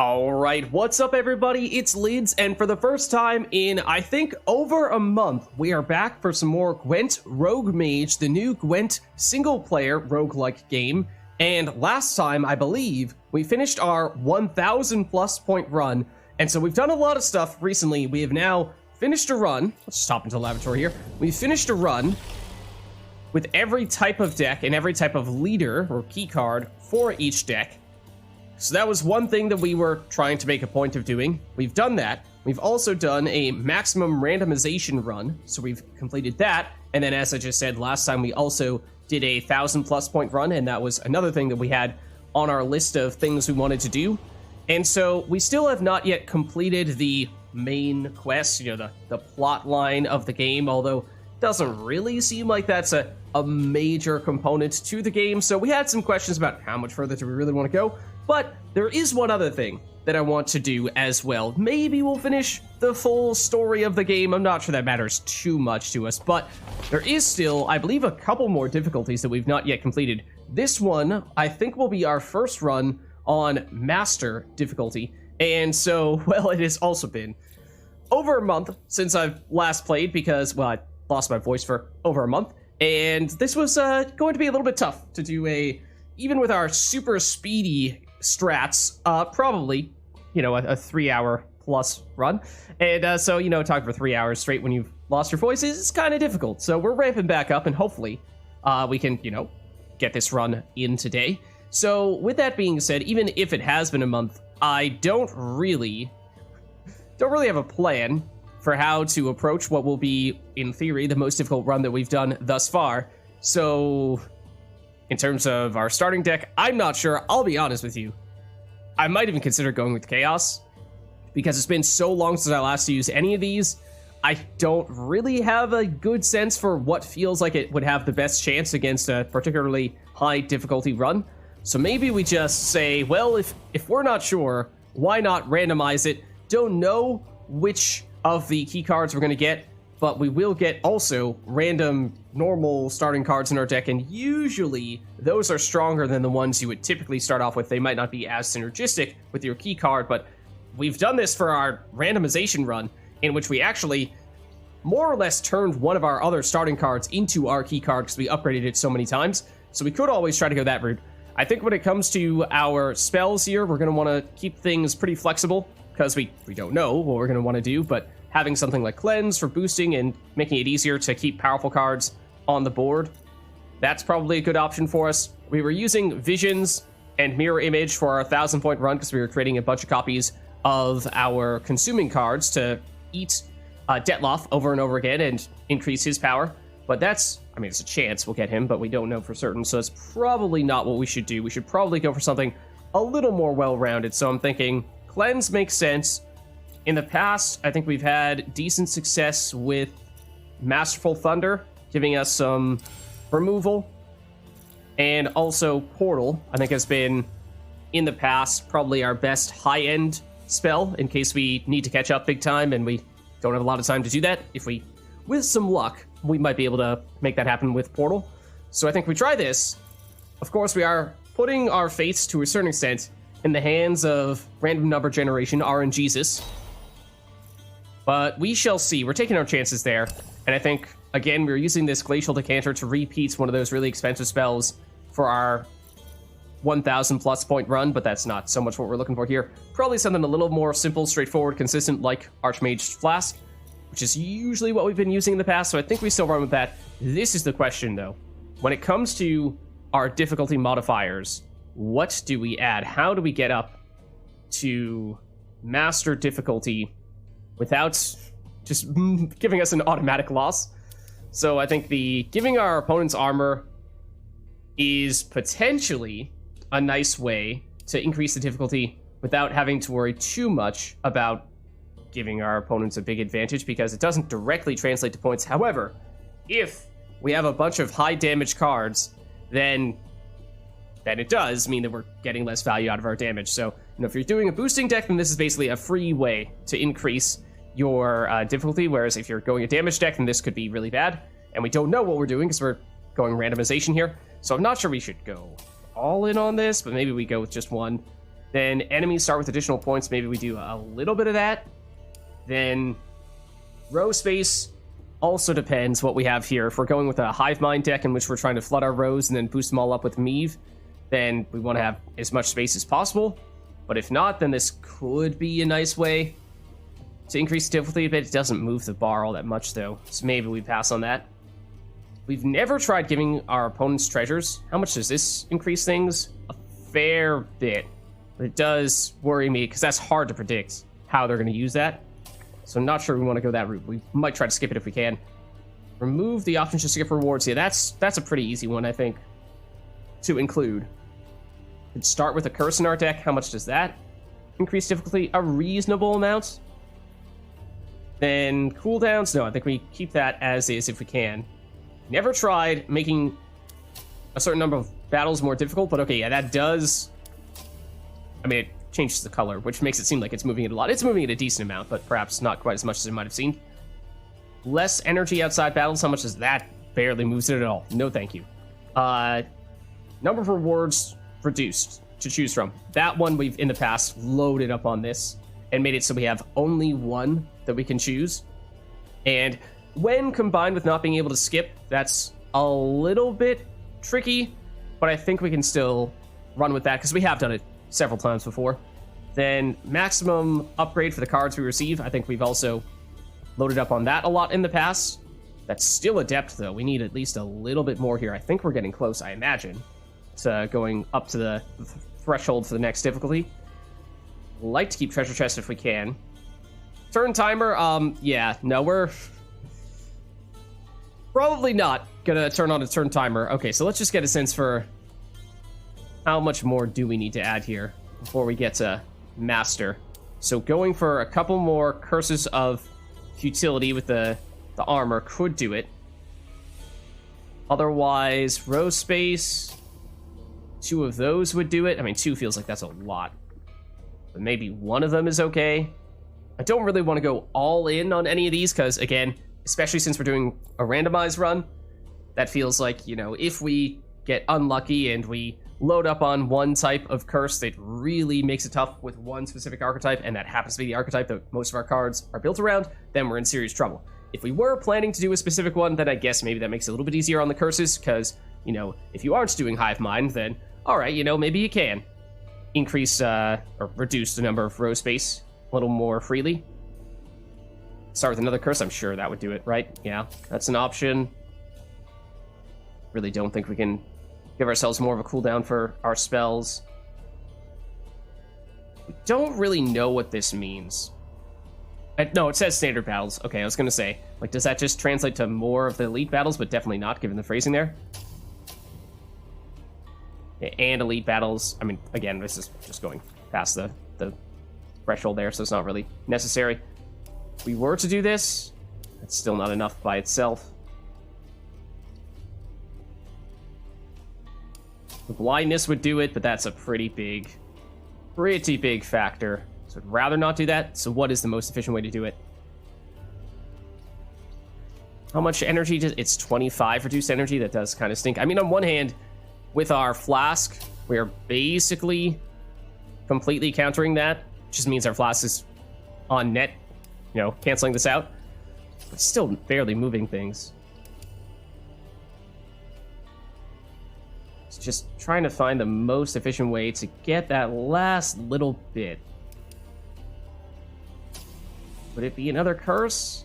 Alright, what's up everybody? It's Lids, and for the first time in, I think, over a month, we are back for some more Gwent Rogue Mage, the new Gwent single-player roguelike game. And last time, I believe, we finished our 1,000 plus point run, and so we've done a lot of stuff recently. We have now finished a run. Let's just hop into the laboratory here. We've finished a run with every type of deck and every type of leader or key card for each deck. So that was one thing that we were trying to make a point of doing. We've done that. We've also done a maximum randomization run, so we've completed that. And then, as I just said last time, we also did a 1,000 plus point run, and that was another thing that we had on our list of things we wanted to do. And so we still have not yet completed the main quest, the plot line of the game, although it doesn't really seem like that's a major component to the game. So we had some questions about how much further do we really want to go. But there is one other thing that I want to do as well. Maybe we'll finish the full story of the game. I'm not sure that matters too much to us, but there is still, I believe, a couple more difficulties that we've not yet completed. This one, I think, will be our first run on Master difficulty. And so, well, it has also been over a month since I've last played because, well, I lost my voice for over a month. And this was going to be a little bit tough to do even with our super speedy strats, probably, a 3-hour plus run. And so, talking for 3 hours straight when you've lost your voice is kind of difficult. So we're ramping back up, and hopefully we can, get this run in today. So with that being said, even if it has been a month, I don't really have a plan for how to approach what will be, in theory, the most difficult run that we've done thus far. So in terms of our starting deck, I'm not sure. I'll be honest with you. I might even consider going with Chaos, because it's been so long since I last used any of these. I don't really have a good sense for what feels like it would have the best chance against a particularly high difficulty run. So maybe we just say, well, if we're not sure, why not randomize it? Don't know which of the key cards we're going to get, but we will get also random normal starting cards in our deck, and usually those are stronger than the ones you would typically start off with. They might not be as synergistic with your key card, but we've done this for our randomization run, in which we actually more or less turned one of our other starting cards into our key card because we upgraded it so many times. So we could always try to go that route. I think when it comes to our spells here, we're going to want to keep things pretty flexible because we don't know what we're going to want to do, but having something like Cleanse for boosting and making it easier to keep powerful cards on the board, that's probably a good option for us. We were using Visions and Mirror Image for our 1,000 point run because we were creating a bunch of copies of our consuming cards to eat Detloff over and over again and increase his power. But it's a chance we'll get him, but we don't know for certain, so it's probably not what we should do. We should probably go for something a little more well-rounded. So I'm thinking Cleanse makes sense. In the past, I think we've had decent success with Masterful Thunder, giving us some removal. And also Portal, I think, has been, in the past, probably our best high-end spell, in case we need to catch up big time, and we don't have a lot of time to do that. If we, with some luck, we might be able to make that happen with Portal. So I think we try this. Of course, we are putting our fates, to a certain extent, in the hands of random number generation, RNGesus. But we shall see. We're taking our chances there. And I think, again, we're using this Glacial Decanter to repeat one of those really expensive spells for our 1,000 plus point run, but that's not so much what we're looking for here. Probably something a little more simple, straightforward, consistent, like Archmage Flask, which is usually what we've been using in the past, so I think we still run with that. This is the question, though. When it comes to our difficulty modifiers, what do we add? How do we get up to Master difficulty without just giving us an automatic loss? So I think giving our opponent's armor is potentially a nice way to increase the difficulty without having to worry too much about giving our opponents a big advantage, because it doesn't directly translate to points. However, if we have a bunch of high damage cards, then it does mean that we're getting less value out of our damage. So, if you're doing a boosting deck, then this is basically a free way to increase your difficulty, whereas if you're going a damage deck, then this could be really bad. And we don't know what we're doing because we're going randomization here. So I'm not sure we should go all in on this, but maybe we go with just one. Then enemies start with additional points. Maybe we do a little bit of that. Then row space also depends what we have here. If we're going with a hive mind deck in which we're trying to flood our rows and then boost them all up with Meave, then we want to have as much space as possible. But if not, then this could be a nice way to increase the difficulty a bit. It doesn't move the bar all that much, though, so maybe we pass on that. We've never tried giving our opponents treasures. How much does this increase things? A fair bit. But it does worry me, because that's hard to predict how they're going to use that. So I'm not sure we want to go that route. We might try to skip it if we can. Remove the option to skip rewards. Yeah, that's a pretty easy one, I think, to include. Could start with a curse in our deck. How much does that increase difficulty? A reasonable amount. Then cooldowns. No, I think we keep that as is if we can. Never tried making a certain number of battles more difficult, but okay, yeah, that does... I mean, it changes the color, which makes it seem like it's moving it a lot. It's moving it a decent amount, but perhaps not quite as much as it might have seemed. Less energy outside battles. How much does that? Barely moves it at all. No thank you. Number of rewards reduced to choose from. That one we've, in the past, loaded up on this and made it so we have only one that we can choose. And when combined with not being able to skip, that's a little bit tricky, but I think we can still run with that because we have done it several times before. Then maximum upgrade for the cards we receive. I think we've also loaded up on that a lot in the past. That's still adept, though. We need at least a little bit more here. I think we're getting close, I imagine, to going up to the threshold for the next difficulty. Like to keep treasure chest if we can. Turn timer, yeah, no, we're probably not gonna turn on a turn timer. Okay, so let's just get a sense for how much more do we need to add here before we get to master. So going for a couple more curses of futility with the armor could do it. Otherwise, row space, 2 of those would do it. I mean, 2 feels like that's a lot, but maybe 1 of them is okay. I don't really want to go all in on any of these because, again, especially since we're doing a randomized run, that feels like, you know, if we get unlucky and we load up on one type of curse that really makes it tough with one specific archetype, and that happens to be the archetype that most of our cards are built around, then we're in serious trouble. If we were planning to do a specific one, then I guess maybe that makes it a little bit easier on the curses, because, you know, if you aren't doing Hive Mind, then, alright, you know, maybe you can increase, or reduce the number of row space a little more freely. Start with another curse, I'm sure that would do it, right? Yeah, that's an option. Really don't think we can give ourselves more of a cooldown for our spells. We don't really know what this means. No, it says standard battles. Okay, I was gonna say, like, does that just translate to more of the elite battles? But definitely not, given the phrasing there. And elite battles, I mean, again, this is just going past the threshold there, so it's not really necessary. If we were to do this, it's still not enough by itself. The blindness would do it, but that's a pretty big factor. So I'd rather not do that. So what is the most efficient way to do it? How much energy does... It's 25 reduced energy. That does kind of stink. I mean, on one hand, with our flask, we're basically completely countering that. Just means our flask is on net, you know, canceling this out. But still barely moving things. It's just trying to find the most efficient way to get that last little bit. Would it be another curse?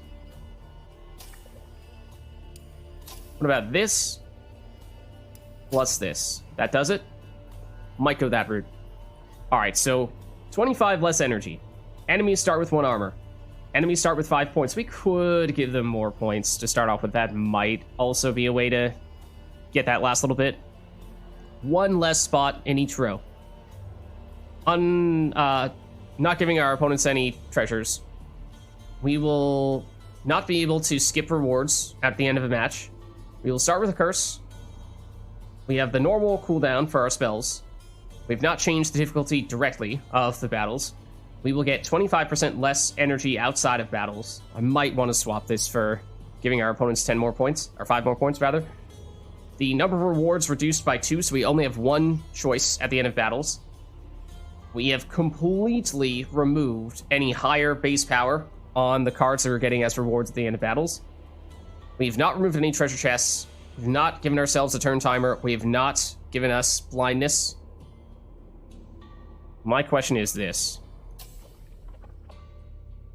What about this? Plus this. That does it? Might go that route. Alright, so 25 less energy. Enemies start with 1 armor. Enemies start with 5 points. We could give them more points to start off with. That might also be a way to get that last little bit. 1 less spot in each row. Not giving our opponents any treasures. We will not be able to skip rewards at the end of a match. We will start with a curse. We have the normal cooldown for our spells. We've not changed the difficulty directly of the battles. We will get 25% less energy outside of battles. I might want to swap this for giving our opponents 10 more points, or 5 more points rather. The number of rewards reduced by 2, so we only have 1 choice at the end of battles. we have completely removed any higher base power on the cards that we're getting as rewards at the end of battles. We've not removed any treasure chests. We've not given ourselves a turn timer. We have not given us blindness. My question is this.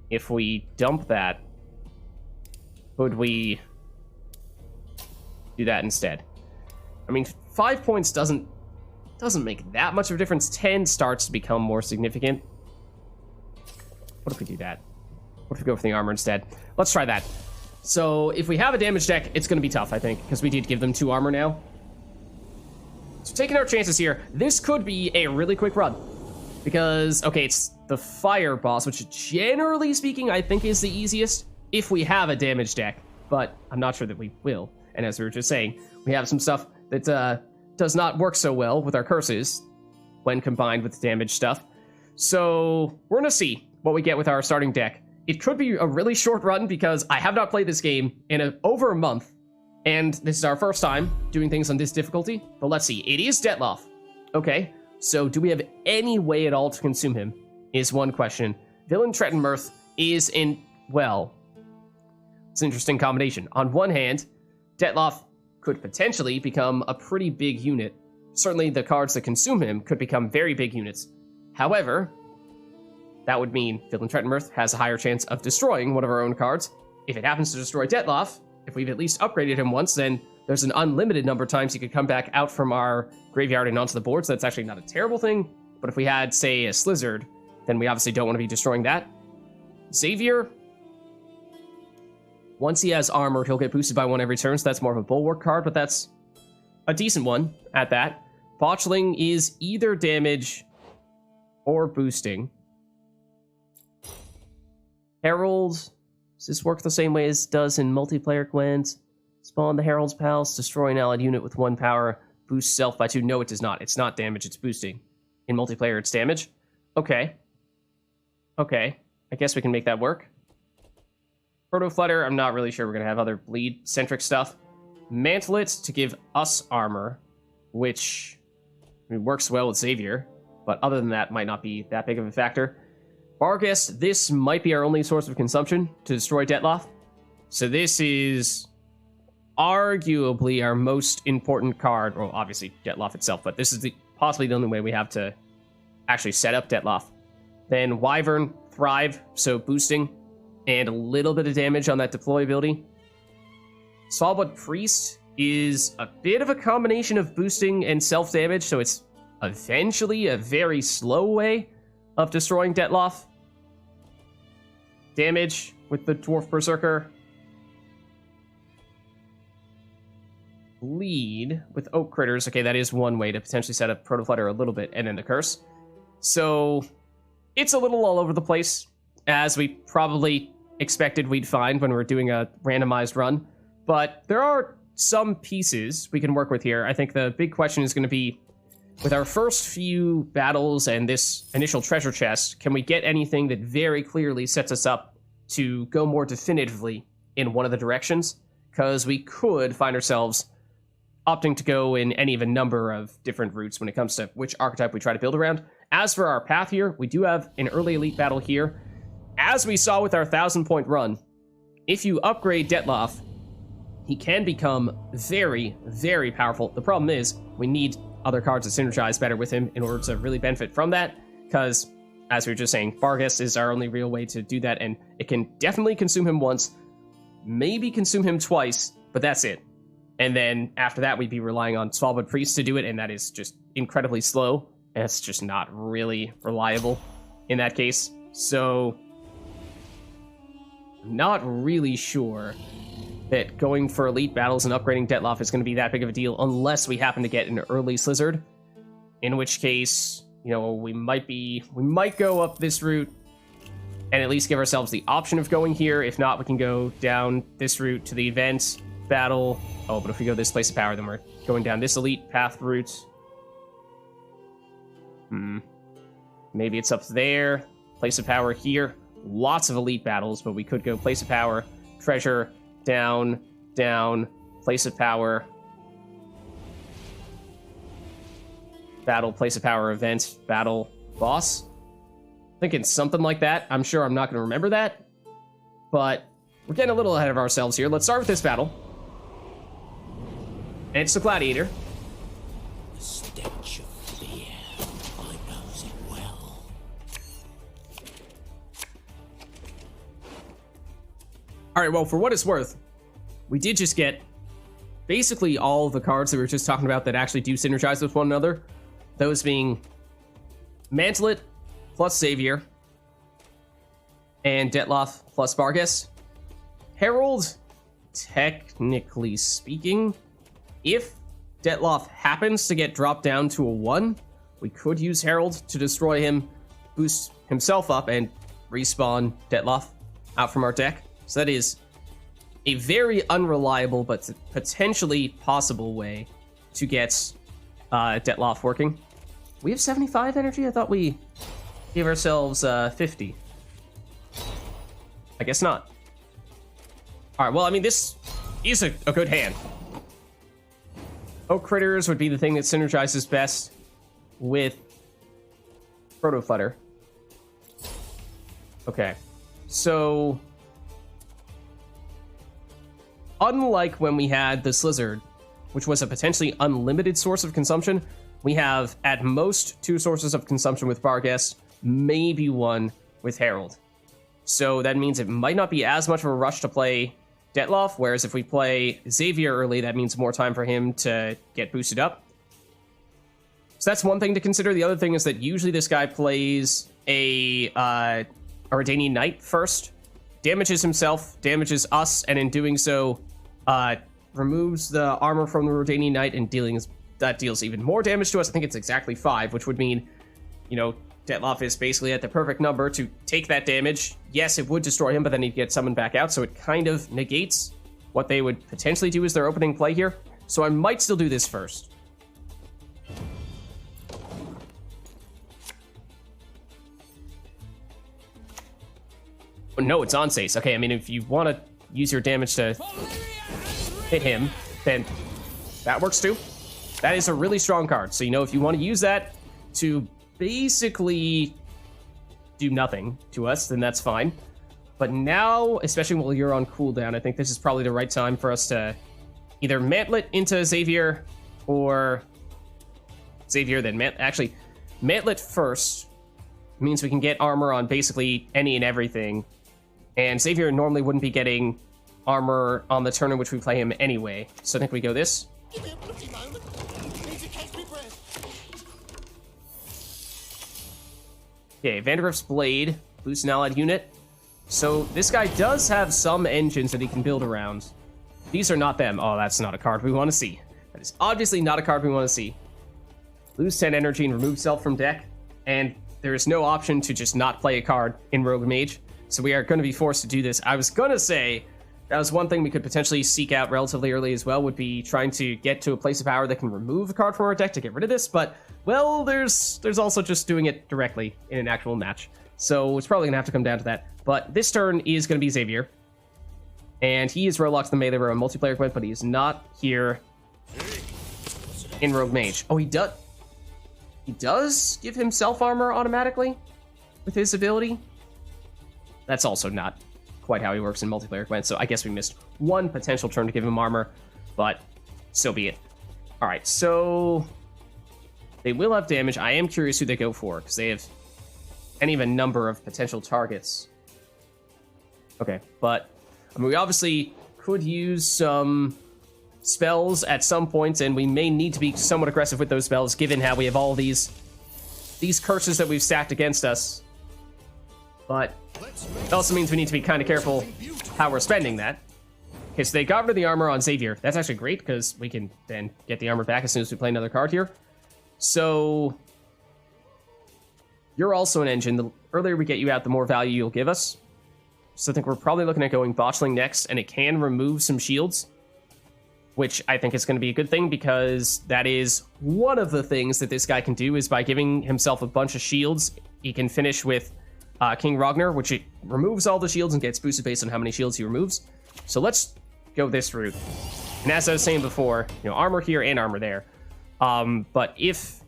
If we dump that, could we do that instead? I mean, 5 points doesn't make that much of a difference. 10 starts to become more significant. What if we do that? What if we go for the armor instead? Let's try that. So if we have a damage deck, it's going to be tough, I think, because we did give them 2 armor now. So taking our chances here, this could be a really quick run. Because, okay, it's the fire boss, which generally speaking, I think is the easiest if we have a damage deck. But I'm not sure that we will. And as we were just saying, we have some stuff that does not work so well with our curses when combined with the damage stuff. So we're going to see what we get with our starting deck. It could be a really short run because I have not played this game in over a month. And this is our first time doing things on this difficulty. But let's see. It is Detloff. Okay. So do we have any way at all to consume him is one question. Villain Tret and Mirth is well, it's an interesting combination. On one hand, Detloff could potentially become a pretty big unit. Certainly the cards that consume him could become very big units. However, that would mean Villain Tret and Mirth has a higher chance of destroying one of our own cards. If it happens to destroy Detloff, if we've at least upgraded him once, then there's an unlimited number of times he could come back out from our graveyard and onto the board, so that's actually not a terrible thing. But if we had, say, a Slizzard, then we obviously don't want to be destroying that. Xavier, once he has armor, he'll get boosted by 1 every turn, so that's more of a bulwark card, but that's a decent one at that. Botchling is either damage or boosting. Herald, does this work the same way as it does in multiplayer Gwent? Spawn the Herald's Palace, destroy an allied unit with 1 power, boost self by 2. No, it does not. It's not damage, it's boosting. In multiplayer, it's damage. Okay. Okay. I guess we can make that work. Proto-Flutter, I'm not really sure we're going to have other bleed-centric stuff. Mantlet to give us armor, which works well with Xavier, but other than that, might not be that big of a factor. Barghest, this might be our only source of consumption to destroy Detloff. So this is arguably our most important card. Well, obviously Detloff itself, but this is possibly the only way we have to actually set up Detloff. Then Wyvern, Thrive, so boosting, and a little bit of damage on that deploy ability. Svalbard Priest is a bit of a combination of boosting and self-damage, so it's eventually a very slow way of destroying Detloff. Damage with the Dwarf Berserker. Bleed with Oak Critters. Okay, that is one way to potentially set up Proto-Flutter a little bit, and then the Curse. So it's a little all over the place, as we probably expected we'd find when we're doing a randomized run. But there are some pieces we can work with here. I think the big question is going to be, with our first few battles and this initial treasure chest, can we get anything that very clearly sets us up to go more definitively in one of the directions? Because we could find ourselves opting to go in any of a number of different routes when it comes to which archetype we try to build around. As for our path here, we do have an early elite battle here. As we saw with our 1,000-point run, if you upgrade Detloff, he can become very, very powerful. The problem is, we need other cards to synergize better with him in order to really benefit from that, because, as we were just saying, Barghest is our only real way to do that, and it can definitely consume him once, maybe consume him twice, but that's it. And then after that, we'd be relying on Svalbard Priest to do it, and that is just incredibly slow, and it's just not really reliable in that case. So, I'm not really sure that going for elite battles and upgrading Detloff is going to be that big of a deal unless we happen to get an early Slizzard, in which case, you know, we might go up this route and at least give ourselves the option of going here. If not, we can go down this route to the event battle. Oh, but if we go this Place of Power, then we're going down this elite path route. Maybe it's up there. Place of Power here. Lots of elite battles, but we could go Place of Power, Treasure, down, down, Place of Power, battle, Place of Power, event, battle, boss. Thinking something like that. I'm sure I'm not going to remember that, but we're getting a little ahead of ourselves here. Let's start with this battle. And it's the Gladiator. The stench of fear, I knows it well. All right, well, for what it's worth, we did just get basically all of the cards that we were just talking about that actually do synergize with one another. Those being Mantlet plus Xavier, and Detloff plus Vargas. Herald, technically speaking, if Detloff happens to get dropped down to a 1, we could use Herald to destroy him, boost himself up, and respawn Detloff out from our deck. So that is a very unreliable but potentially possible way to get Detloff working. We have 75 energy? I thought we gave ourselves 50. I guess not. All right, well, I mean, this is a good hand. Oak Critters would be the thing that synergizes best with Proto Flutter. Okay, so unlike when we had the Slizzard, which was a potentially unlimited source of consumption, we have at most 2 sources of consumption with Vargas, maybe 1 with Herald. So that means it might not be as much of a rush to play Detloff, whereas if we play Xavier early, that means more time for him to get boosted up. So that's one thing to consider. The other thing is that usually this guy plays a Redanian Knight first, damages himself, damages us, and in doing so, removes the armor from the Redanian Knight and that deals even more damage to us. I think it's exactly 5, which would mean, you know, Detloff is basically at the perfect number to take that damage. Yes, it would destroy him, but then he'd get summoned back out, so it kind of negates what they would potentially do as their opening play here. So I might still do this first. Oh, no, it's on Sace. Okay, I mean, if you want to use your damage to hit him, then that works too. That is a really strong card. So, you know, if you want to use that to basically do nothing to us, then that's fine. But now, especially while you're on cooldown, I think this is probably the right time for us to either Mantlet into Xavier or Xavier, then actually, Mantlet first means we can get armor on basically any and everything. And Xavier normally wouldn't be getting armor on the turn in which we play him anyway. So I think we go this. Give me a bloody moment. Need to catch me breath. Okay, Vandergriff's Blade, boosts an allied unit. So this guy does have some engines that he can build around. These are not them. Oh, that's not a card we want to see. That is obviously not a card we want to see. Lose 10 energy and remove self from deck. And there is no option to just not play a card in Rogue Mage. So we are going to be forced to do this. I was going to say that was one thing we could potentially seek out relatively early as well, would be trying to get to a place of power that can remove a card from our deck to get rid of this. But, well, there's also just doing it directly in an actual match. So it's probably going to have to come down to that. But this turn is going to be Xavier. And he is Roadlocked to the melee row multiplayer Gwent, but he is not here in Rogue Mage. Oh, he does. He does give himself armor automatically with his ability. That's also not quite how he works in multiplayer Gwent, so I guess we missed one potential turn to give him armor, but so be it. All right, so they will have damage. I am curious who they go for, because they have any of a number of potential targets. Okay, but I mean, we obviously could use some spells at some points, and we may need to be somewhat aggressive with those spells, given how we have all these curses that we've stacked against us. But it also means we need to be kind of careful how we're spending that. Okay, so they got rid of the armor on Xavier. That's actually great, because we can then get the armor back as soon as we play another card here. So you're also an engine. The earlier we get you out, the more value you'll give us. So I think we're probably looking at going Botchling next, and it can remove some shields, which I think is going to be a good thing, because that is one of the things that this guy can do, is by giving himself a bunch of shields, he can finish with King Ragnar, which it removes all the shields and gets boosted based on how many shields he removes. So let's go this route. And as I was saying before, you know, armor here and armor there. But if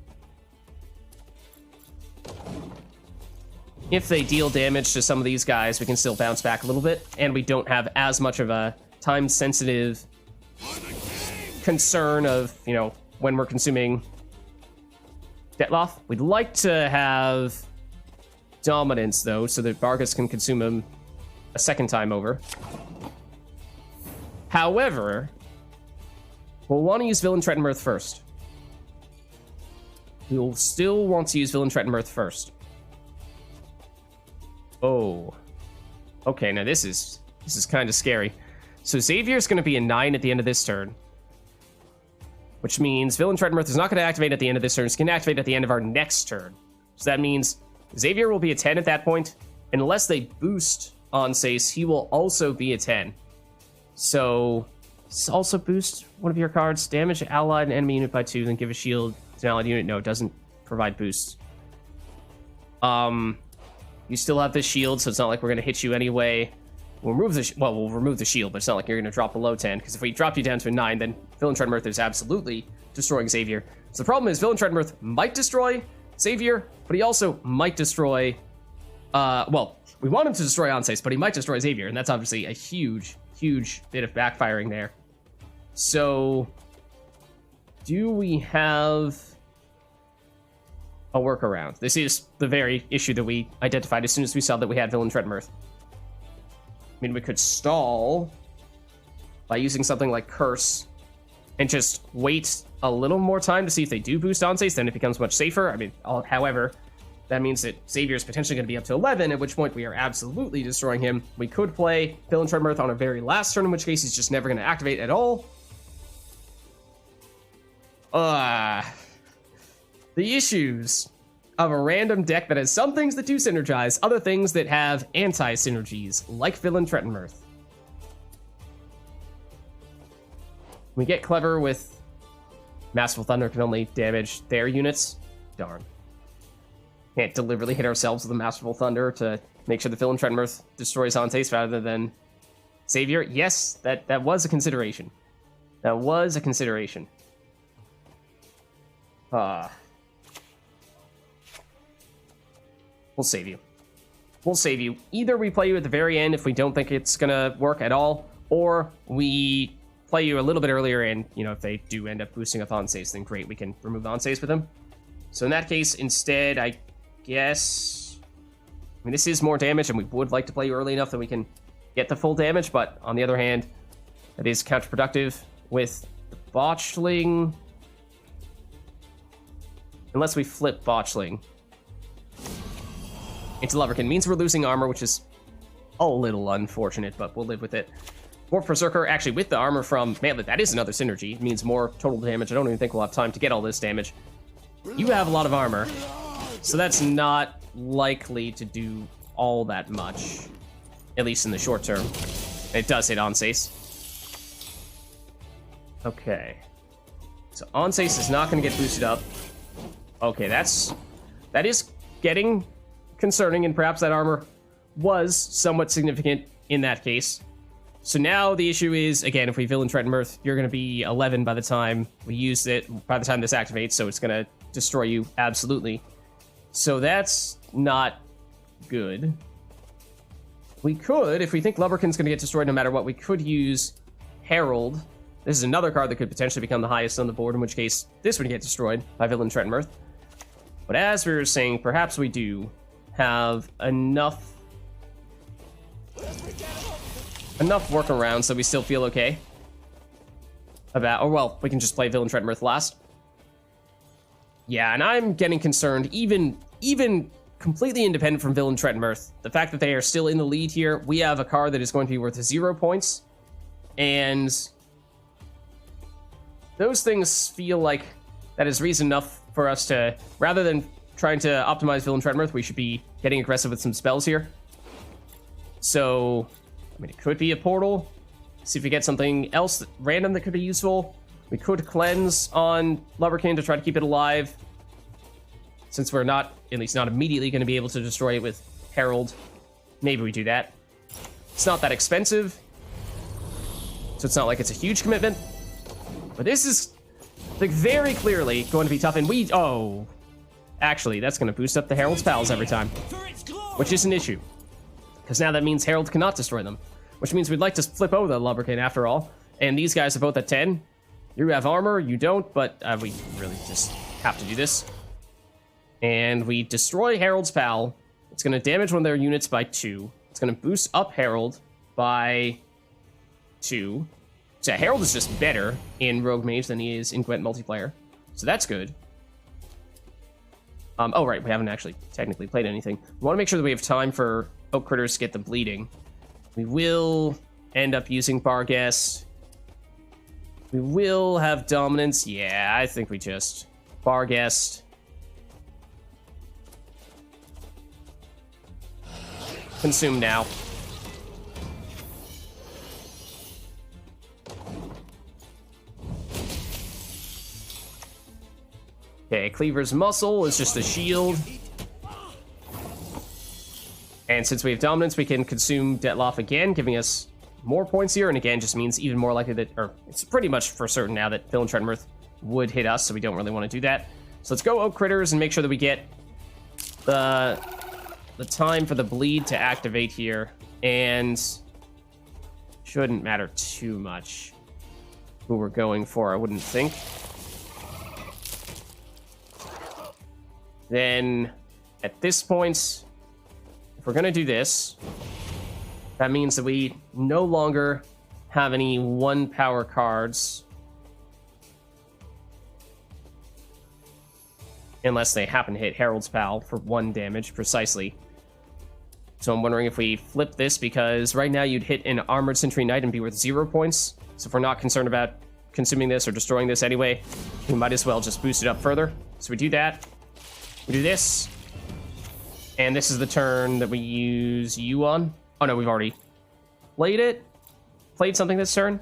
if they deal damage to some of these guys, we can still bounce back a little bit, and we don't have as much of a time-sensitive concern of, you know, when we're consuming Detloff. We'd like to have Dominance, though, so that Vargas can consume him a second time over. However, we'll want to use Villain Trettenmirth first. We'll still want to use Villain Trettenmirth first. Oh. Okay, now this is kind of scary. So Xavier's going to be a 9 at the end of this turn. Which means Villain Trettenmirth is not going to activate at the end of this turn. It's going to activate at the end of our next turn. So that means Xavier will be a 10 at that point. And unless they boost on Sace, he will also be a 10. So, also boost one of your cards. Damage allied and enemy unit by 2, then give a shield to an allied unit. No, it doesn't provide boosts. You still have this shield, so it's not like we're going to hit you anyway. We'll remove the shield, but it's not like you're going to drop below 10, because if we drop you down to a 9, then Villain Trettenmirth is absolutely destroying Xavier. So the problem is Villain Trettenmirth might destroy Xavier, but he also might destroy... well, we want him to destroy Onsace, but he might destroy Xavier, and that's obviously a huge bit of backfiring there. So, do we have a workaround? This is the very issue that we identified as soon as we saw that we had Villain Trettenmirth. I mean, we could stall by using something like Curse and just wait a little more time to see if they do boost Onsace, then it becomes much safer. I mean, however, that means that Xavier is potentially going to be up to 11, at which point we are absolutely destroying him. We could play Villain Trettenmirth on our very last turn, in which case he's just never going to activate at all. The issues of a random deck that has some things that do synergize, other things that have anti-synergies, like Villain Trettenmirth. We get clever with Masterful Thunder can only damage their units. Darn. Can't deliberately hit ourselves with a Masterful Thunder to make sure the Villain Trettenmirth destroys Onsace rather than Xavier. Yes, that was a consideration. That was a consideration. We'll save you. We'll save you. Either we play you at the very end if we don't think it's gonna work at all, or we play you a little bit earlier and, you know, if they do end up boosting with Onsace, then great, we can remove Onsace with them. So in that case, instead, I guess... I mean, this is more damage, and we would like to play you early enough that we can get the full damage, but on the other hand, that is counterproductive with the Botchling. Unless we flip Botchling into Loverkin. Means we're losing armor, which is a little unfortunate, but we'll live with it. Dwarf Berserker, actually, with the armor from Mantlet, that is another synergy. It means more total damage. I don't even think we'll have time to get all this damage. You have a lot of armor, so that's not likely to do all that much, at least in the short term. It does hit Onsace. Okay. So Onsace is not going to get boosted up. Okay, that is getting concerning, and perhaps that armor was somewhat significant in that case. So now the issue is, again, if we Villain Trettenmirth, you're going to be 11 by the time we use it, by the time this activates, so it's going to destroy you, absolutely. So that's not good. We could, if we think Lubberkin's going to get destroyed no matter what, we could use Herald. This is another card that could potentially become the highest on the board, in which case this would get destroyed by Villain Trettenmirth. But as we were saying, perhaps we do have enough workarounds so we still feel okay about, or well, we can just play Villain Trettenmirth last. Yeah, and I'm getting concerned, even completely independent from Villain Trettenmirth, the fact that they are still in the lead here. We have a card that is going to be worth 0 points, and those things feel like that is reason enough for us to, rather than trying to optimize Villain Trettenmirth, we should be getting aggressive with some spells here. So, I mean, it could be a portal. See if we get something else random that could be useful. We could cleanse on Lubberkin to try to keep it alive, since we're not, at least not immediately, going to be able to destroy it with Herald. Maybe we do that. It's not that expensive, so it's not like it's a huge commitment. But this is, like, very clearly going to be tough, and we... Oh. Actually, that's going to boost up the Herald's pals every time. For its glory! which is an issue. Because now that means Herald cannot destroy them, which means we'd like to flip over the Lumberkin after all. And these guys are both at 10. You have armor, you don't, but we really just have to do this. And we destroy Herald's Pal. It's going to damage one of their units by 2. It's going to boost up Herald by 2. So Herald is just better in Rogue Mage than he is in Gwent multiplayer. So that's good. Oh, right, we haven't actually technically played anything. We want to make sure that we have time for Oak Critters to get the bleeding. We will end up using Barghest. We will have Dominance. Yeah, I think we just Barghest. Consume now. Okay, Cleaver's Muscle is just a shield. And since we have Dominance, we can consume Detloff again, giving us more points here. And again, just means even more likely that, or it's pretty much for certain now that Phil and Trenworth would hit us, so we don't really want to do that. So let's go Oak Critters and make sure that we get the time for the bleed to activate here. And shouldn't matter too much who we're going for, I wouldn't think. Then at this point, if we're going to do this, that means that we no longer have any 1 power cards. Unless they happen to hit Herald's Pal for 1 damage, precisely. So I'm wondering if we flip this, because right now you'd hit an Armored Sentry Knight and be worth 0 points. So if we're not concerned about consuming this or destroying this anyway, we might as well just boost it up further. So we do that. We do this. And this is the turn that we use you on. Oh no, we've already played it. Played something this turn.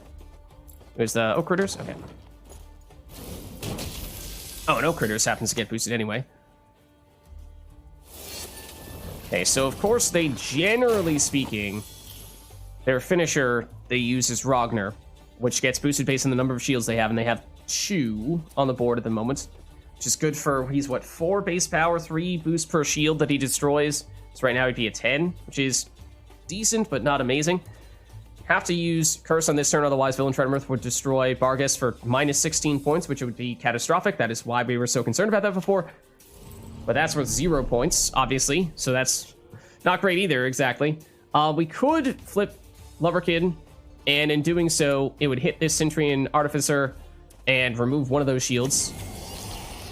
It was the Oak Critters? Okay. Oh, and Oak Critters happens to get boosted anyway. Okay, so of course they, generally speaking, their finisher they use is Ragnar, which gets boosted based on the number of shields they have, and they have 2 on the board at the moment. Which is good for, he's what, 4 base power, 3 boost per shield that he destroys. So right now he'd be a 10, which is decent, but not amazing. Have to use Curse on this turn, otherwise Villain Trenworth would destroy Barghest for minus 16 points, which would be catastrophic. That is why we were so concerned about that before. But that's worth 0 points, obviously, so that's not great either, exactly. We could flip Loverkid, and in doing so, it would hit this Centurion Artificer and remove one of those shields.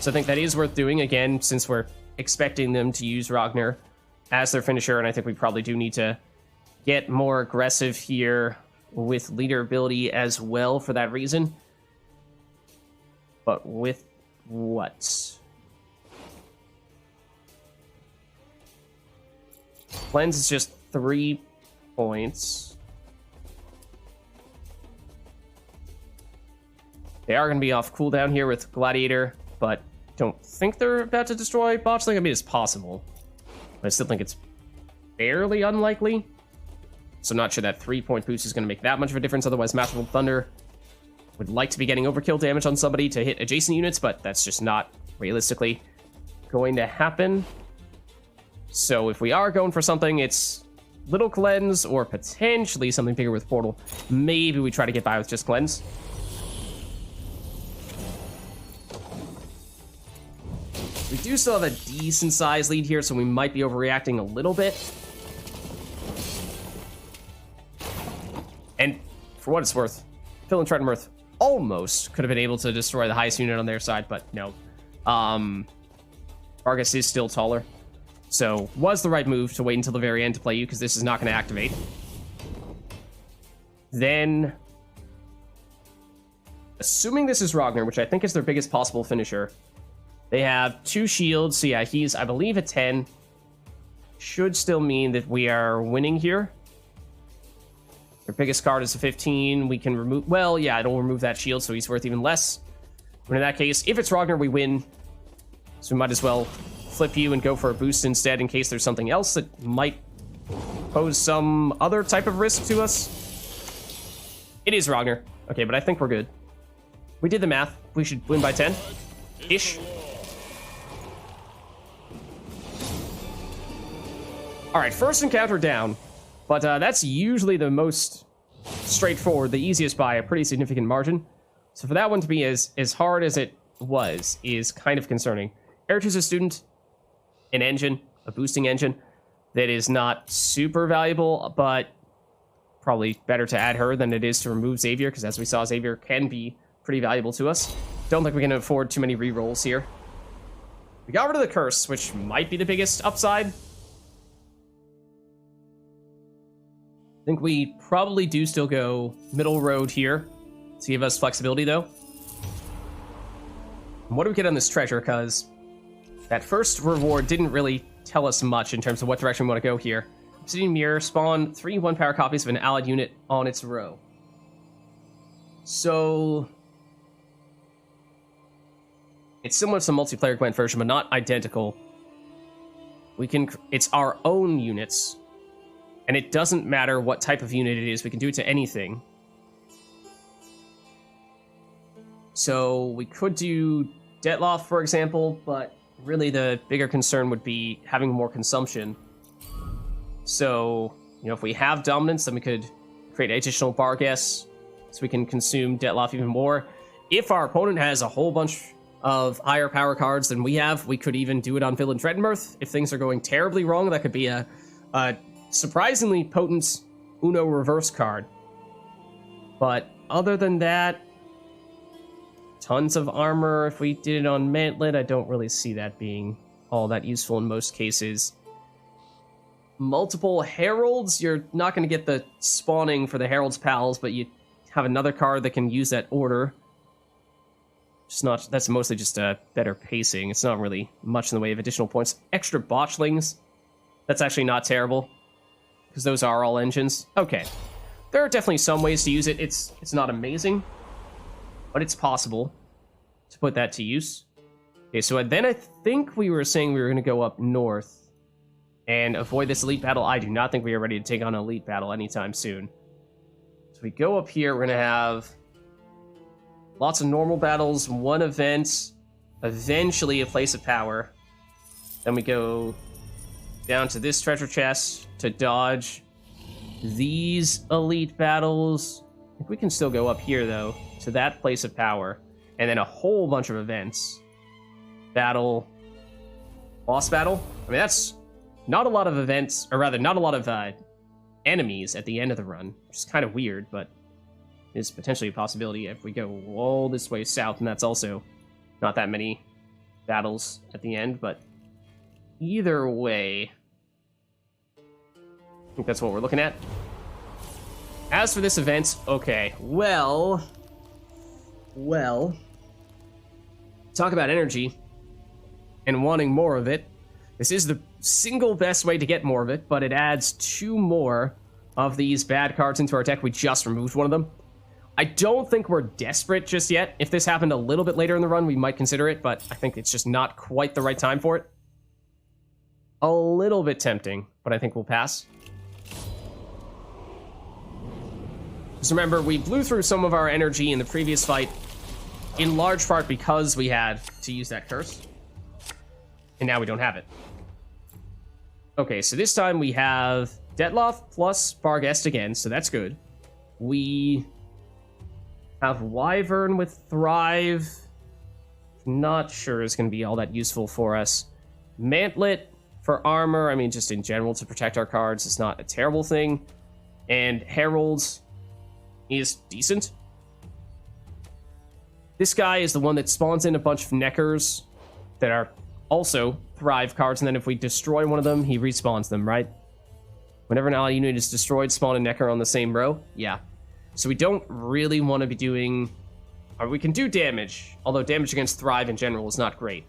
So I think that is worth doing, again, since we're expecting them to use Ragnar as their finisher, and I think we probably do need to get more aggressive here with leader ability as well for that reason. But with what? Cleanse is just 3 points. They are going to be off cooldown here with Gladiator, but don't think they're about to destroy Botchling. I mean, it's possible, but I still think it's fairly unlikely. So I'm not sure that 3-point boost is going to make that much of a difference. Otherwise, Masterful Thunder would like to be getting overkill damage on somebody to hit adjacent units, but that's just not realistically going to happen. So if we are going for something, it's Little Cleanse or potentially something bigger with Portal. Maybe we try to get by with just Cleanse. We do still have a decent size lead here, so we might be overreacting a little bit. And for what it's worth, Phil and Trenworth almost could have been able to destroy the highest unit on their side, but no. Argus is still taller. So was the right move to wait until the very end to play you, because this is not going to activate. Then, assuming this is Ragnar, which I think is their biggest possible finisher, they have 2 shields, so yeah, he's, I believe, a 10. Should still mean that we are winning here. Their biggest card is a 15. We can remove, well, yeah, it'll remove that shield, so he's worth even less. But in that case, if it's Ragnar, we win. So we might as well flip you and go for a boost instead in case there's something else that might pose some other type of risk to us. It is Ragnar. Okay, but I think we're good. We did the math. We should win by 10-ish. All right, first encounter down, but that's usually the most straightforward, the easiest by a pretty significant margin. So for that one to be as hard as it was is kind of concerning. Air choose a student, an engine, a boosting engine that is not super valuable, but probably better to add her than it is to remove Xavier, because as we saw, Xavier can be pretty valuable to us. Don't think we can afford too many rerolls here. We got rid of the curse, which might be the biggest upside. I think we probably do still go middle road here to give us flexibility, though. And what do we get on this treasure? Because that first reward didn't really tell us much in terms of what direction we want to go here. Obsidian Mirror, spawn 3 1-power copies of an allied unit on its row. So it's similar to the multiplayer Gwent version, but not identical. We can, it's our own units, and it doesn't matter what type of unit it is. We can do it to anything. So we could do Detloff, for example, but really the bigger concern would be having more consumption. So, you know, if we have dominance, then we could create additional bar guests so we can consume Detloff even more. If our opponent has a whole bunch of higher power cards than we have, we could even do it on Villain Dreadmirth. If things are going terribly wrong, that could be a surprisingly potent Uno reverse card. But other than that, tons of armor. If we did it on Mantlet, I don't really see that being all that useful in most cases. Multiple Heralds, you're not going to get the spawning for the Herald's Pals, but you have another card that can use that order. Just not, that's mostly just a better pacing. It's not really much in the way of additional points. Extra Botchlings, that's actually not terrible, because those are all engines. Okay, there are definitely some ways to use it. It's not amazing, but it's possible to put that to use. Okay, so then I think we were saying we were going to go up north and avoid this elite battle. I do not think we are ready to take on an elite battle anytime soon. So we go up here, we're going to have lots of normal battles, one event, eventually a place of power. Then we go down to this treasure chest to dodge these elite battles. I think we can still go up here, though, to that place of power. And then a whole bunch of events. Battle. Boss battle. I mean, that's not a lot of events, or rather, not a lot of enemies at the end of the run, which is kind of weird, but is potentially a possibility if we go all this way south, and that's also not that many battles at the end, but either way, I think that's what we're looking at. As for this event, okay, well, talk about energy and wanting more of it. This is the single best way to get more of it, but it adds 2 more of these bad cards into our deck. We just removed one of them. I don't think we're desperate just yet. If this happened a little bit later in the run, we might consider it, but I think it's just not quite the right time for it. A little bit tempting, but I think we'll pass. Just remember, we blew through some of our energy in the previous fight, in large part because we had to use that curse. And now we don't have it. Okay, so this time we have Detloff plus Barghest again, so that's good. We have Wyvern with Thrive. Not sure is going to be all that useful for us. Mantlet for armor, I mean, just in general to protect our cards, is not a terrible thing. And Herald is decent. This guy is the one that spawns in a bunch of Nekkers that are also Thrive cards, and then if we destroy one of them, he respawns them, right? Whenever an ally unit is destroyed, spawn a Nekker on the same row? Yeah. So we don't really want to be doing... Or we can do damage, although damage against Thrive in general is not great.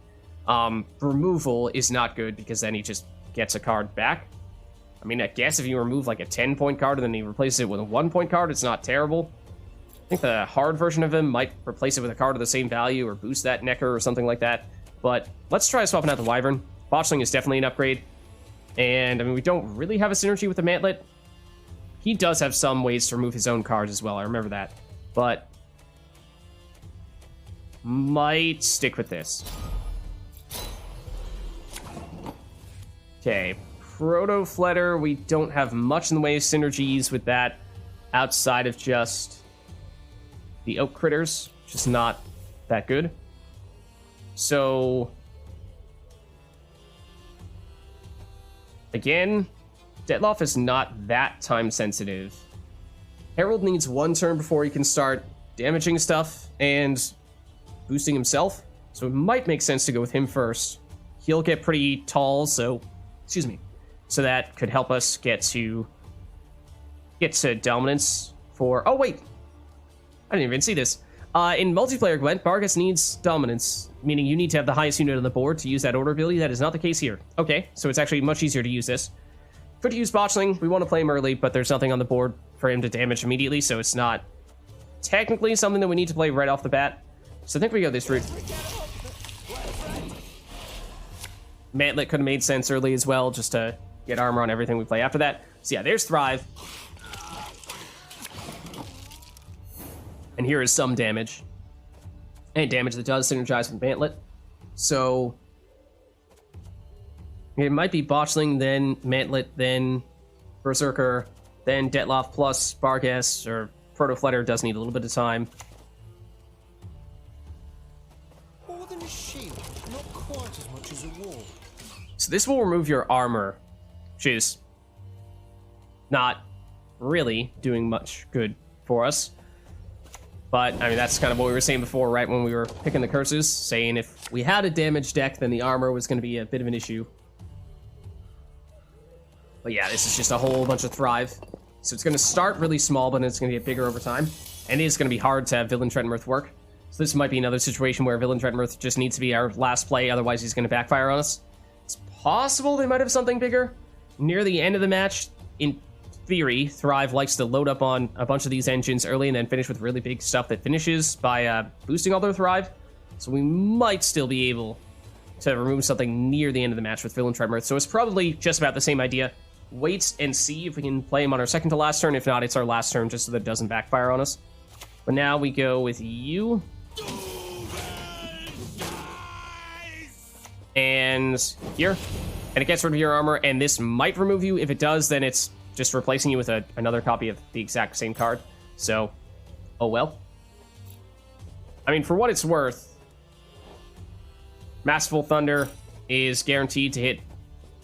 Removal is not good, because then he just gets a card back. I mean, I guess if you remove like a 10-point card and then he replaces it with a 1-point card, it's not terrible. I think the hard version of him might replace it with a card of the same value or boost that Nekker or something like that. But let's try swapping out the Wyvern. Botchling is definitely an upgrade. And, I mean, we don't really have a synergy with the Mantlet. He does have some ways to remove his own cards as well, I remember that. But might stick with this. Okay, Proto Fletter, we don't have much in the way of synergies with that outside of just the Oak Critters, which is not that good. So, again, Detloff is not that time sensitive. Herald needs one turn before he can start damaging stuff and boosting himself, so it might make sense to go with him first. He'll get pretty tall, so that could help us get to dominance for... Oh, wait! I didn't even see this. In multiplayer Gwent, Bargus needs dominance, meaning you need to have the highest unit on the board to use that order ability. That is not the case here. Okay, so it's actually much easier to use this. Could use Botchling. We want to play him early, but there's nothing on the board for him to damage immediately, so it's not technically something that we need to play right off the bat. So I think we go this route. Mantlet could have made sense early as well, just to get armor on everything we play after that. So yeah, there's Thrive. And here is some damage. And damage that does synergize with Mantlet. So it might be Botchling, then Mantlet, then Berserker, then Detloff plus Bargas, or Proto Fletter does need a little bit of time. More than a shield, not quite as much as a wall. So this will remove your armor, which is not really doing much good for us. But, I mean, that's kind of what we were saying before, right, when we were picking the curses, saying if we had a damage deck, then the armor was going to be a bit of an issue. But yeah, this is just a whole bunch of Thrive. So it's going to start really small, but it's going to get bigger over time. And it is going to be hard to have Villain Trentonworth work. So this might be another situation where Villain Trentonworth just needs to be our last play, otherwise he's going to backfire on us. It's possible they might have something bigger. Near the end of the match, in theory, Thrive likes to load up on a bunch of these engines early and then finish with really big stuff that finishes by boosting all their Thrive. So we might still be able to remove something near the end of the match with Villain Trentonworth. So it's probably just about the same idea. Wait and see if we can play him on our second to last turn. If not, it's our last turn just so that it doesn't backfire on us. But now we go with you. And here. And it gets rid of your armor, and this might remove you. If it does, then it's just replacing you with another copy of the exact same card. So, oh well. I mean, for what it's worth, Masterful Thunder is guaranteed to hit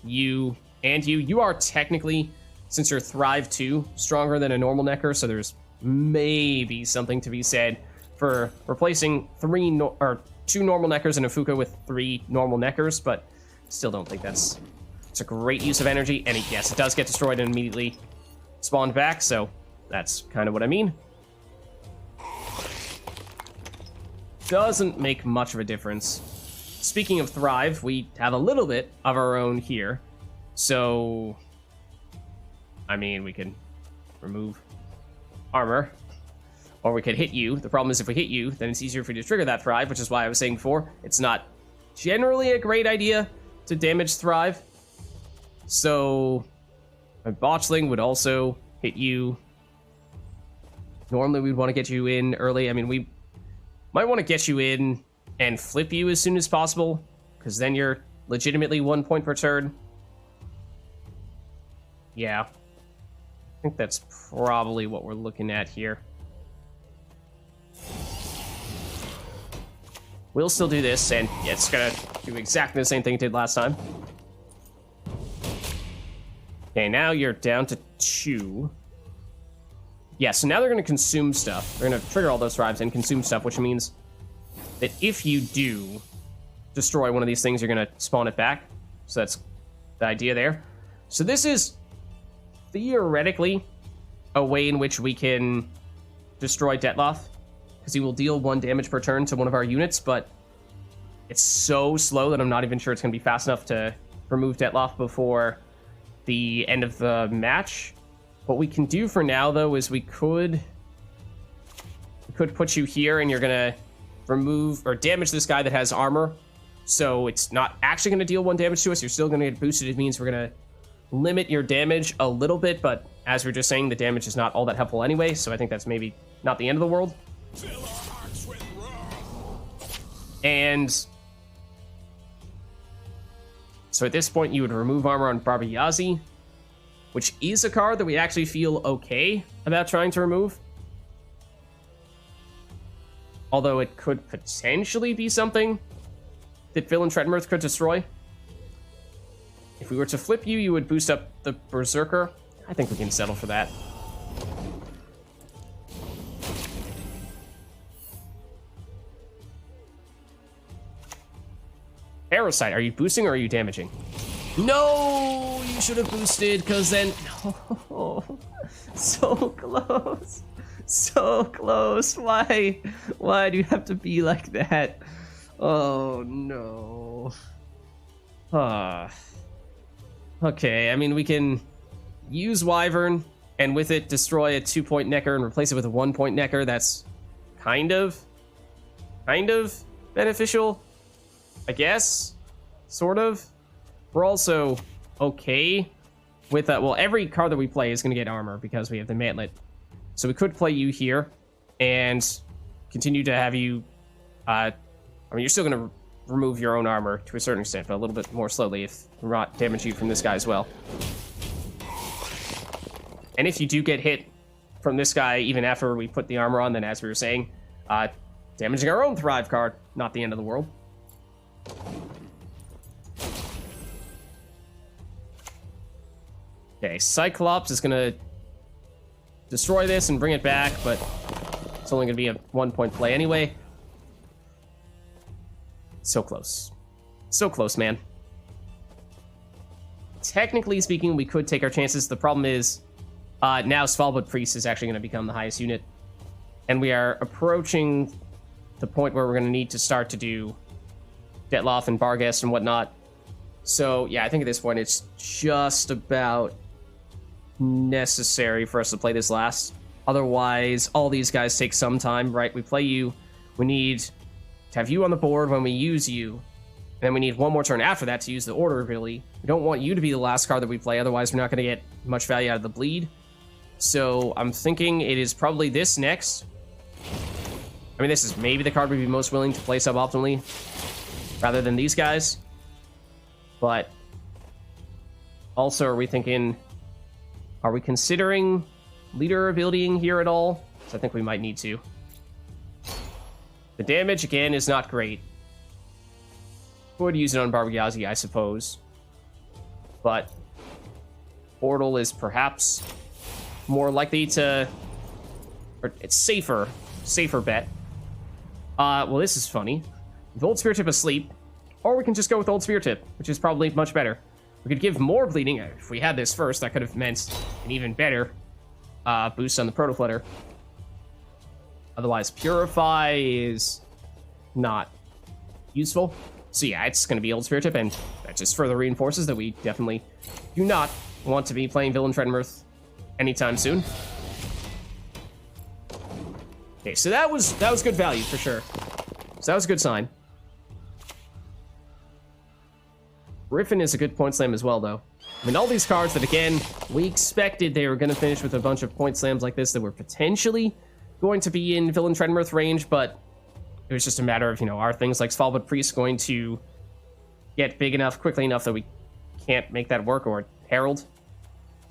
you and you. You are technically, since you're Thrive 2, stronger than a normal Nekker, so there's maybe something to be said for replacing two normal Nekkers and a Fuka with 3 normal Nekkers, but still don't think it's a great use of energy. And yes, it does get destroyed and immediately spawned back, so that's kind of what I mean. Doesn't make much of a difference. Speaking of Thrive, we have a little bit of our own here. So, I mean, we can remove armor, or we could hit you. The problem is if we hit you, then it's easier for you to trigger that Thrive, which is why I was saying before, it's not generally a great idea to damage Thrive. So, a Botchling would also hit you. Normally, we'd want to get you in early. I mean, we might want to get you in and flip you as soon as possible, because then you're legitimately 1 point per turn. Yeah. I think that's probably what we're looking at here. We'll still do this, and yeah, it's gonna do exactly the same thing it did last time. Okay, now you're down to 2. Yeah, so now they're gonna consume stuff. They're gonna trigger all those Thrives and consume stuff, which means that if you do destroy one of these things, you're gonna spawn it back. So that's the idea there. So this is theoretically a way in which we can destroy Detloff, because he will deal 1 damage per turn to one of our units, but it's so slow that I'm not even sure it's going to be fast enough to remove Detloff before the end of the match. What we can do for now, though, is we could put you here, and you're going to remove or damage this guy that has armor, so it's not actually going to deal 1 damage to us. You're still going to get boosted. It means we're going to limit your damage a little bit, but as we were just saying, the damage is not all that helpful anyway, so I think that's maybe not the end of the world. And So at this point, you would remove armor on Baba Yazi, which is a card that we actually feel okay about trying to remove. Although it could potentially be something that Villain Treadmirth could destroy. If we were to flip you, you would boost up the Berserker. I think we can settle for that. Parasite, are you boosting or are you damaging? No, you should have boosted, because then... No, so close. So close. Why? Why do you have to be like that? Oh, no. Okay, I mean, we can use Wyvern, and with it, destroy a 2-point Nekker and replace it with a 1-point Nekker. That's kind of beneficial, I guess. Sort of. We're also okay with that. Well, every card that we play is going to get armor because we have the Mantlet. So we could play you here and continue to have you... I mean, you're still going to remove your own armor to a certain extent, but a little bit more slowly if we're not damaging you from this guy as well. And if you do get hit from this guy, even after we put the armor on, then as we were saying, damaging our own Thrive card, not the end of the world. Okay, Cyclops is going to destroy this and bring it back, but it's only going to be a 1-point play anyway. So close. So close, man. Technically speaking, we could take our chances. The problem is, now Svalbard Priest is actually going to become the highest unit. And we are approaching the point where we're going to need to start to do Detloff and Barghest and whatnot. So, yeah, I think at this point it's just about necessary for us to play this last. Otherwise, all these guys take some time, right? We play you. We need to have you on the board when we use you. And then we need one more turn after that to use the order ability. We don't want you to be the last card that we play, otherwise we're not going to get much value out of the bleed. So I'm thinking it is probably this next. I mean, this is maybe the card we'd be most willing to play suboptimally, rather than these guys. But also, are we considering leader abilitying here at all? So I think we might need to. The damage, again, is not great. Would use it on Barbayazi, I suppose. But Portal is perhaps more likely to... Or it's safer bet. Well, this is funny. With Old Spear Tip asleep, or we can just go with Old Spear Tip, which is probably much better. We could give more bleeding. If we had this first, that could have meant an even better boost on the Protoflutter. Otherwise, Purify is not useful. So yeah, it's going to be Old Spirit Tip, and that just further reinforces that we definitely do not want to be playing Villain Treadmirth anytime soon. Okay, so that was good value for sure. So that was a good sign. Griffin is a good point slam as well, though. I mean, all these cards that, again, we expected they were going to finish with a bunch of point slams like this that were potentially going to be in Villain Treadmirth range, but it was just a matter of, are things like Svalbard Priest going to get big enough, quickly enough that we can't make that work, or Herald.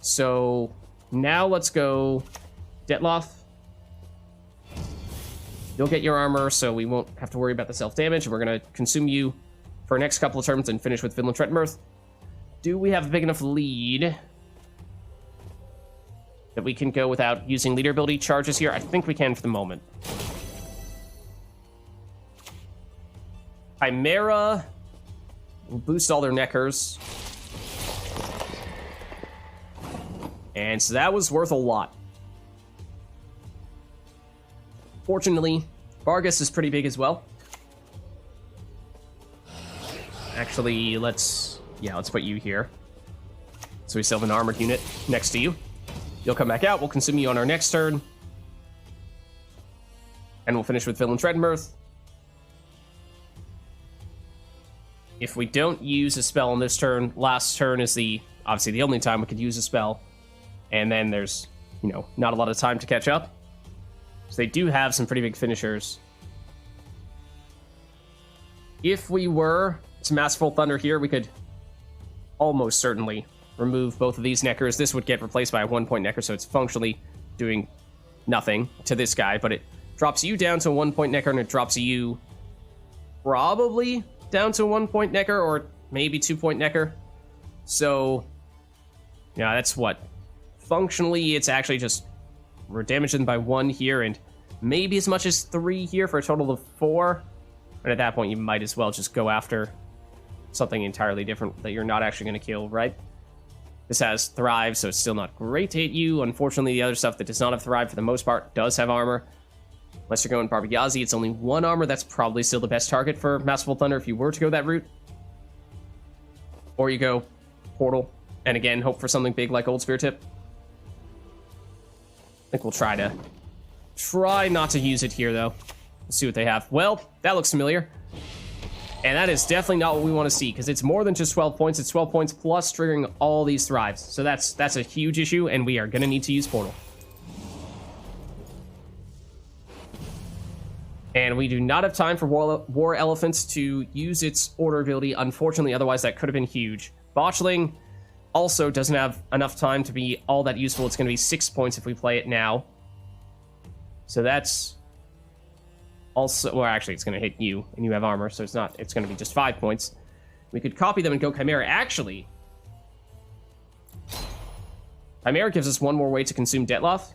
So now let's go Detloff. You'll get your armor, so we won't have to worry about the self-damage, and we're going to consume you for our next couple of turns and finish with Villain Treadmirth. Do we have a big enough lead that we can go without using leader ability charges here? I think we can for the moment. Chimera will boost all their Nekkers. And so that was worth a lot. Fortunately, Vargas is pretty big as well. Actually, let's put you here. So we still have an armored unit next to you. You'll come back out, we'll consume you on our next turn. And we'll finish with Villain Treadmirth. If we don't use a spell on this turn, last turn is obviously the only time we could use a spell. And then there's, not a lot of time to catch up. So they do have some pretty big finishers. If we were to Masterful Thunder here, we could almost certainly remove both of these Nekkers. This would get replaced by a 1-point Nekker, so it's functionally doing nothing to this guy, but it drops you down to a 1-point Nekker, and it drops you probably down to a 1-point Nekker, or maybe 2-point Nekker. So, yeah, that's what. Functionally, it's actually just we're damaging by 1 here, and maybe as much as 3 here for a total of 4. And at that point, you might as well just go after something entirely different that you're not actually going to kill, right? This has Thrive, so it's still not great to hit you. Unfortunately, the other stuff that does not have Thrive, for the most part, does have armor. Unless you're going Barbara Yazi, it's only 1 armor. That's probably still the best target for Masterful Thunder if you were to go that route. Or you go Portal, and again, hope for something big like Old Spear Tip. I think we'll try not to use it here, though. Let's see what they have. Well, that looks familiar. And that is definitely not what we want to see, because it's more than just 12 points. It's 12 points plus triggering all these Thrives. So that's a huge issue, and we are going to need to use Portal. And we do not have time for War Elephants to use its order ability, unfortunately, otherwise that could have been huge. Botchling also doesn't have enough time to be all that useful. It's going to be 6 points if we play it now. So that's also, well, actually, it's going to hit you, and you have armor, so it's going to be just 5 points. We could copy them and go Chimera. Actually, Chimera gives us 1 more way to consume Detloff.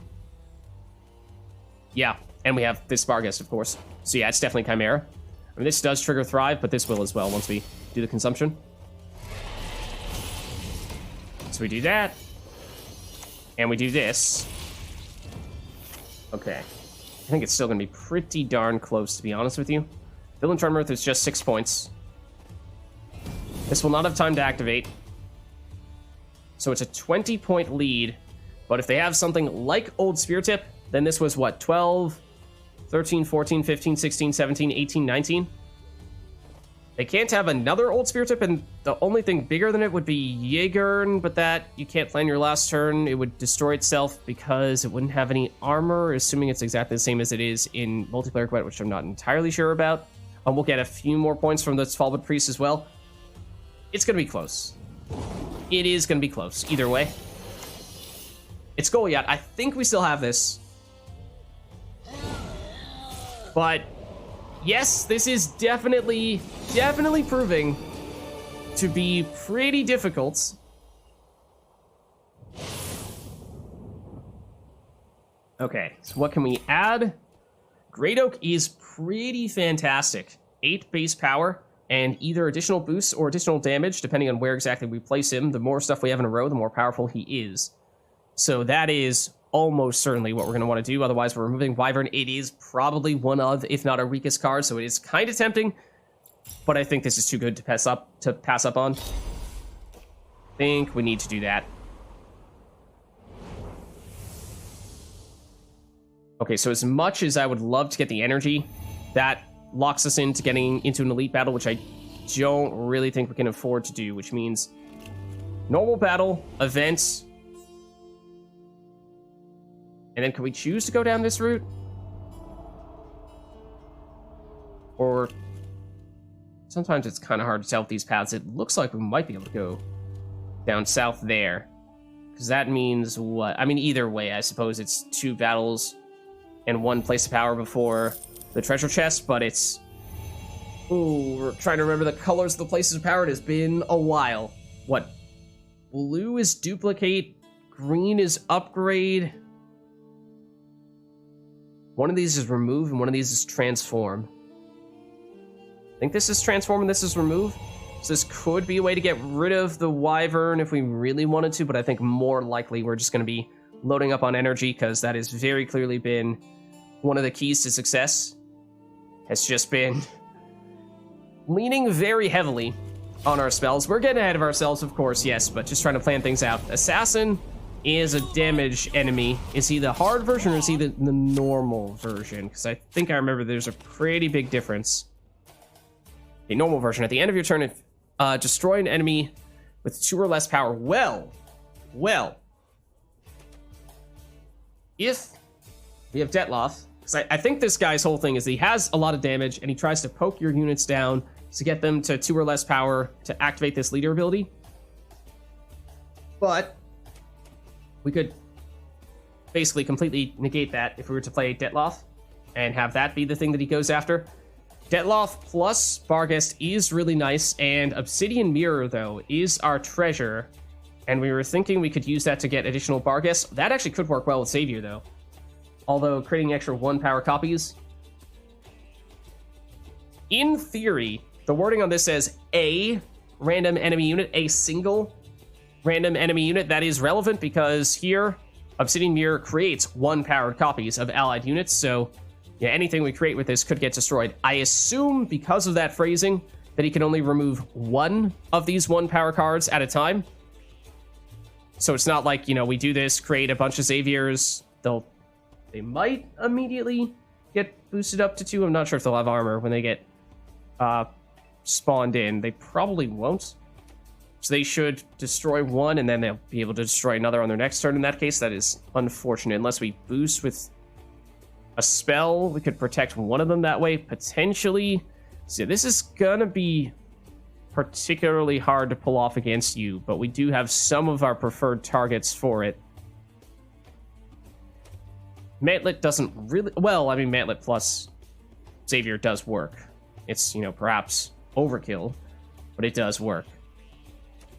Yeah, and we have this Barghest, of course. So yeah, it's definitely Chimera. I mean, this does trigger Thrive, but this will as well once we do the consumption. So we do that. And we do this. Okay. I think it's still going to be pretty darn close, to be honest with you. Villain Tremorth is just 6 points. This will not have time to activate. So it's a 20-point lead. But if they have something like Old Spear Tip, then this was, what, 12, 13, 14, 15, 16, 17, 18, 19? They can't have another Old Spear Tip, and the only thing bigger than it would be Jaegern, but that you can't plan your last turn. It would destroy itself because it wouldn't have any armor, assuming it's exactly the same as it is in multiplayer Gwent, which I'm not entirely sure about. We'll get a few more points from the Svalbard Priest as well. It's going to be close. It is going to be close, either way. It's Goliath. I think we still have this. But yes, this is definitely proving to be pretty difficult. Okay, so what can we add? Great Oak is pretty fantastic. 8 base power and either additional boosts or additional damage, depending on where exactly we place him. The more stuff we have in a row, the more powerful he is. So that is almost certainly what we're going to want to do. Otherwise, we're removing Wyvern. It is probably one of, if not our weakest card, so it is kind of tempting. But I think this is too good to pass up on. I think we need to do that. Okay, so as much as I would love to get the energy, that locks us into getting into an elite battle, which I don't really think we can afford to do, which means normal battle, events. And then can we choose to go down this route? Or sometimes it's kind of hard to tell with these paths. It looks like we might be able to go down south there. Because that means what? I mean, either way, I suppose it's 2 battles and 1 place of power before the treasure chest, but it's... Ooh, we're trying to remember the colors of the places of power. It has been a while. What? Blue is duplicate, green is upgrade. One of these is remove, and one of these is transform. I think this is transform and this is remove. So this could be a way to get rid of the Wyvern if we really wanted to, but I think more likely we're just going to be loading up on energy, because that has very clearly been one of the keys to success. Has just been leaning very heavily on our spells. We're getting ahead of ourselves, of course, yes, but just trying to plan things out. Assassin is a damage enemy. Is he the hard version or is he the normal version? Because I think I remember there's a pretty big difference. A normal version. At the end of your turn, if destroy an enemy with 2 or less power. Well, if we have Detloff, because I think this guy's whole thing is he has a lot of damage and he tries to poke your units down to get them to 2 or less power to activate this leader ability. But we could basically completely negate that if we were to play Detloff and have that be the thing that he goes after. Detloff plus Barghest is really nice, and Obsidian Mirror, though, is our treasure. And we were thinking we could use that to get additional Barghest. That actually could work well with Savior, though. Although creating extra 1 power copies. In theory, the wording on this says a random enemy unit, a single random enemy unit. That is relevant because here, Obsidian Mirror creates 1 powered copies of allied units, so yeah, anything we create with this could get destroyed. I assume because of that phrasing that he can only remove 1 of these 1 power cards at a time. So it's not like, you know, we do this, create a bunch of Xaviers, they might immediately get boosted up to 2. I'm not sure if they'll have armor when they get spawned in. They probably won't. So they should destroy 1, and then they'll be able to destroy another on their next turn. In that case, that is unfortunate. Unless we boost with a spell, we could protect 1 of them that way, potentially. So this is gonna be particularly hard to pull off against you, but we do have some of our preferred targets for it. Mantlet doesn't really... Well, I mean, Mantlet plus Xavier does work. It's, you know, perhaps overkill, but it does work.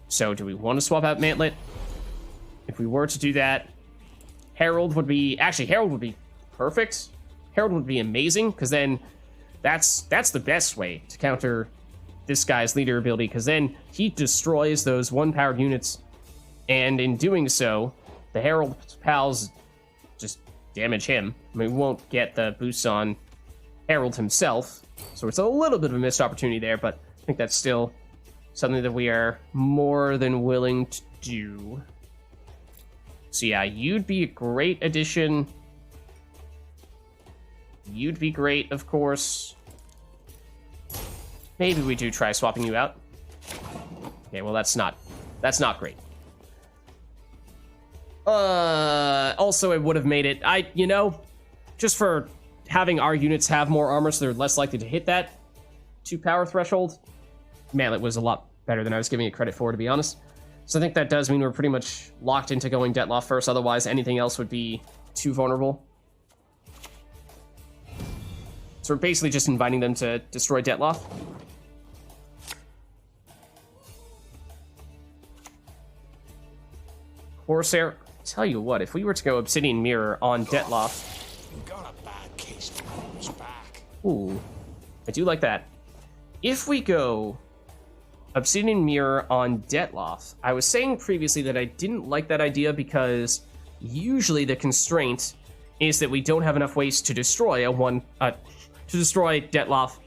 So do we want to swap out Mantlet? If we were to do that, Herald would be... Actually, Herald would be perfect. Herald would be amazing, because then that's the best way to counter this guy's leader ability, because then he destroys those 1-powered units, and in doing so, the Herald pals just damage him. I mean, we won't get the boosts on Herald himself, so it's a little bit of a missed opportunity there, but I think that's still something that we are more than willing to do. So yeah, you'd be a great addition. You'd be great, of course. Maybe we do try swapping you out. Okay, well, that's not great. Also, it would have made it, you know, just for having our units have more armor so they're less likely to hit that 2-power threshold. Mantlet was a lot better than I was giving it credit for, to be honest. So I think that does mean we're pretty much locked into going Detloff first, otherwise anything else would be too vulnerable. So we're basically just inviting them to destroy Detloff. Corsair, tell you what, if we were to go Obsidian Mirror on Detloff... You got a bad case to push back. Ooh, I do like that. If we go Obsidian Mirror on Detloff, I was saying previously that I didn't like that idea because usually the constraint is that we don't have enough ways to destroy destroy Detloff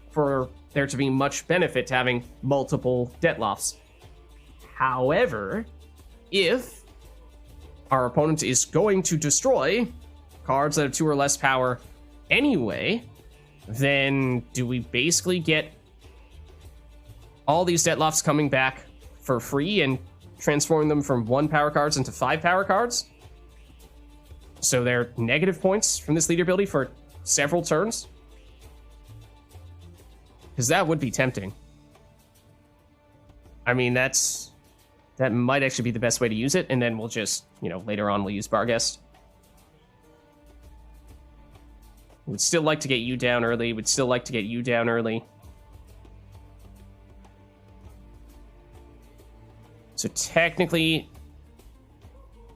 for there to be much benefit to having multiple Detloffs. However, if our opponent is going to destroy cards that have 2 or less power anyway, then do we basically get all these Detloffs coming back for free and transforming them from 1 power cards into 5 power cards? So they're negative points from this leader ability for several turns? Because that would be tempting. I mean, that might actually be the best way to use it, and then we'll just, you know, later on we'll use Barghest. We'd still like to get you down early. We'd still like to get you down early. So technically,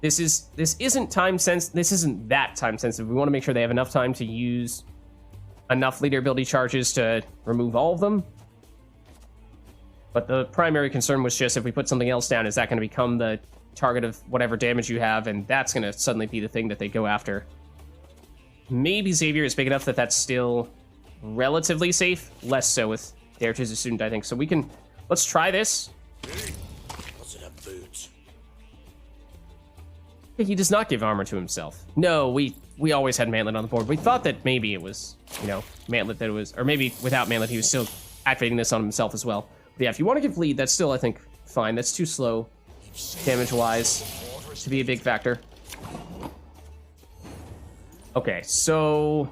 this isn't that time sensitive. We want to make sure they have enough time to use enough leader ability charges to remove all of them. But the primary concern was just if we put something else down, is that going to become the target of whatever damage you have, and that's going to suddenly be the thing that they go after. Maybe Xavier is big enough that that's still relatively safe. Less so with Dare to the Student, I think. So we can... Let's try this. What's it up, boots? He does not give armor to himself. No, we always had Mantlet on the board. We thought that maybe it was, you know, Mantlet that it was... Or maybe without Mantlet, he was still activating this on himself as well. But yeah, if you want to give lead, that's still, I think, fine. That's too slow, damage-wise, to be a big factor. Okay, so...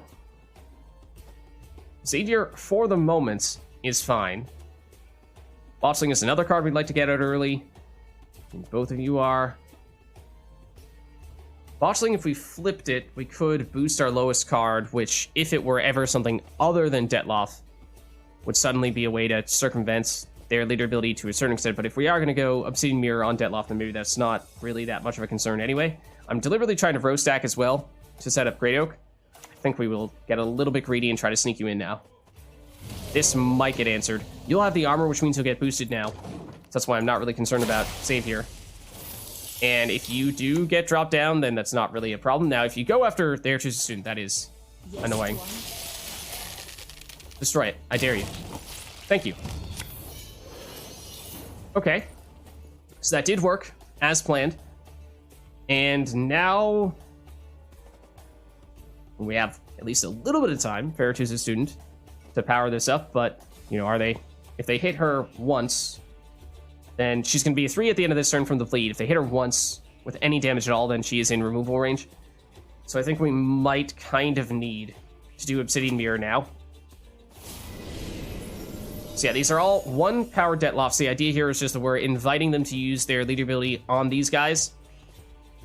Xavier, for the moment, is fine. Bossling is another card we'd like to get out early. And both of you are. Botchling, if we flipped it, we could boost our lowest card, which, if it were ever something other than Detloff, would suddenly be a way to circumvent their leader ability to a certain extent. But if we are going to go Obsidian Mirror on Detloff, then maybe that's not really that much of a concern anyway. I'm deliberately trying to row stack as well to set up Great Oak. I think we will get a little bit greedy and try to sneak you in now. This might get answered. You'll have the armor, which means you'll get boosted now. That's why I'm not really concerned about save here. And if you do get dropped down, then that's not really a problem. Now, if you go after the Air Choose a Student, that is annoying. Destroy it. I dare you. Thank you. Okay. So that did work, as planned. And now we have at least a little bit of time for Air Choose a Student to power this up. But, you know, if they hit her once, then she's going to be a 3 at the end of this turn from the bleed. If they hit her once with any damage at all, then she is in removal range. So I think we might kind of need to do Obsidian Mirror now. So yeah, these are all 1 power Detlofs. The idea here is just that we're inviting them to use their leader ability on these guys.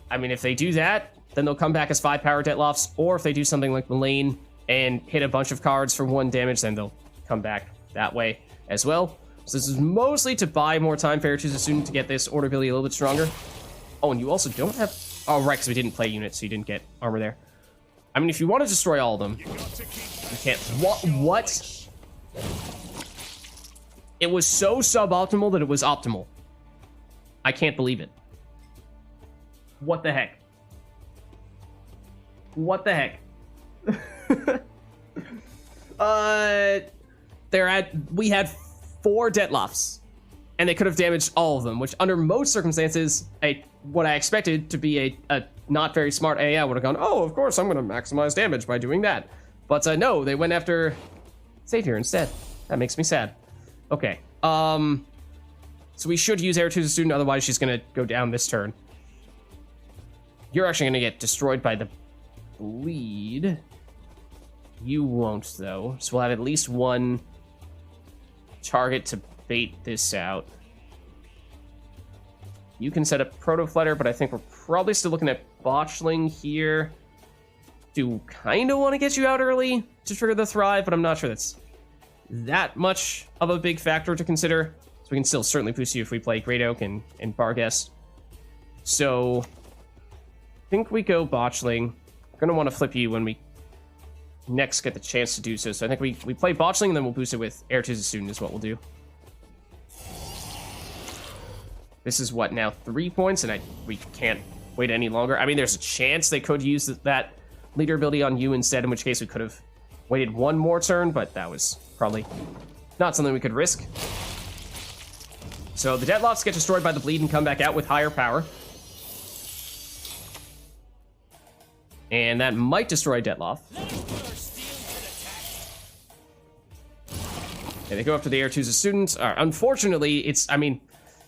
I mean, if they do that, then they'll come back as 5 power Detlofs, or if they do something like Mullane and hit a bunch of cards for 1 damage, then they'll come back that way as well. So this is mostly to buy more time for Air Choose a Student to get this order ability a little bit stronger. Oh, and you also don't have... Oh, right, because we didn't play units, so you didn't get armor there. I mean, if you want to destroy all of them, you can't... What? It was so suboptimal that it was optimal. I can't believe it. What the heck? What the heck? We had 4 Detlofs, and they could have damaged all of them, which under most circumstances, what I expected to be a not very smart AI would have gone, oh, of course, I'm going to maximize damage by doing that. But no, they went after Savior instead. That makes me sad. Okay, so we should use Air Choose a Student, otherwise she's going to go down this turn. You're actually going to get destroyed by the bleed. You won't, though. So we'll have at least 1 target to bait this out. You can set up Proto Flutter, but I think we're probably still looking at Botchling here. Do kind of want to get you out early to trigger the Thrive, but I'm not sure that's that much of a big factor to consider. So we can still certainly boost you if we play Great Oak and Barghest. So I think we go Botchling. We're going to want to flip you when we next get the chance to do so. So I think we play Botchling, and then we'll boost it with Air Choose a Student is what we'll do. This is what, now 3 points, and we can't wait any longer. I mean, there's a chance they could use that leader ability on you instead, in which case we could have waited 1 more turn, but that was probably not something we could risk. So the Detlofs get destroyed by the bleed and come back out with higher power. And that might destroy Detloff. Okay, they go up to the Air Choose a Student. Unfortunately, I mean,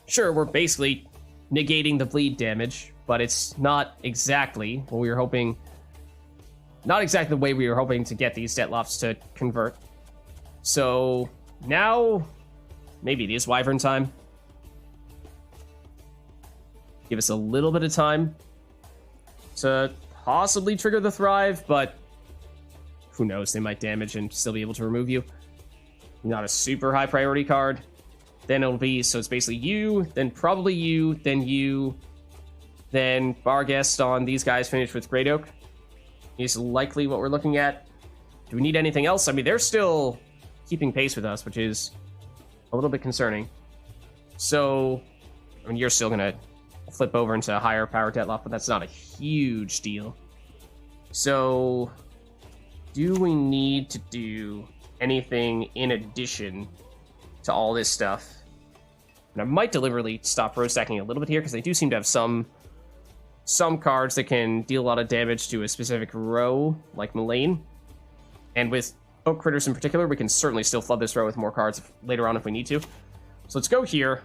sure, we're basically negating the bleed damage, but it's not exactly what we were hoping. Not exactly the way we were hoping to get these Detlofs to convert. So now, maybe it is Wyvern time. Give us a little bit of time to possibly trigger the Thrive, but who knows? They might damage and still be able to remove you. Not a super high priority card. Then it'll be, so it's basically you, then probably you, then Barghest on these guys finish with Great Oak. Is likely what we're looking at. Do we need anything else? I mean, they're still keeping pace with us, which is a little bit concerning. So, I mean, you're still going to flip over into a higher power Detloff, but that's not a huge deal. So, do we need to do anything in addition to all this stuff? And I might deliberately stop row stacking a little bit here, because they do seem to have some cards that can deal a lot of damage to a specific row, like Mullane. And with Oak Critters in particular, we can certainly still flood this row with more cards later on if we need to. So let's go here.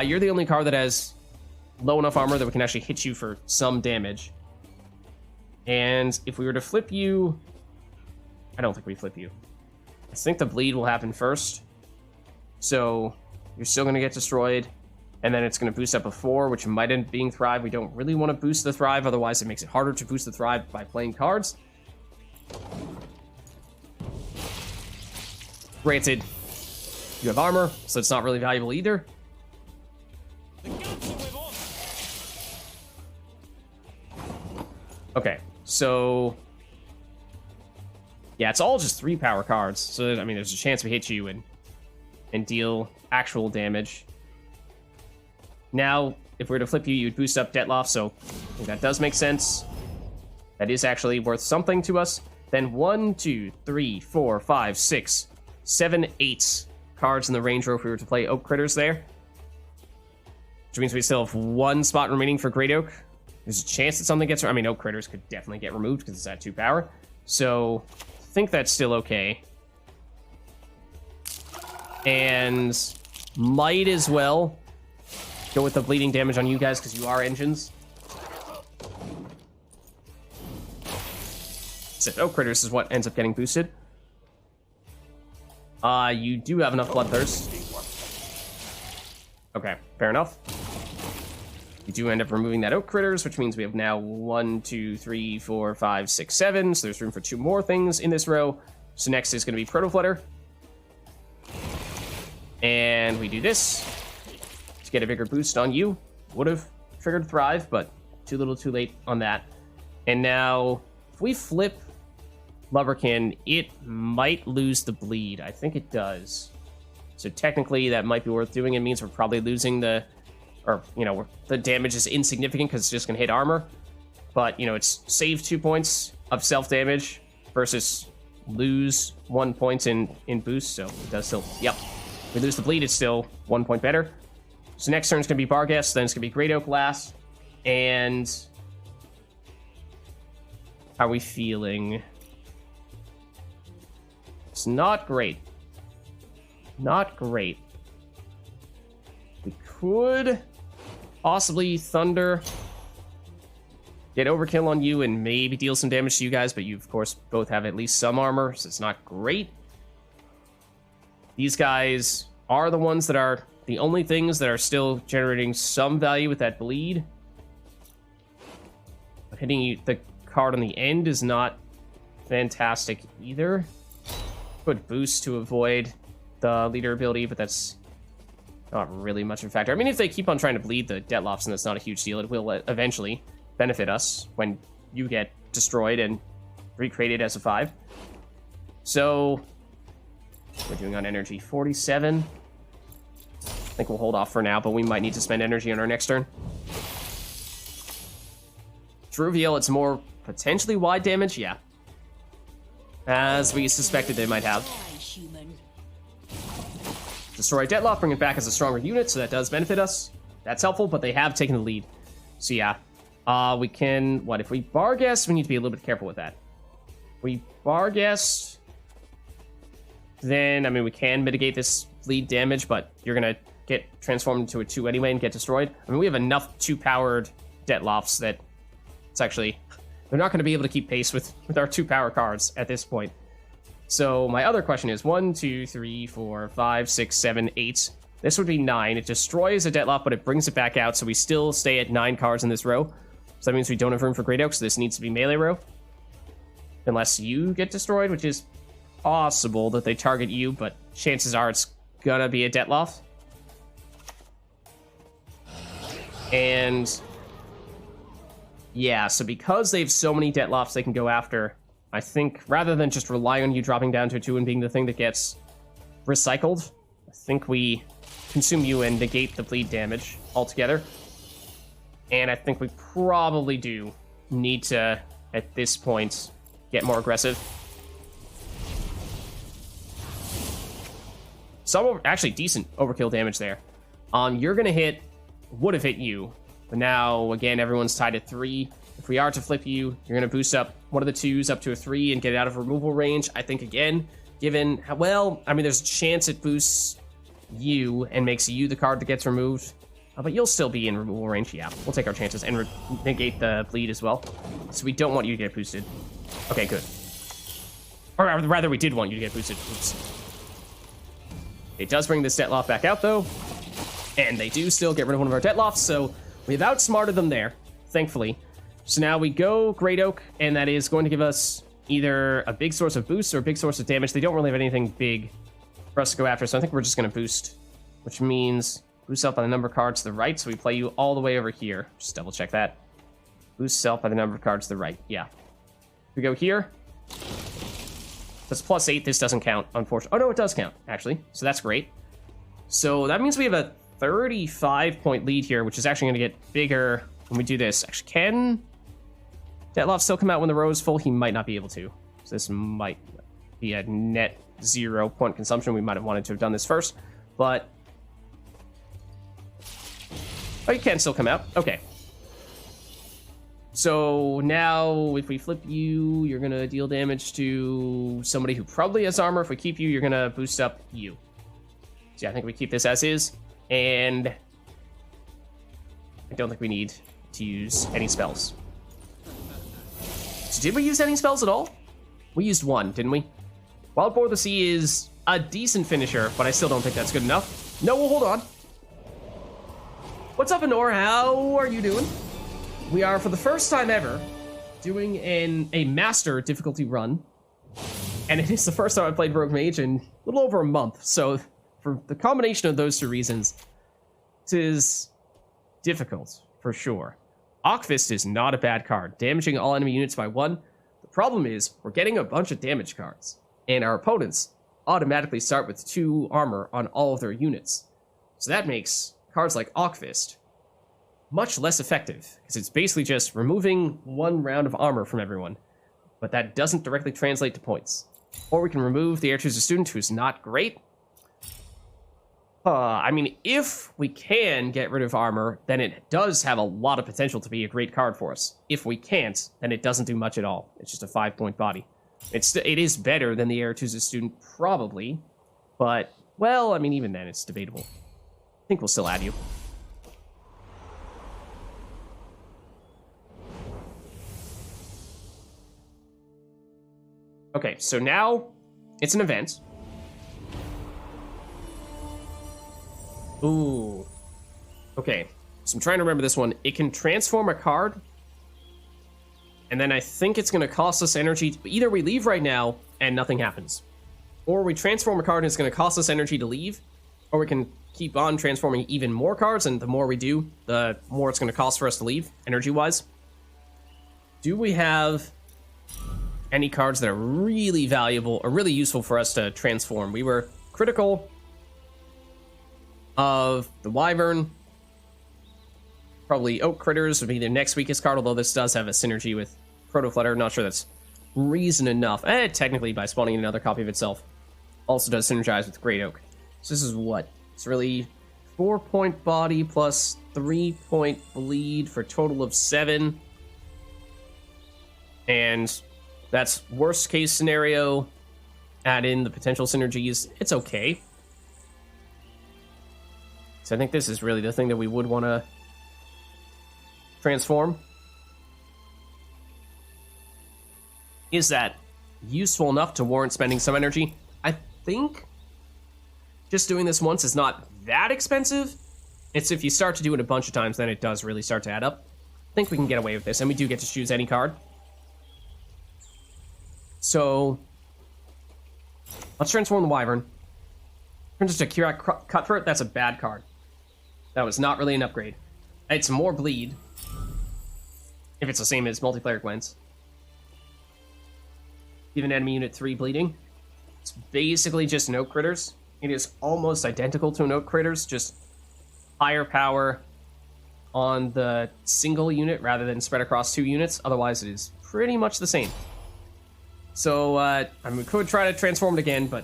You're the only card that has low enough armor that we can actually hit you for some damage. And if we were to flip you... I don't think we flip you. I think the bleed will happen first. So you're still going to get destroyed. And then it's going to boost up a 4, which might end up being Thrive. We don't really want to boost the Thrive, otherwise it makes it harder to boost the Thrive by playing cards. Granted, you have armor, so it's not really valuable either. Okay, so... yeah, it's all just 3 power cards. So, I mean, there's a chance we hit you and deal actual damage. Now, if we were to flip you, you'd boost up Detloff, so I think that does make sense. That is actually worth something to us. Then 1, 2, 3, 4, 5, 6, 7, 8 cards in the range row if we were to play Oak Critters there. Which means we still have 1 spot remaining for Great Oak. There's a chance that something gets... I mean, Oak Critters could definitely get removed because it's at 2 power. So, I think that's still okay. And might as well go with the bleeding damage on you guys because you are engines. So Oak Critters is what ends up getting boosted. You do have enough Bloodthirst. Okay, fair enough. You do end up removing that Oak Critters, which means we have now 1, 2, 3, 4, 5, 6, 7. So there's room for 2 more things in this row. So next is going to be Protoflutter. And we do this to get a bigger boost on you. Would have triggered Thrive, but too little too late on that. And now, if we flip Loverkin, it might lose the bleed. I think it does. So technically, that might be worth doing. It means we're probably losing the... or, you know, the damage is insignificant because it's just going to hit armor. But, you know, it's save 2 points of self-damage versus lose 1 point in boost. So it does still... yep. If we lose the bleed, it's still 1 point better. So next turn is going to be Barghest, then it's going to be Great Oak last. And... how are we feeling? It's not great. Not great. We could possibly Thunder, get overkill on you, and maybe deal some damage to you guys, but you, of course, both have at least some armor, so it's not great. These guys are the ones that are the only things that are still generating some value with that bleed. But hitting you, the card on the end is not fantastic either. Good boost to avoid the leader ability, but that's not really much of a factor. I mean, if they keep on trying to bleed the Detlofs, and that's not a huge deal, it will eventually benefit us when you get destroyed and recreated as a 5. So, we're doing on energy 47. I think we'll hold off for now, but we might need to spend energy on our next turn. To reveal it's more potentially wide damage, yeah. As we suspected they might have. Destroy Detloff, bring it back as a stronger unit, so that does benefit us. That's helpful, but they have taken the lead. So yeah, we can... what, if we Barghest, we need to be a little bit careful with that. We Barghest, then, I mean, we can mitigate this bleed damage, but you're going to get transformed into a 2 anyway and get destroyed. I mean, we have enough 2-powered Detlofs that it's actually... they're not going to be able to keep pace with our 2-power cards at this point. So my other question is 1, 2, 3, 4, 5, 6, 7, 8. This would be 9. It destroys a Detloff, but it brings it back out, so we still stay at 9 cards in this row. So that means we don't have room for Great Oak, so this needs to be melee row. Unless you get destroyed, which is possible that they target you, but chances are it's gonna be a Detloff. And... yeah, so because they have so many Detlofs they can go after, I think rather than just rely on you dropping down to a 2 and being the thing that gets recycled, I think we consume you and negate the bleed damage altogether. And I think we probably do need to, at this point, get more aggressive. Some actually decent overkill damage there. You're gonna hit, would have hit you. But now, again, everyone's tied at 3. If we are to flip you, you're going to boost up one of the 2s up to a 3 and get it out of removal range. I think, again, given how well... I mean, there's a chance it boosts you and makes you the card that gets removed. But you'll still be in removal range. Yeah, we'll take our chances and negate the bleed as well. So we don't want you to get boosted. Okay, good. Or rather, we did want you to get boosted. Oops. It does bring this Detloff back out, though. And they do still get rid of one of our Detlofs, so we've outsmarted them there, thankfully. So now we go Great Oak, and that is going to give us either a big source of boost or a big source of damage. They don't really have anything big for us to go after, so I think we're just going to boost, which means boost self by the number of cards to the right, so we play you all the way over here. Just double check that. Boost self by the number of cards to the right. Yeah. We go here. That's +8. This doesn't count, unfortunately. Oh, no, it does count, actually. So that's great. So that means we have a 35-point lead here, which is actually going to get bigger when we do this. Actually, can Detloff still come out when the row is full? He might not be able to. So this might be a net 0-point consumption. We might have wanted to have done this first, but... Oh, you can still come out. Okay. So now, if we flip you, you're going to deal damage to somebody who probably has armor. If we keep you, you're going to boost up you. So yeah, I think we keep this as is. And I don't think we need to use any spells. So did we use any spells at all? We used one, didn't we? Wild Boar of the Sea is a decent finisher, but I still don't think that's good enough. No, well, hold on. What's up, Anor? How are you doing? We are, for the first time ever, doing a master difficulty run. And it is the first time I played Rogue Mage in a little over a month. So, for the combination of those two reasons, it is difficult, for sure. Ockfist is not a bad card, damaging all enemy units by 1. The problem is, we're getting a bunch of damage cards, and our opponents automatically start with 2 armor on all of their units. So that makes cards like Ockfist much less effective, because it's basically just removing 1 round of armor from everyone, but that doesn't directly translate to points. Or we can remove the Heir to the Student, who's not great. I mean, if we can get rid of armor, then it does have a lot of potential to be a great card for us. If we can't, then it doesn't do much at all. It's just a 5-point body. It is better than the Heir to the Student, probably, but, well, I mean, even then, it's debatable. I think we'll still add you. Okay, so now it's an event. Ooh. Okay, so I'm trying to remember this one. It can transform a card, and then I think it's going to cost us energy. Either we leave right now and nothing happens, or we transform a card and it's going to cost us energy to leave, or we can keep on transforming even more cards, and the more we do, the more it's going to cost for us to leave, energy-wise. Do we have any cards that are really valuable or really useful for us to transform? We were critical of the Wyvern. Probably Oak Critters would be the next weakest card, although this does have a synergy with Protoflutter. Not sure that's reason enough. Technically, by spawning another copy of itself, also does synergize with Great Oak. So this is what? It's really 4-point body plus 3-point bleed for a total of 7. And that's worst case scenario. Add in the potential synergies. It's okay. So I think this is really the thing that we would want to transform. Is that useful enough to warrant spending some energy? I think just doing this once is not that expensive. It's if you start to do it a bunch of times, then it does really start to add up. I think we can get away with this, and we do get to choose any card. So let's transform the Wyvern. Turns us to Kirak Cutthroat. That's a bad card. That was not really an upgrade. It's more bleed, if it's the same as multiplayer Gwents. Give an enemy unit 3 bleeding. It's basically just an Oak Critters. It is almost identical to an Oak Critters, just higher power on the single unit rather than spread across 2 units. Otherwise, it is pretty much the same. So, I mean, we could try to transform it again, but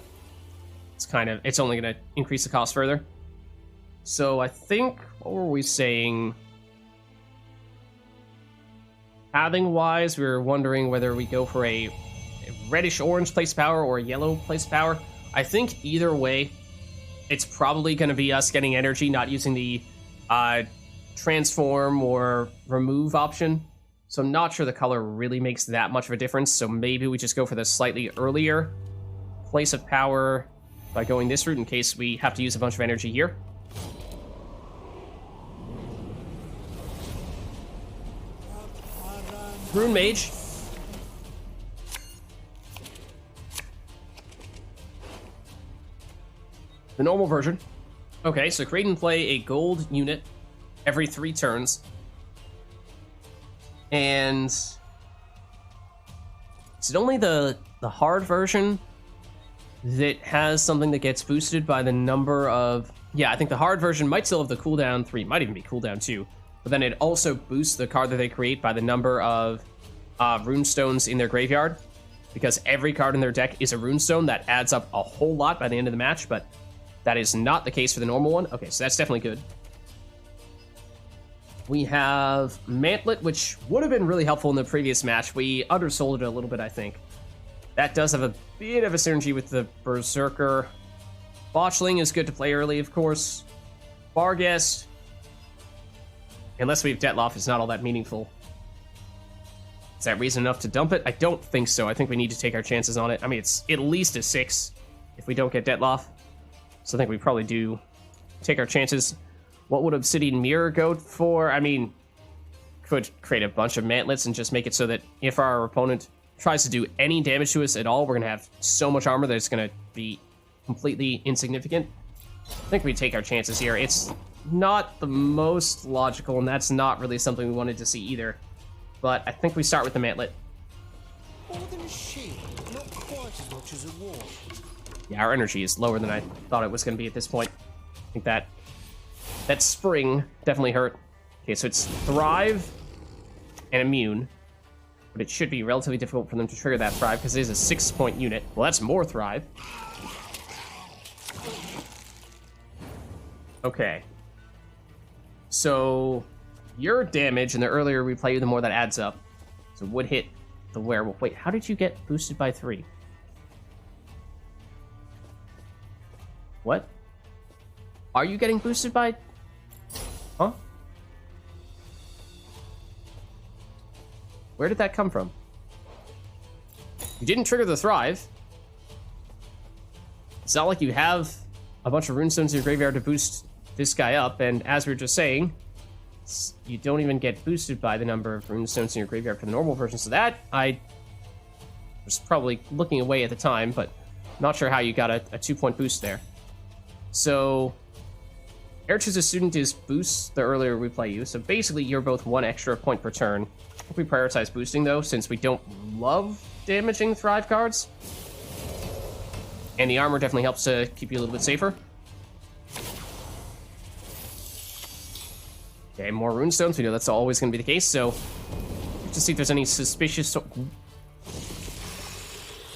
it's only going to increase the cost further. So I think, what were we saying? Pathing-wise, we were wondering whether we go for a reddish-orange place power or a yellow place power. I think either way, it's probably going to be us getting energy, not using the transform or remove option. So I'm not sure the color really makes that much of a difference, so maybe we just go for the slightly earlier place of power by going this route in case we have to use a bunch of energy here. Rune Mage. The normal version. Okay, so create and play a gold unit every 3 turns. And is it only the hard version that has something that gets boosted by the number of... Yeah, I think the hard version might still have the cooldown 3, might even be cooldown 2, but then it also boosts the card that they create by the number of runestones in their graveyard, because every card in their deck is a runestone. That adds up a whole lot by the end of the match, but that is not the case for the normal one. Okay, so that's definitely good. We have Mantlet, which would have been really helpful in the previous match. We undersold it a little bit, I think. That does have a bit of a synergy with the Berserker. Botchling is good to play early, of course. Barghest, unless we have Detloff, is not all that meaningful. Is that reason enough to dump it? I don't think so. I think we need to take our chances on it. I mean, it's at least a 6 if we don't get Detloff. So I think we probably do take our chances. What would Obsidian Mirror go for? I mean, could create a bunch of Mantlets and just make it so that if our opponent tries to do any damage to us at all, we're going to have so much armor that it's going to be completely insignificant. I think we take our chances here. It's not the most logical, and that's not really something we wanted to see either. But I think we start with the Mantlet. More than a shield, not quite as much as a wall. Yeah, our energy is lower than I thought it was going to be at this point. I think that spring definitely hurt. Okay, so it's Thrive and Immune, but it should be relatively difficult for them to trigger that Thrive because it is a 6-point unit. Well, that's more Thrive. Okay. So your damage and the earlier we play you, the more that adds up. So it would hit the werewolf. Wait, how did you get boosted by 3? What? Are you getting boosted by... Huh? Where did that come from? You didn't trigger the Thrive. It's not like you have a bunch of runestones in your graveyard to boost this guy up, and as we were just saying, you don't even get boosted by the number of runestones in your graveyard for the normal version, so that I was probably looking away at the time, but not sure how you got a 2-point boost there. So, Air Choose a Student is boosts the earlier we play you, so basically you're both 1 extra point per turn. I think we prioritize boosting though, since we don't love damaging Thrive cards. And the armor definitely helps to keep you a little bit safer. Okay, more runestones. We know that's always going to be the case, so let's just see if there's any suspicious...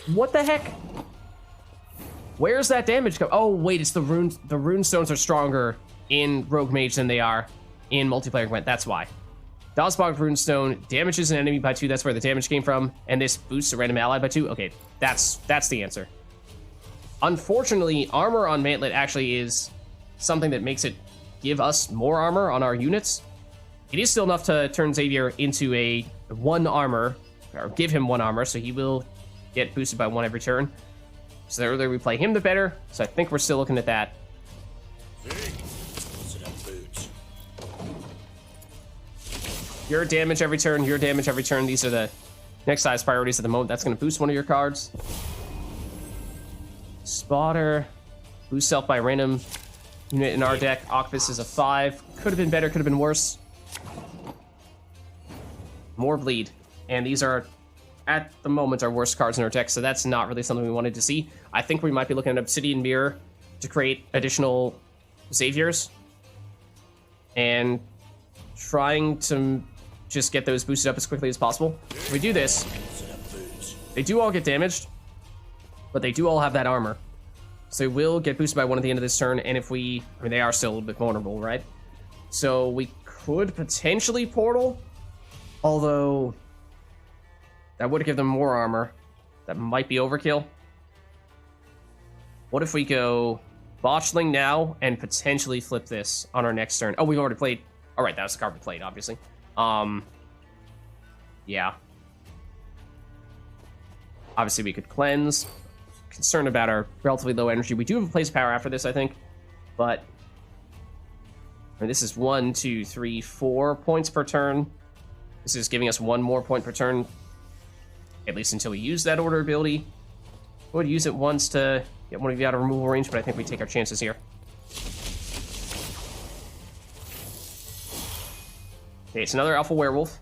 What the heck? Where's that damage come? Oh, wait, it's the runestones are stronger in Rogue Mage than they are in multiplayer Gwent. That's why. Dazbog runestone damages an enemy by 2. That's where the damage came from. And this boosts a random ally by 2. Okay, that's the answer. Unfortunately, armor on Mantlet actually is something that makes it give us more armor on our units. It is still enough to turn Xavier into a 1 armor, or give him 1 armor, so he will get boosted by 1 every turn. So the earlier we play him, the better. So I think we're still looking at that. Your damage every turn, your damage every turn. These are the next highest priorities at the moment. That's going to boost one of your cards. Spotter. Boost self by a random unit in our deck. Octopus is a 5. Could have been better, could have been worse. More bleed. And these are, at the moment, our worst cards in our deck, so that's not really something we wanted to see. I think we might be looking at Obsidian Mirror to create additional Xaviers. And trying to just get those boosted up as quickly as possible. If we do this, they do all get damaged, but they do all have that armor. So they will get boosted by 1 at the end of this turn, and if we... I mean, they are still a little bit vulnerable, right? So we could potentially portal, although that would give them more armor. That might be overkill. What if we go Botchling now and potentially flip this on our next turn? Oh, we've already played. All right, that was the card we played, obviously. Yeah. Obviously, we could cleanse. Concerned about our relatively low energy. We do have a place power after this, I think. But I mean, this is 1, 2, 3, 4 points per turn. This is giving us 1 more point per turn, at least until we use that order ability. Would use it once to get one of you out of removal range, but I think we take our chances here. Okay, it's another Alpha Werewolf.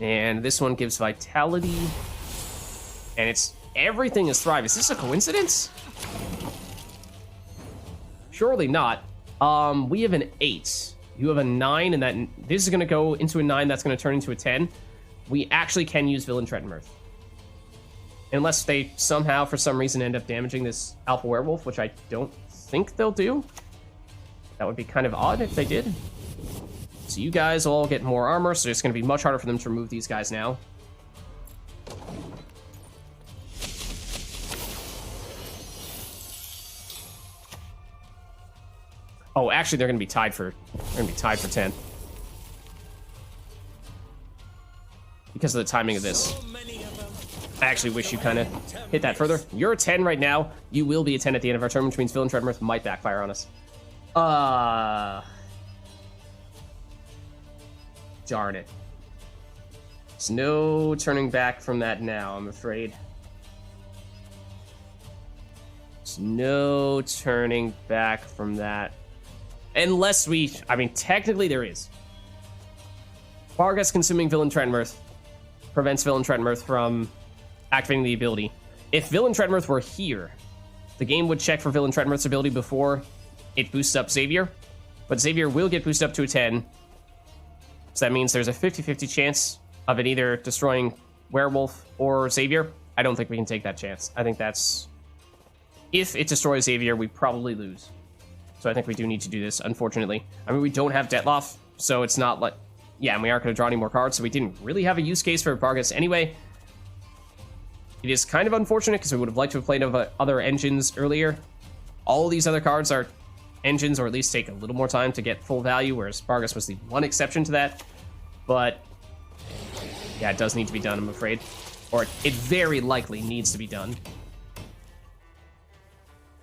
And this one gives Vitality. And it's... everything is Thrive. Is this a coincidence? Surely not. We have an 8. You have a 9, and that this is going to go into a 9. That's going to turn into a 10. We actually can use Villain Treadmirth. Unless they somehow, for some reason, end up damaging this Alpha Werewolf, which I don't think they'll do. That would be kind of odd if they did. So you guys all get more armor, so it's going to be much harder for them to remove these guys now. Oh, actually, they're going to be tied for 10. Because of the timing of this. I actually wish you kind of hit that further. You're a 10 right now. You will be a 10 at the end of our turn, which means Villain Treadmirth might backfire on us. Darn it. There's no turning back from that now, I'm afraid. There's no turning back from that. Unless we... I mean, technically there is. Vargas consuming Villain Treadmirth prevents Villain Treadmirth from activating the ability. If Villain Treadmirth were here, the game would check for Villain Treadmirth's ability before it boosts up Xavier. But Xavier will get boosted up to a 10. So that means there's a 50-50 chance of it either destroying Werewolf or Xavier. I don't think we can take that chance. I think that's... if it destroys Xavier, we probably lose. So I think we do need to do this, unfortunately. I mean, we don't have Detloff, so it's not like... yeah, and we aren't going to draw any more cards, so we didn't really have a use case for Vargas anyway. It is kind of unfortunate, because we would have liked to have played other engines earlier. All these other cards are engines, or at least take a little more time to get full value, whereas Vargas was the one exception to that. But, yeah, it does need to be done, I'm afraid. Or it very likely needs to be done.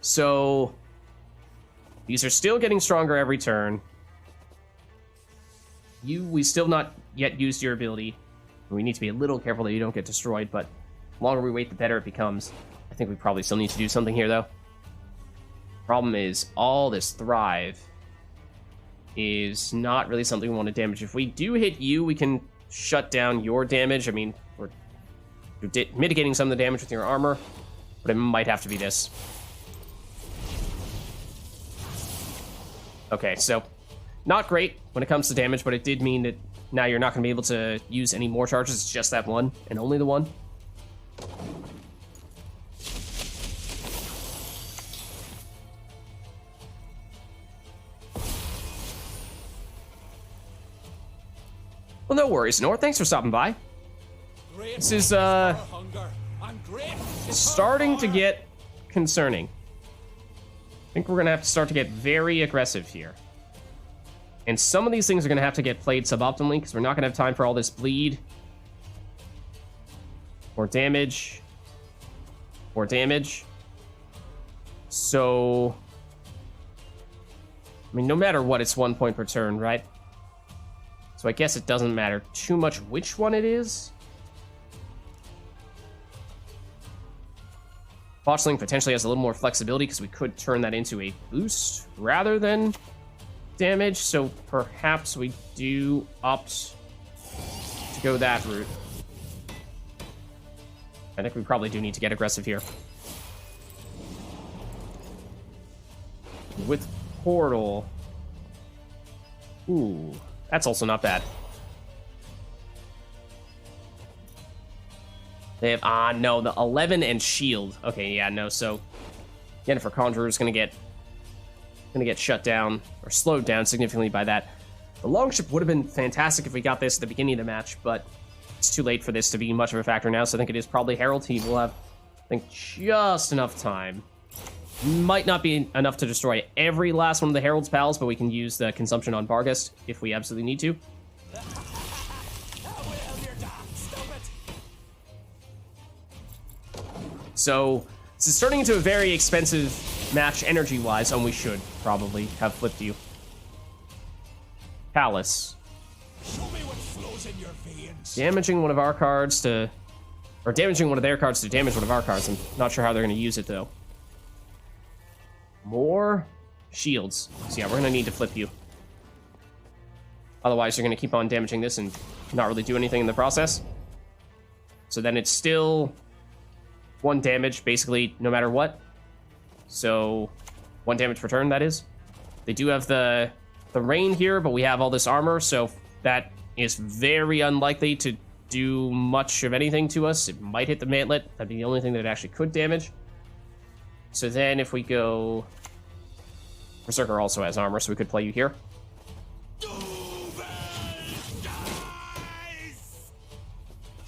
So, these are still getting stronger every turn. We still not yet used your ability. We need to be a little careful that you don't get destroyed, but the longer we wait, the better it becomes. I think we probably still need to do something here, though. Problem is, all this Thrive is not really something we want to damage. If we do hit you, we can shut down your damage. I mean, we're mitigating some of the damage with your armor, but it might have to be this. Okay, so not great when it comes to damage, but it did mean that now you're not going to be able to use any more charges. It's just that one, and only the one. Well, no worries, Nor. Thanks for stopping by. This is, starting to get concerning. I think we're going to have to start to get very aggressive here. And some of these things are going to have to get played suboptimally, because we're not going to have time for all this bleed. Or damage. Or damage. So... I mean, no matter what, it's 1 point per turn, right? So I guess it doesn't matter too much which one it is. Botchling potentially has a little more flexibility, because we could turn that into a boost rather than damage, so perhaps we do opt to go that route. I think we probably do need to get aggressive here. With Portal. Ooh, that's also not bad. They have, no, the 11 and Shield. Okay, yeah, no, so Yennefer Conjurer is gonna get shut down, or slowed down significantly by that. The Longship would have been fantastic if we got this at the beginning of the match, but it's too late for this to be much of a factor now, so I think it is probably Herald. He will have, I think, just enough time. Might not be enough to destroy every last one of the Herald's pals, but we can use the consumption on Vargas if we absolutely need to. So, this is turning into a very expensive match energy-wise, and we should probably have flipped you. Palace. Show me what flows in your veins. Damaging one of our cards to... Or damaging one of their cards to damage one of our cards. I'm not sure how they're going to use it, though. More shields. So yeah, we're going to need to flip you. Otherwise, you're going to keep on damaging this and not really do anything in the process. So then it's still 1 damage, basically, no matter what. So 1 damage per turn, that is. They do have the rain here, but we have all this armor, so that is very unlikely to do much of anything to us. It might hit the mantlet. That'd be the only thing that it actually could damage. So then if we go... Berserker also has armor, so we could play you here.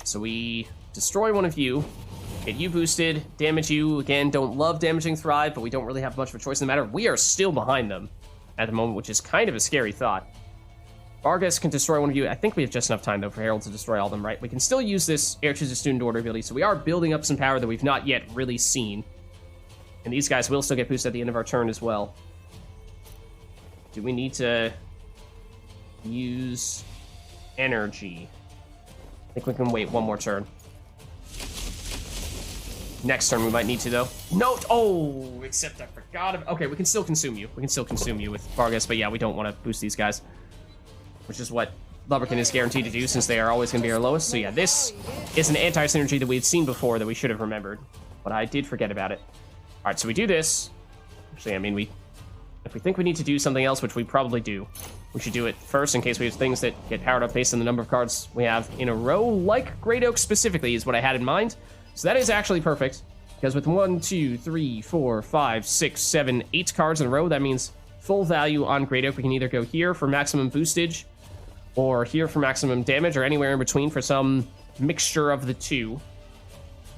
So we destroy one of you, get you boosted, damage you. Again, don't love damaging Thrive, but we don't really have much of a choice in the matter. We are still behind them at the moment, which is kind of a scary thought. Vargas can destroy one of you. I think we have just enough time, though, for Herald to destroy all of them, right? We can still use this Heir to the Student Order ability, so we are building up some power that we've not yet really seen. And these guys will still get boosted at the end of our turn as well. Do we need to use energy? I think we can wait one more turn. Next turn we might need to, though. No! Oh! Except I forgot. Okay, we can still consume you. We can still consume you with Vargas, but yeah, we don't want to boost these guys. Which is what Lubberkin is guaranteed to do, since they are always going to be our lowest. So yeah, this is an anti-synergy that we'd seen before that we should have remembered. But I did forget about it. Alright, so we do this. Actually, I mean, if we think we need to do something else, which we probably do, we should do it first in case we have things that get powered up based on the number of cards we have in a row, like Great Oak specifically is what I had in mind. So that is actually perfect, because with 1, 2, 3, 4, 5, 6, 7, 8 cards in a row, that means full value on Great Oak. We can either go here for maximum boostage, or here for maximum damage, or anywhere in between for some mixture of the two.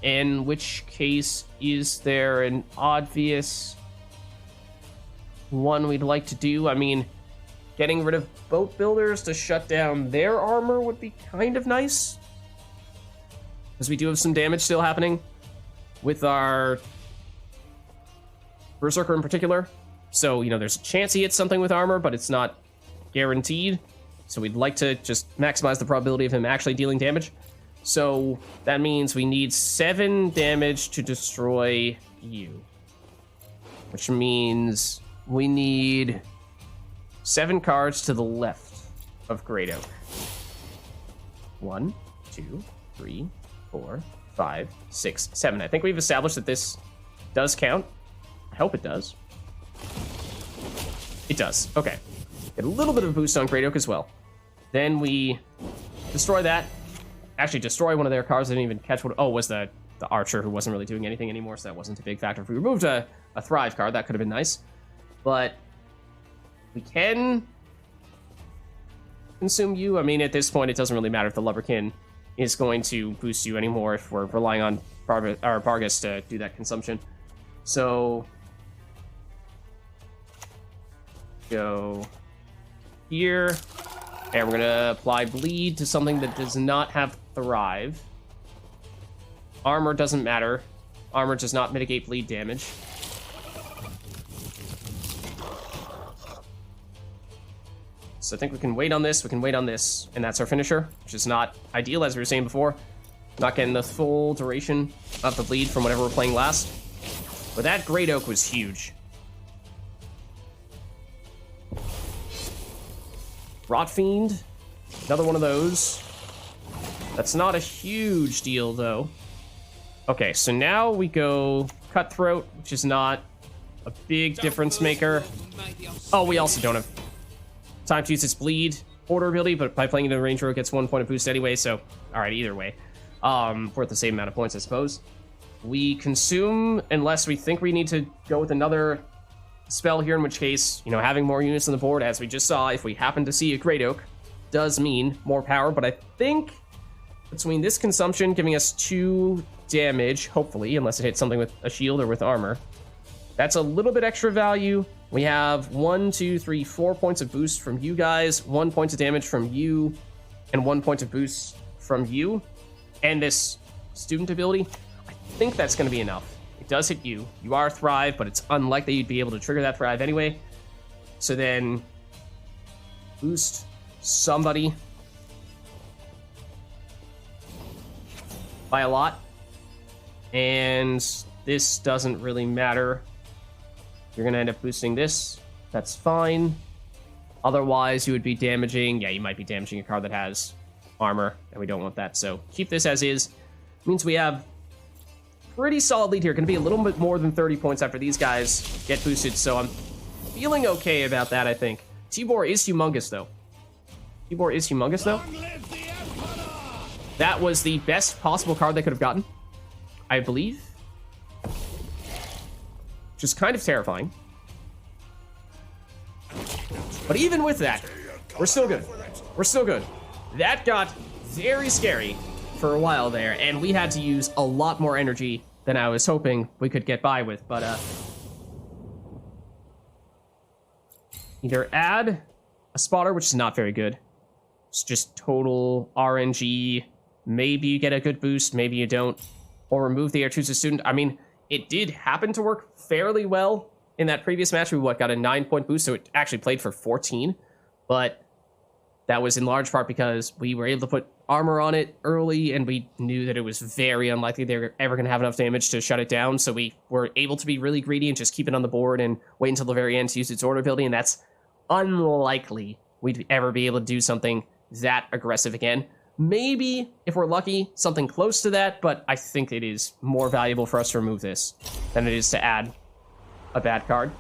In which case, is there an obvious one we'd like to do? I mean, getting rid of boat builders to shut down their armor would be kind of nice, because we do have some damage still happening with our Berserker in particular. So, you know, there's a chance he hits something with armor, but it's not guaranteed. So we'd like to just maximize the probability of him actually dealing damage. So that means we need 7 damage to destroy you, which means we need 7 cards to the left of Great Oak. 1, 2, 3, 4, 5, 6, 7. I think we've established that this does count. I hope it does. It does. Okay. Get a little bit of a boost on Great Oak as well. Then we destroy that. Actually, destroy one of their cards. I didn't even catch what... Oh, was the Archer, who wasn't really doing anything anymore, so that wasn't a big factor. If we removed a Thrive card, that could have been nice. But we can consume you. I mean, at this point, it doesn't really matter if the Lubberkin is going to boost you anymore if we're relying on Vargas to do that consumption. So go here, and we're gonna apply bleed to something that does not have Thrive. Armor doesn't matter. Armor does not mitigate bleed damage. So I think we can wait on this, and that's our finisher, which is not ideal, as we were saying before. Not getting the full duration of the bleed from whatever we're playing last. But that Great Oak was huge. Rot Fiend, another one of those. That's not a huge deal, though. Okay, so now we go Cutthroat, which is not a big difference maker. Oh, we also don't have time to use its bleed order ability, but by playing into the Range Rogue, it gets 1 point of boost anyway, so alright, either way. Worth the same amount of points, I suppose. We consume unless we think we need to go with another spell here, in which case, you know, having more units on the board, as we just saw, if we happen to see a Great Oak, does mean more power, but I think between this consumption giving us 2 damage, hopefully, unless it hits something with a shield or with armor, that's a little bit extra value. We have 1, 2, 3, 4 points of boost from you guys, 1 point of damage from you, and 1 point of boost from you. And this student ability, I think that's going to be enough. It does hit you. You are Thrive, but it's unlikely you'd be able to trigger that Thrive anyway. So then, boost somebody by a lot. And this doesn't really matter. You're going to end up boosting this. That's fine. Otherwise, you would be damaging... Yeah, you might be damaging a card that has armor, and we don't want that. So keep this as is. Means we have pretty solid lead here. Going to be a little bit more than 30 points after these guys get boosted. So I'm feeling okay about that, I think. Tibor is humongous, though. Tibor is humongous, though. That was the best possible card they could have gotten, I believe. Which is kind of terrifying. But even with that, we're still good. We're still good. That got very scary for a while there, and we had to use a lot more energy than I was hoping we could get by with. But either add a spotter, which is not very good. It's just total RNG. Maybe you get a good boost, maybe you don't. Or remove the air choose a student. I mean, it did happen to work fairly well in that previous match. We got a 9-point boost, so it actually played for 14. But that was in large part because we were able to put armor on it early, and we knew that it was very unlikely they were ever going to have enough damage to shut it down. So we were able to be really greedy and just keep it on the board and wait until the very end to use its order ability. And that's unlikely we'd ever be able to do something that aggressive again. Maybe, if we're lucky, something close to that, but I think it is more valuable for us to remove this than it is to add a bad card.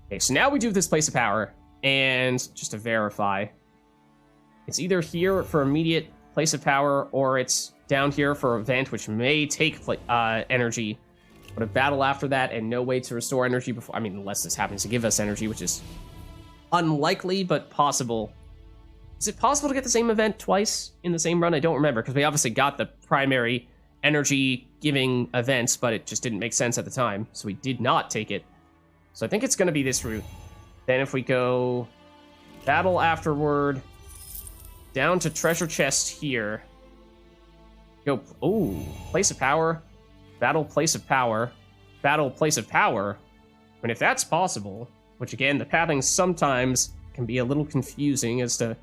Okay, so now we do this place of power, and just to verify, it's either here for immediate place of power, or it's down here for event, which may take energy, but a battle after that, and no way to restore energy before, I mean, unless this happens to give us energy, which is unlikely, but possible. Is it possible to get the same event twice in the same run? I don't remember, because we obviously got the primary energy-giving events, but it just didn't make sense at the time, so we did not take it. So I think it's going to be this route. Then if we go battle afterward, down to treasure chest here, go, oh, place of power, battle place of power, battle place of power. I mean, if that's possible... Which, again, the pathing sometimes can be a little confusing as to...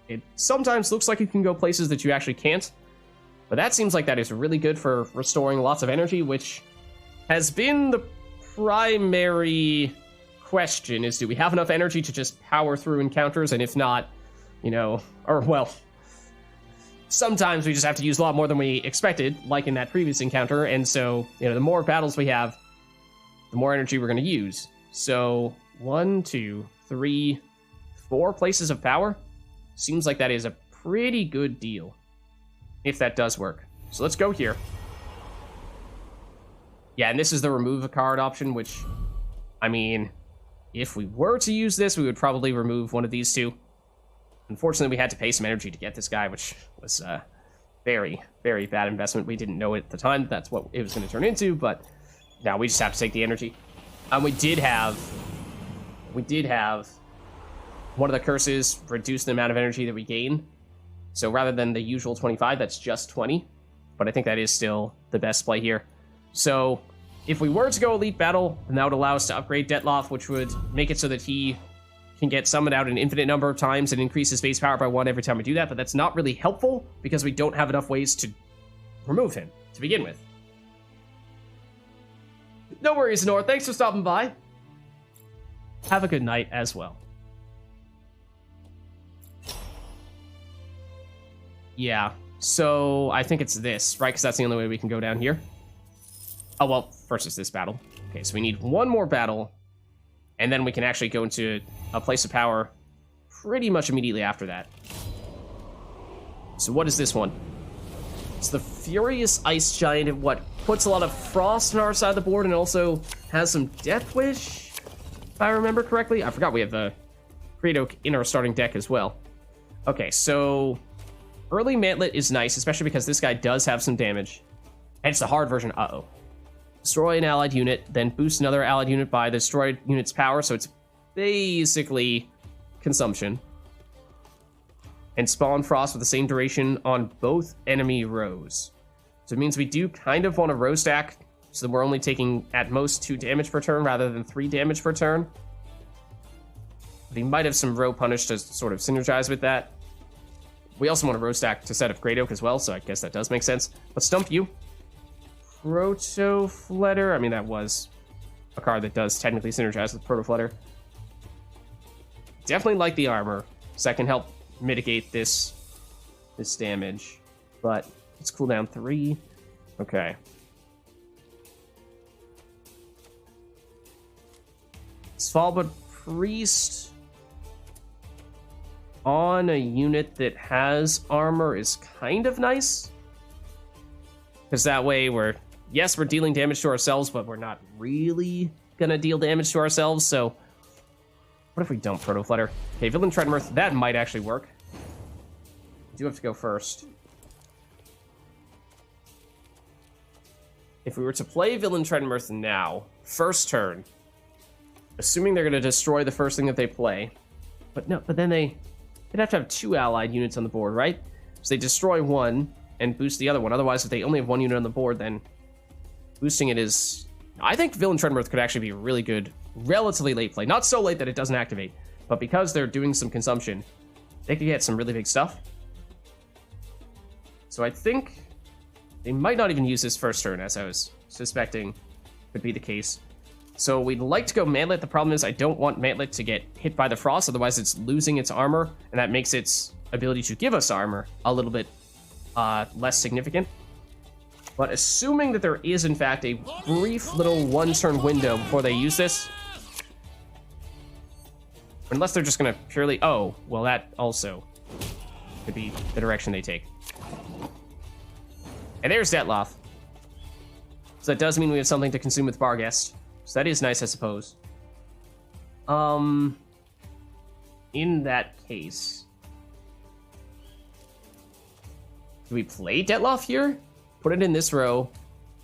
It sometimes looks like you can go places that you actually can't. But that seems like that is really good for restoring lots of energy, which has been the primary question, is do we have enough energy to just power through encounters? And if not, you know... Or, well... Sometimes we just have to use a lot more than we expected, like in that previous encounter. And so, you know, the more battles we have, the more energy we're going to use. So, 1, 2, 3, 4 places of power. Seems like that is a pretty good deal, if that does work. So let's go here. Yeah, and this is the remove a card option, which, I mean, if we were to use this, we would probably remove one of these two. Unfortunately, we had to pay some energy to get this guy, which was a very, very bad investment. We didn't know at the time that's what it was going to turn into, but now we just have to take the energy. And we did have one of the curses reduce the amount of energy that we gain. So rather than the usual 25, that's just 20. But I think that is still the best play here. So if we were to go Elite Battle, then that would allow us to upgrade Detloff, which would make it so that he can get summoned out an infinite number of times and increase his base power by 1 every time we do that. But that's not really helpful because we don't have enough ways to remove him to begin with. No worries, Nor. Thanks for stopping by. Have a good night as well. Yeah, so I think it's this, right? Because that's the only way we can go down here. Oh, well, first it's this battle. Okay, so we need one more battle, and then we can actually go into a place of power pretty much immediately after that. So what is this one? It's the Furious Ice Giant. It puts a lot of frost on our side of the board and also has some Death Wish, if I remember correctly. I forgot we have the Great Oak in our starting deck as well. Okay, so early Mantlet is nice, especially because this guy does have some damage. And it's the hard version. Uh-oh. Destroy an allied unit, then boost another allied unit by the destroyed unit's power, so it's basically consumption. And spawn frost with the same duration on both enemy rows. So it means we do kind of want to row stack so that we're only taking at most 2 damage per turn rather than 3 damage per turn. But he might have some Row Punish to sort of synergize with that. We also want to Row Stack to set up Great Oak as well, so I guess that does make sense. Let's stump you. Proto Flutter. I mean, that was a card that does technically synergize with Proto Flutter. Definitely like the armor, so that can help mitigate this damage. But let's cool down 3. Okay. Svalbard Priest on a unit that has armor is kind of nice. Because that way we're dealing damage to ourselves, but we're not really gonna deal damage to ourselves, so what if we don't Proto Flutter? Okay, Villain Treadmirth, that might actually work. We do have to go first. If we were to play Villain Treadmirth now, first turn, assuming they're gonna destroy the first thing that they play, but then they'd have to have 2 allied units on the board, right? So they destroy one and boost the other one. Otherwise, if they only have 1 unit on the board, then boosting it is... I think Villain Treadmirth could actually be a really good, relatively late play. Not so late that it doesn't activate, but because they're doing some consumption, they could get some really big stuff. So I think they might not even use this first turn, as I was suspecting could be the case. So we'd like to go Mantlet. The problem is I don't want Mantlet to get hit by the Frost, otherwise it's losing its armor, and that makes its ability to give us armor a little bit less significant. But assuming that there is, in fact, a brief little 1-turn window before they use this, unless they're just going to purely... Oh, well, that also could be the direction they take. And there's Detloff. So that does mean we have something to consume with Barghest. So that is nice, I suppose. In that case... Do we play Detloff here? Put it in this row.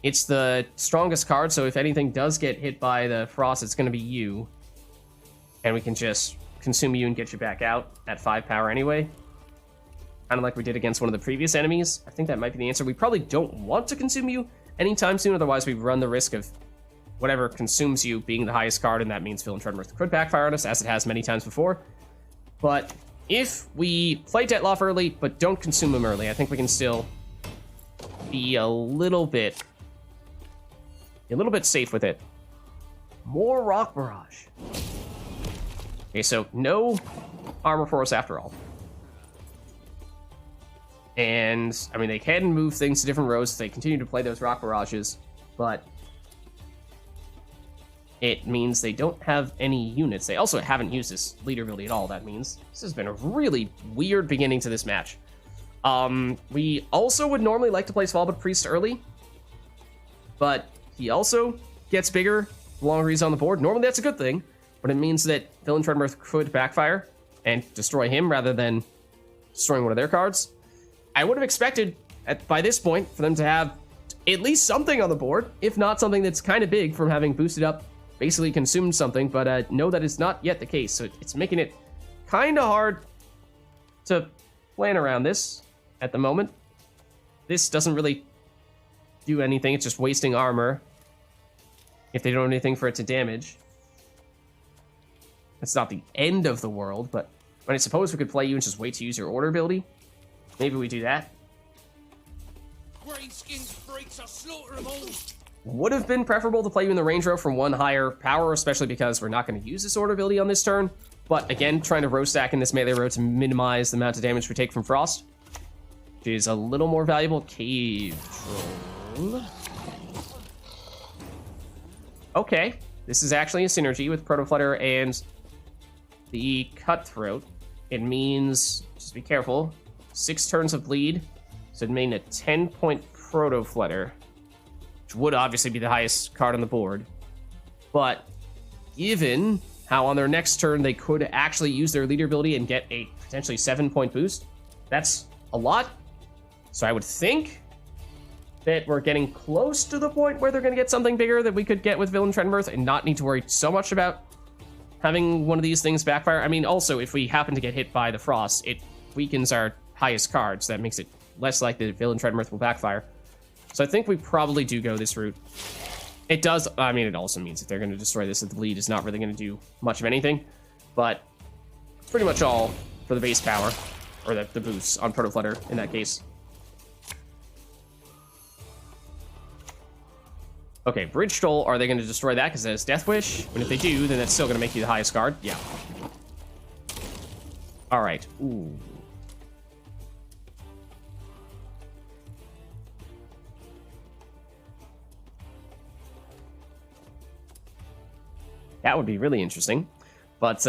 It's the strongest card, so if anything does get hit by the Frost, it's going to be you. And we can just consume you and get you back out at 5 power anyway. Kind of like we did against one of the previous enemies. I think that might be the answer. We probably don't want to consume you anytime soon, otherwise we run the risk of whatever consumes you being the highest card, and that means Villain Treadmirth could backfire on us, as it has many times before. But if we play Detloff early, but don't consume him early, I think we can still be a little bit safe with it. More Rock Barrage. Okay, so no armor for us after all. And, I mean, they can move things to different rows if they continue to play those Rock Barrages, but it means they don't have any units. They also haven't used this leader ability at all. That means this has been a really weird beginning to this match. We also would normally like to play Svalbard Priest early, but he also gets bigger the longer he's on the board. Normally that's a good thing, but it means that Villain Treadmirth could backfire and destroy him rather than destroying one of their cards. I would have expected, by this point, for them to have at least something on the board, if not something that's kind of big from having boosted up, basically consumed something, but know that is not yet the case, so it's making it kind of hard to plan around this at the moment. This doesn't really do anything, it's just wasting armor if they don't have anything for it to damage. It's not the end of the world, but I suppose we could play you and just wait to use your order ability. Maybe we do that. Would have been preferable to play you in the range row from 1 higher power, especially because we're not going to use this order ability on this turn. But again, trying to row stack in this melee row to minimize the amount of damage we take from Frost, which is a little more valuable. Cave Troll. Okay, this is actually a synergy with Proto Flutter and the Cutthroat. It means, just be careful, 6 turns of bleed, so it'd mean a 10-point Proto Flutter, which would obviously be the highest card on the board. But given how on their next turn they could actually use their leader ability and get a potentially 7-point boost, that's a lot. So I would think that we're getting close to the point where they're going to get something bigger that we could get with Villain Treadmirth and not need to worry so much about having one of these things backfire. I mean, also, if we happen to get hit by the Frost, it weakens our highest card, so that makes it less likely that Villain Treadmirth will backfire. So I think we probably do go this route. It does, I mean, it also means if they're going to destroy this, that the lead is not really going to do much of anything. But pretty much all for the base power, or the boosts on Proto Flutter in that case. Okay, Bridge Troll, are they going to destroy that because that is Death Wish? And if they do, then that's still going to make you the highest card. Yeah. All right. Ooh. That would be really interesting. But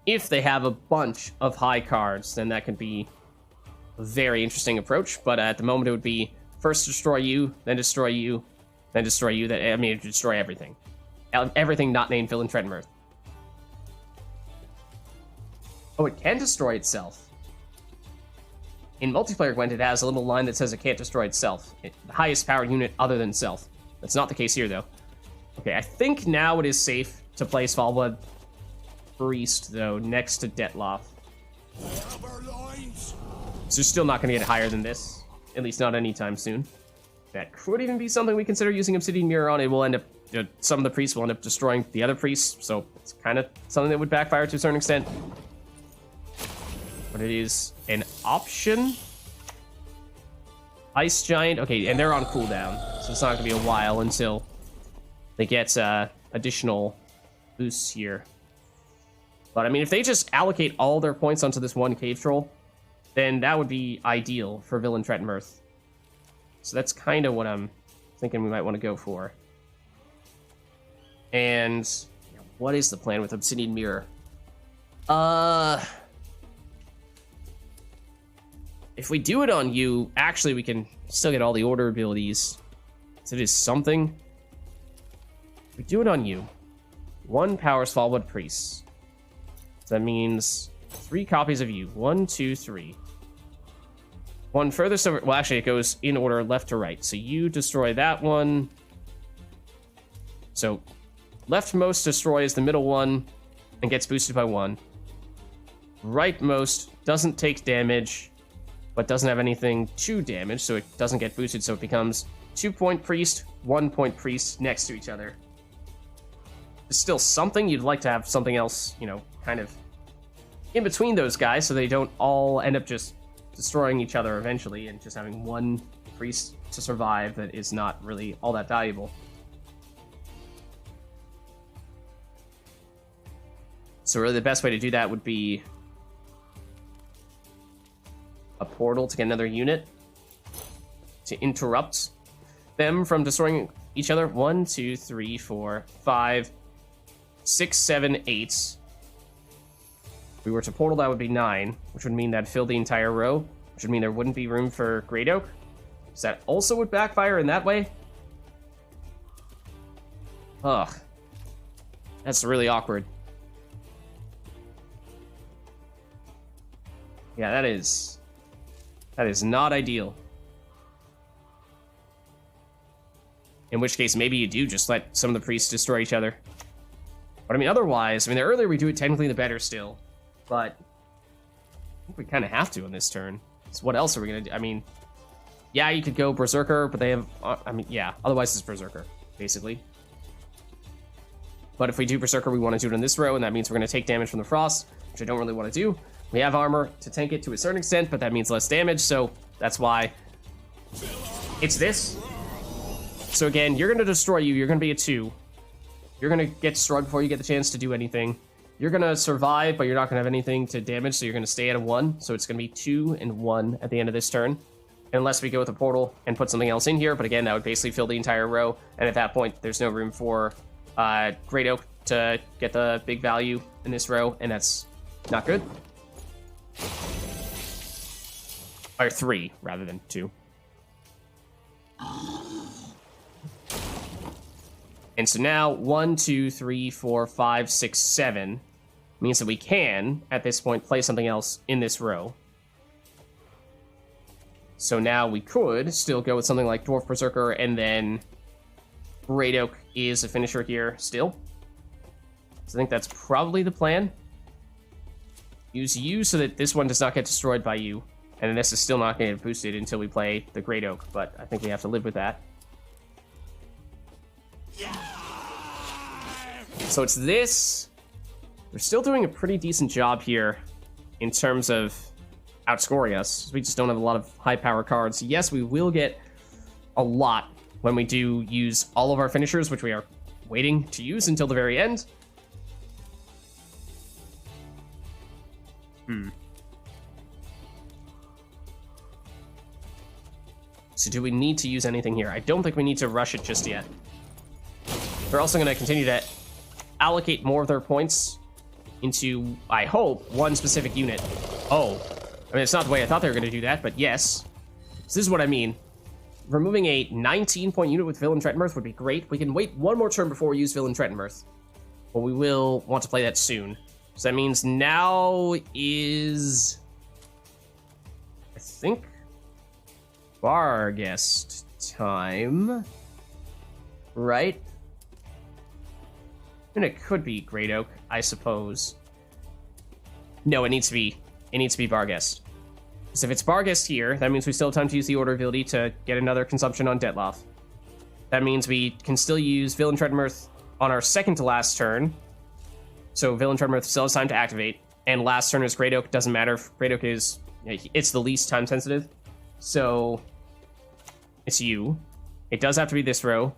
if they have a bunch of high cards, then that could be a very interesting approach. But at the moment, it would be first destroy you, then destroy you, then destroy you. That, I mean, destroy everything. Everything not named Villain Threat and Mirth. Oh, it can destroy itself. In multiplayer Gwent, it has a little line that says it can't destroy itself. The highest powered unit other than self. That's not the case here, though. Okay, I think now it is safe to place Fallblood Priest, though, next to Detloff. So you're still not going to get higher than this. At least not anytime soon. That could even be something we consider using Obsidian Mirror on. It will end up, some of the priests will end up destroying the other priests, so it's kind of something that would backfire to a certain extent. But it is an option. Ice Giant, okay, and they're on cooldown, so it's not going to be a while until they get additional boosts here. But I mean, if they just allocate all their points onto this one Cave Troll, then that would be ideal for Villain Threat and Mirth. So that's kind of what I'm thinking we might want to go for. And what is the plan with Obsidian Mirror? If we do it on you, actually we can still get all the order abilities. So it is something. If we do it on you, 1 powers Fallblood Priest. So that means 3 copies of you. 1, 2, 3. 1 furthest over. Well, actually, it goes in order left to right. So you destroy that one. So leftmost destroys the middle one and gets boosted by 1. Rightmost doesn't take damage, but doesn't have anything to damage, so it doesn't get boosted. So it becomes 2-point priest, 1-point priest next to each other. It's still something. You'd like to have something else, you know, kind of in between those guys, so they don't all end up just destroying each other eventually and just having one priest to survive that is not really all that valuable. So really the best way to do that would be a portal to get another unit to interrupt them from destroying each other. 1, 2, 3, 4, 5, 6, 7, 8. If we were to portal, that would be 9, which would mean that'd fill the entire row, which would mean there wouldn't be room for Great Oak. So that also would backfire in that way. Ugh. That's really awkward. Yeah, that is not ideal. In which case, maybe you do just let some of the priests destroy each other. But I mean, otherwise, I mean, the earlier we do it, technically the better still. But I think we kind of have to on this turn. So what else are we going to do? I mean, yeah, you could go Berserker, but they have, I mean, yeah, otherwise it's Berserker, basically. But if we do Berserker, we want to do it in this row, and that means we're going to take damage from the Frost, which I don't really want to do. We have armor to tank it to a certain extent, but that means less damage, so that's why it's this. So again, you're going to destroy you. You're going to be a 2. You're going to get destroyed before you get the chance to do anything. You're going to survive, but you're not going to have anything to damage, so you're going to stay at a 1. So it's going to be 2 and 1 at the end of this turn. Unless we go with a portal and put something else in here, but again, that would basically fill the entire row, and at that point, there's no room for Great Oak to get the big value in this row, and that's not good. Or 3, rather than 2. And so now 1, 2, 3, 4, 5, 6, 7 means that we can, at this point, play something else in this row. So now we could still go with something like Dwarf Berserker, and then Great Oak is a finisher here still. So I think that's probably the plan. Use you so that this one does not get destroyed by you, and then this is still not going to get boosted until we play the Great Oak, but I think we have to live with that. So it's this. They're still doing a pretty decent job here in terms of outscoring us. We just don't have a lot of high power cards. Yes, we will get a lot when we do use all of our finishers, which we are waiting to use until the very end. So do we need to use anything here? I don't think we need to rush it just yet. They're also going to continue to allocate more of their points into, I hope, one specific unit. Oh, I mean, it's not the way I thought they were going to do that, but yes. So this is what I mean. Removing a 19-point unit with Villain Trenton Mirth would be great. We can wait one more turn before we use Villain Trenton Mirth, but we will want to play that soon. So that means now is, I think, Barghest time, right? And it could be Great Oak, I suppose. No, it needs to be Barghest. Because if it's Barghest here, that means we still have time to use the order ability to get another consumption on Detloff. That means we can still use Villain Trenton Mirth on our second to last turn. So Villain Trenton Mirth still has time to activate. And last turn is Great Oak. Doesn't matter if Great Oak is, it's the least time sensitive. So it's you. It does have to be this row.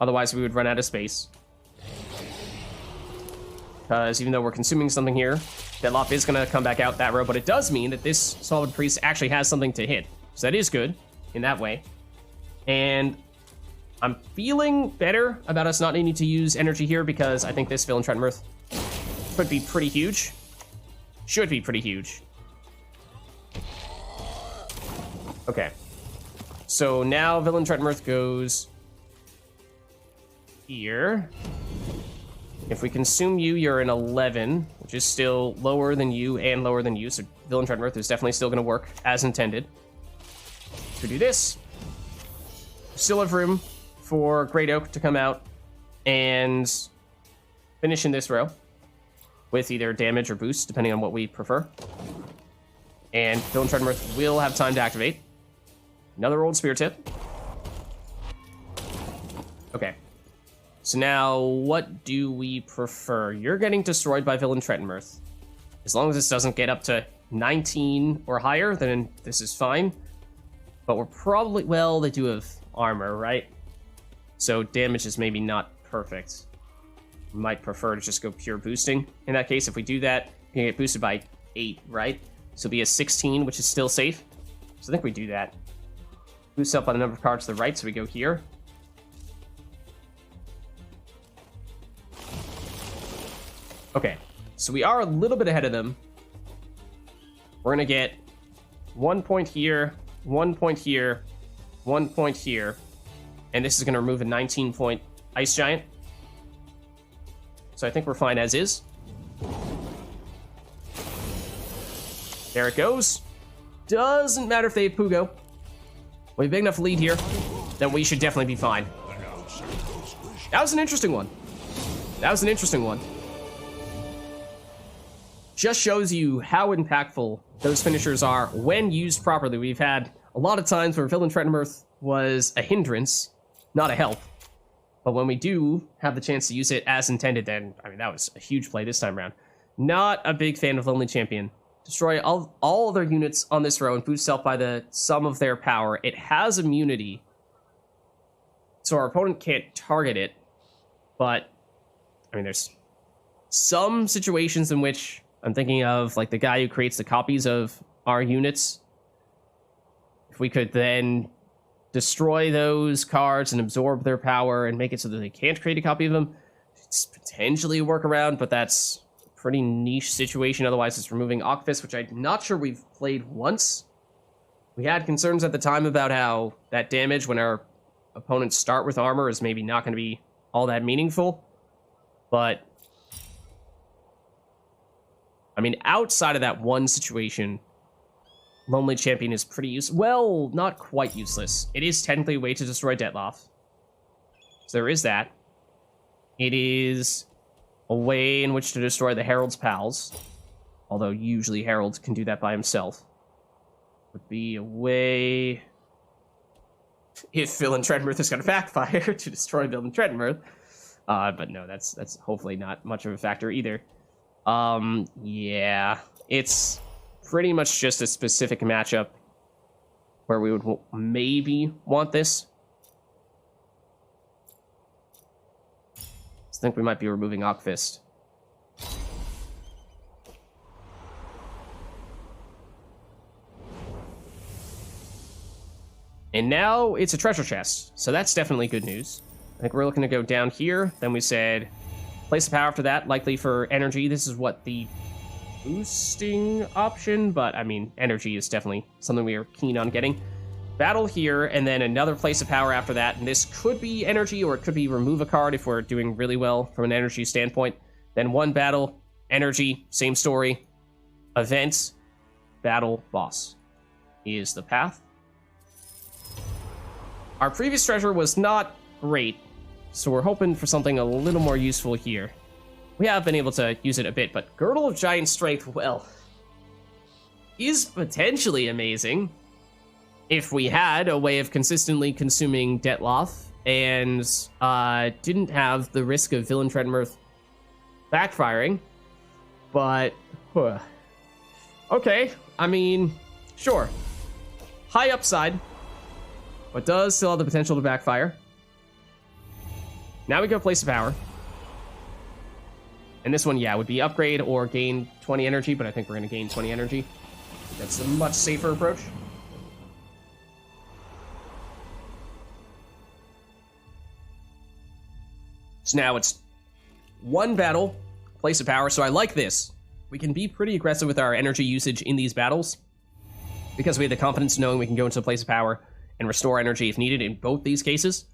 Otherwise we would run out of space. Because even though we're consuming something here, Detloff is going to come back out that row, but it does mean that this Solid Priest actually has something to hit. So that is good in that way. And I'm feeling better about us not needing to use energy here because I think this Villain Trenton Mirth could be pretty huge. Should be pretty huge. Okay. So now Villain Trenton Mirth goes here. If we consume you, you're an 11, which is still lower than you and lower than you, so Villain Trenton Mirth is definitely still going to work as intended. So do this. Still have room for Great Oak to come out and finish in this row with either damage or boost, depending on what we prefer. And Villain Trenton Mirth will have time to activate. Another old Spear Tip. Okay. So now, what do we prefer? You're getting destroyed by Villain Trenton Mirth. As long as this doesn't get up to 19 or higher, then this is fine. But we're probably, well, they do have armor, right? So damage is maybe not perfect. Might prefer to just go pure boosting. In that case, if we do that, you can get boosted by 8, right? So it'll be a 16, which is still safe. So I think we do that. Boost up on a number of cards to the right, so we go here. Okay, so we are a little bit ahead of them. We're going to get 1 point here, 1 point here, 1 point here. And this is going to remove a 19-point Ice Giant. So I think we're fine as is. There it goes. Doesn't matter if they have Pugo. We have a big enough lead here, then we should definitely be fine. That was an interesting one. That was an interesting one. Just shows you how impactful those finishers are when used properly. We've had a lot of times where Villain Trenton Mirth was a hindrance, not a help. But when we do have the chance to use it as intended, then, I mean, that was a huge play this time around. Not a big fan of Lonely Champion. Destroy all other units on this row and boost self by the sum of their power. It has immunity, so our opponent can't target it. But, I mean, there's some situations in which I'm thinking of, like, the guy who creates the copies of our units. If we could then destroy those cards and absorb their power and make it so that they can't create a copy of them, it's potentially a workaround, but that's a pretty niche situation. Otherwise, it's removing Okfist, which I'm not sure we've played once. We had concerns at the time about how that damage when our opponents start with armor is maybe not going to be all that meaningful. But I mean, outside of that one situation, Lonely Champion is pretty useless. Well, not quite useless. It is technically a way to destroy Detloff. So there is that. It is a way in which to destroy the Herald's pals. Although usually Herald can do that by himself. Would be a way if Villain Treadmirth is going to backfire to destroy Villain Treadmirth. But no, that's hopefully not much of a factor either. Yeah, it's pretty much just a specific matchup where we would maybe want this. I think we might be removing Ockfist. And now it's a treasure chest, so that's definitely good news. I think we're looking to go down here. Then we said place of power after that, likely for energy. This is what the boosting option, but I mean, energy is definitely something we are keen on getting. Battle here, and then another place of power after that. And this could be energy, or it could be remove a card if we're doing really well from an energy standpoint. Then one battle, energy, same story. Events, battle, boss is the path. Our previous treasure was not great, so we're hoping for something a little more useful here. We have been able to use it a bit, but Girdle of Giant Strength, well, is potentially amazing if we had a way of consistently consuming Detloff and didn't have the risk of Villain Treadmirth backfiring. But, okay, I mean, sure. High upside, but does still have the potential to backfire. Now we go place of power. And this one, yeah, would be upgrade or gain 20 energy, but I think we're going to gain 20 energy. That's a much safer approach. So now it's one battle, place of power. So I like this. We can be pretty aggressive with our energy usage in these battles because we have the confidence knowing we can go into a place of power and restore energy if needed in both these cases.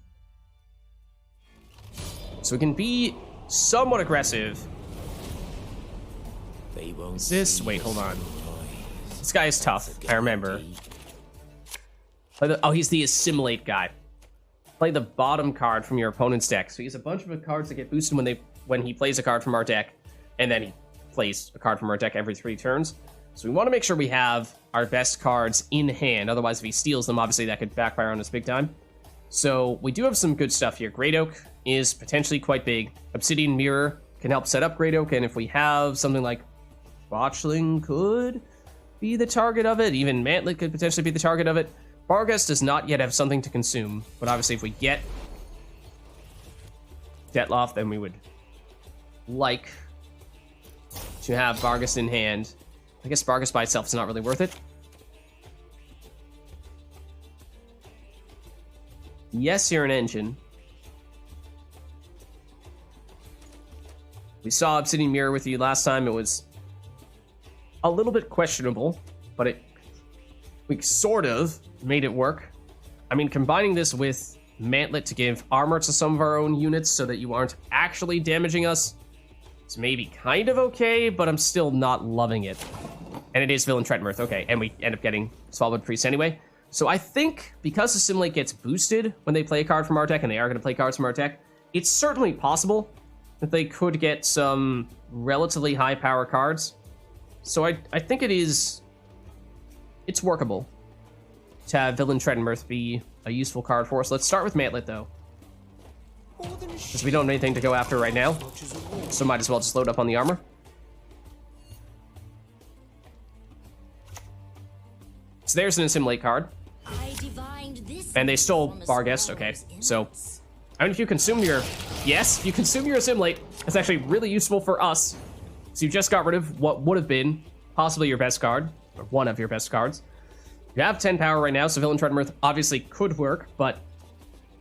So we can be somewhat aggressive. Is this? Wait, hold on. This guy is tough. I remember. Oh, he's the assimilate guy. Play the bottom card from your opponent's deck. So he has a bunch of cards that get boosted when he plays a card from our deck, and then he plays a card from our deck every 3 turns. So we want to make sure we have our best cards in hand. Otherwise, if he steals them, obviously that could backfire on us big time. So we do have some good stuff here. Great Oak is potentially quite big. Obsidian Mirror can help set up Great Oak, and if we have something like Botchling could be the target of it. Even Mantlet could potentially be the target of it. Barghest does not yet have something to consume, but obviously if we get Detloff, then we would like to have Barghest in hand. I guess Barghest by itself is not really worth it. Yes, you're an engine. We saw Obsidian Mirror with you last time. It was a little bit questionable, but we sort of made it work. I mean, combining this with Mantlet to give armor to some of our own units so that you aren't actually damaging us, it's maybe kind of okay, but I'm still not loving it. And it is Villain Treadmirth, okay, and we end up getting Swallowed Priest anyway. So I think because Assimilate gets boosted when they play a card from our deck, and they are going to play cards from our deck, it's certainly possible that they could get some relatively high power cards. So I think it's workable to have Villain Treadmirth be a useful card for us. Let's start with Mantlet, though, because we don't have anything to go after right now, so might as well just load up on the armor. So there's an Assimilate card. And they stole Barghest, okay. So, I mean, if you consume your... Yes, if you consume your Assimilate, it's actually really useful for us. So you just got rid of what would have been possibly your best card, or one of your best cards. You have 10 power right now, so Villain Treadmirth obviously could work, but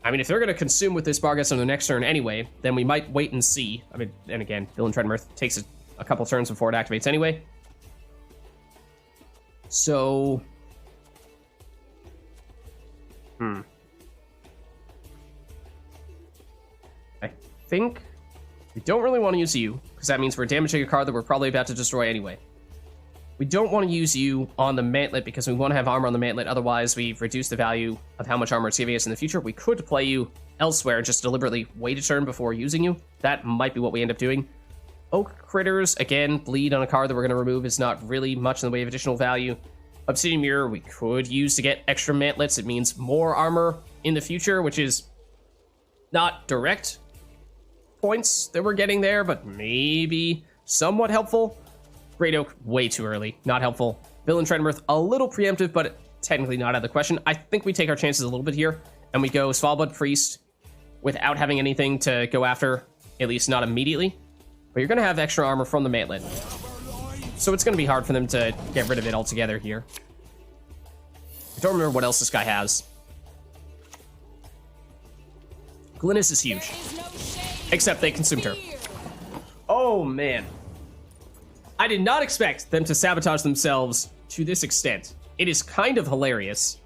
I mean, if they're going to consume with this Barghest on the next turn anyway, then we might wait and see. I mean, and again, Villain Treadmirth takes a couple turns before it activates anyway. So... I think we don't really want to use you, because that means we're damaging a card that we're probably about to destroy anyway. We don't want to use you on the Mantlet because we want to have armor on the Mantlet, otherwise we've reduced the value of how much armor it's giving us in the future. We could play you elsewhere, just deliberately wait a turn before using you. That might be what we end up doing. Oak Critters, again, bleed on a card that we're going to remove is not really much in the way of additional value. Obsidian Mirror we could use to get extra Mantlets. It means more armor in the future, which is not direct points that we're getting there, but maybe somewhat helpful. Great Oak, way too early, not helpful. Villain Treadmirth, a little preemptive, but technically not out of the question. I think we take our chances a little bit here, and we go Svalbard Priest without having anything to go after, at least not immediately. But you're going to have extra armor from the Mantlet, so it's going to be hard for them to get rid of it altogether here. I don't remember what else this guy has. Glynis is huge, except they consumed her. Oh, man. I did not expect them to sabotage themselves to this extent. It is kind of hilarious.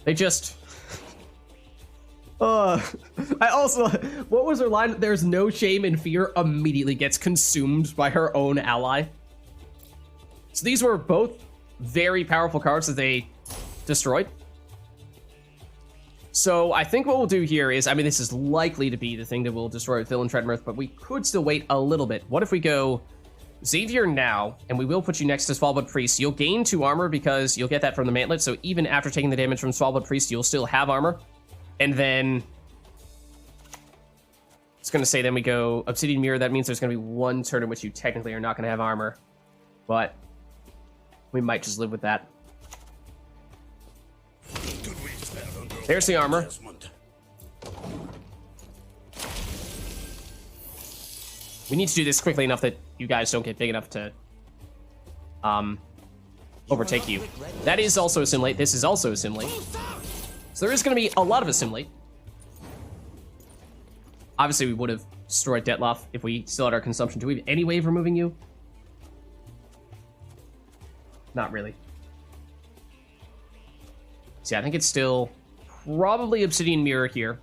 They just... I also... What was her line? There's no shame in fear immediately gets consumed by her own ally. So these were both very powerful cards that they destroyed. So I think what we'll do here is, I mean, this is likely to be the thing that will destroy with Villain Treadmirth, but we could still wait a little bit. What if we go Xavier now, and we will put you next to Svalbard Priest. You'll gain 2 armor because you'll get that from the Mantlet, so even after taking the damage from Svalbard Priest, you'll still have armor. And then it's going to say then we go Obsidian Mirror. That means there's going to be 1 turn in which you technically are not going to have armor, but we might just live with that. There's the armor. We need to do this quickly enough that you guys don't get big enough to overtake you. That is also Assimilate. This is also Assimilate. So there is going to be a lot of Assimilate. Obviously, we would have destroyed Detloff if we still had our consumption. Do we have any way of removing you? Not really. See, I think it's still probably Obsidian Mirror here.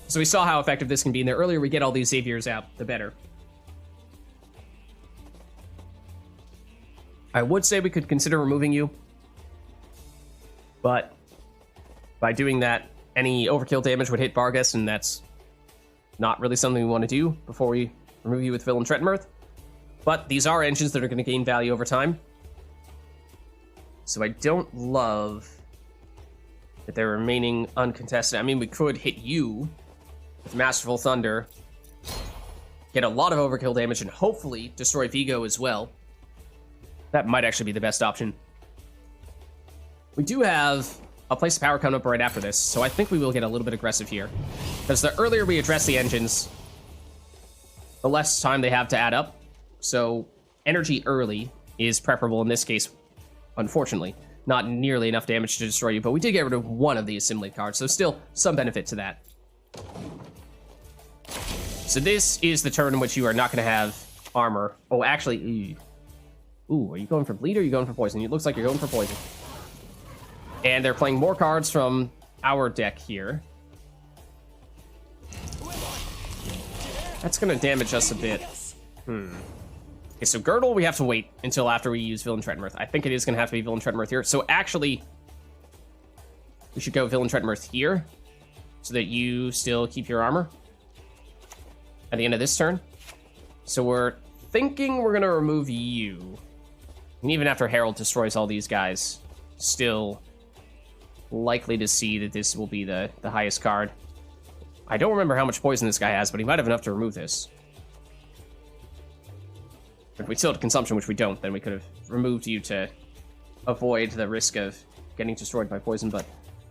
So we saw how effective this can be, and the earlier we get all these Xaviers out, the better. I would say we could consider removing you, but by doing that, any overkill damage would hit Vargas, and that's not really something we want to do before we remove you with Villain Treadmirth. But these are engines that are going to gain value over time. So I don't love that they're remaining uncontested. I mean, we could hit you with Masterful Thunder, get a lot of overkill damage, and hopefully destroy Vigo as well. That might actually be the best option. We do have a Place of Power coming up right after this, so I think we will get a little bit aggressive here. Because the earlier we address the engines, the less time they have to add up. So energy early is preferable in this case, unfortunately. Not nearly enough damage to destroy you, but we did get rid of 1 of the Assimilate cards, so still some benefit to that. So this is the turn in which you are not going to have armor. Oh, actually, ooh, are you going for bleed or are you going for poison? It looks like you're going for poison. And they're playing more cards from our deck here. That's going to damage us a bit. Okay, so Girdle, we have to wait until after we use Villain Treadmirth. I think it is going to have to be Villain Treadmirth here. So actually, we should go Villain Treadmirth here so that you still keep your armor at the end of this turn. So we're thinking we're going to remove you. And even after Herald destroys all these guys, still likely to see that this will be the highest card. I don't remember how much poison this guy has, but he might have enough to remove this. If we still had consumption, which we don't, then we could have removed you to avoid the risk of getting destroyed by poison, but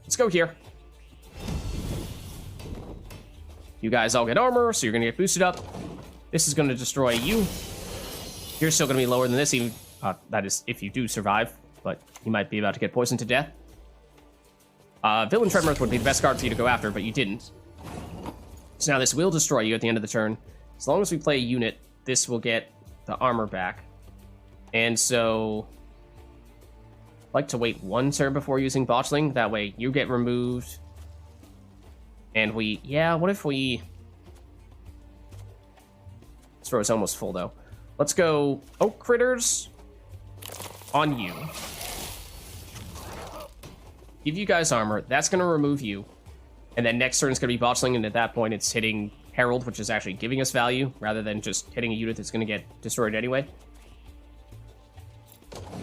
let's go here. You guys all get armor, so you're going to get boosted up. This is going to destroy you. You're still going to be lower than this, even that is if you do survive, but you might be about to get poisoned to death. Villain Treadmirth would be the best card for you to go after, but you didn't. So now this will destroy you at the end of the turn. As long as we play a unit, this will get the armor back. And so I'd like to wait 1 turn before using Botchling. That way you get removed. And we, yeah, what if we... This row is almost full, though. Let's go Oak Critters on you. Give you guys armor. That's going to remove you. And then next turn is going to be Botchling, and at that point it's hitting Herald, which is actually giving us value, rather than just hitting a unit that's going to get destroyed anyway.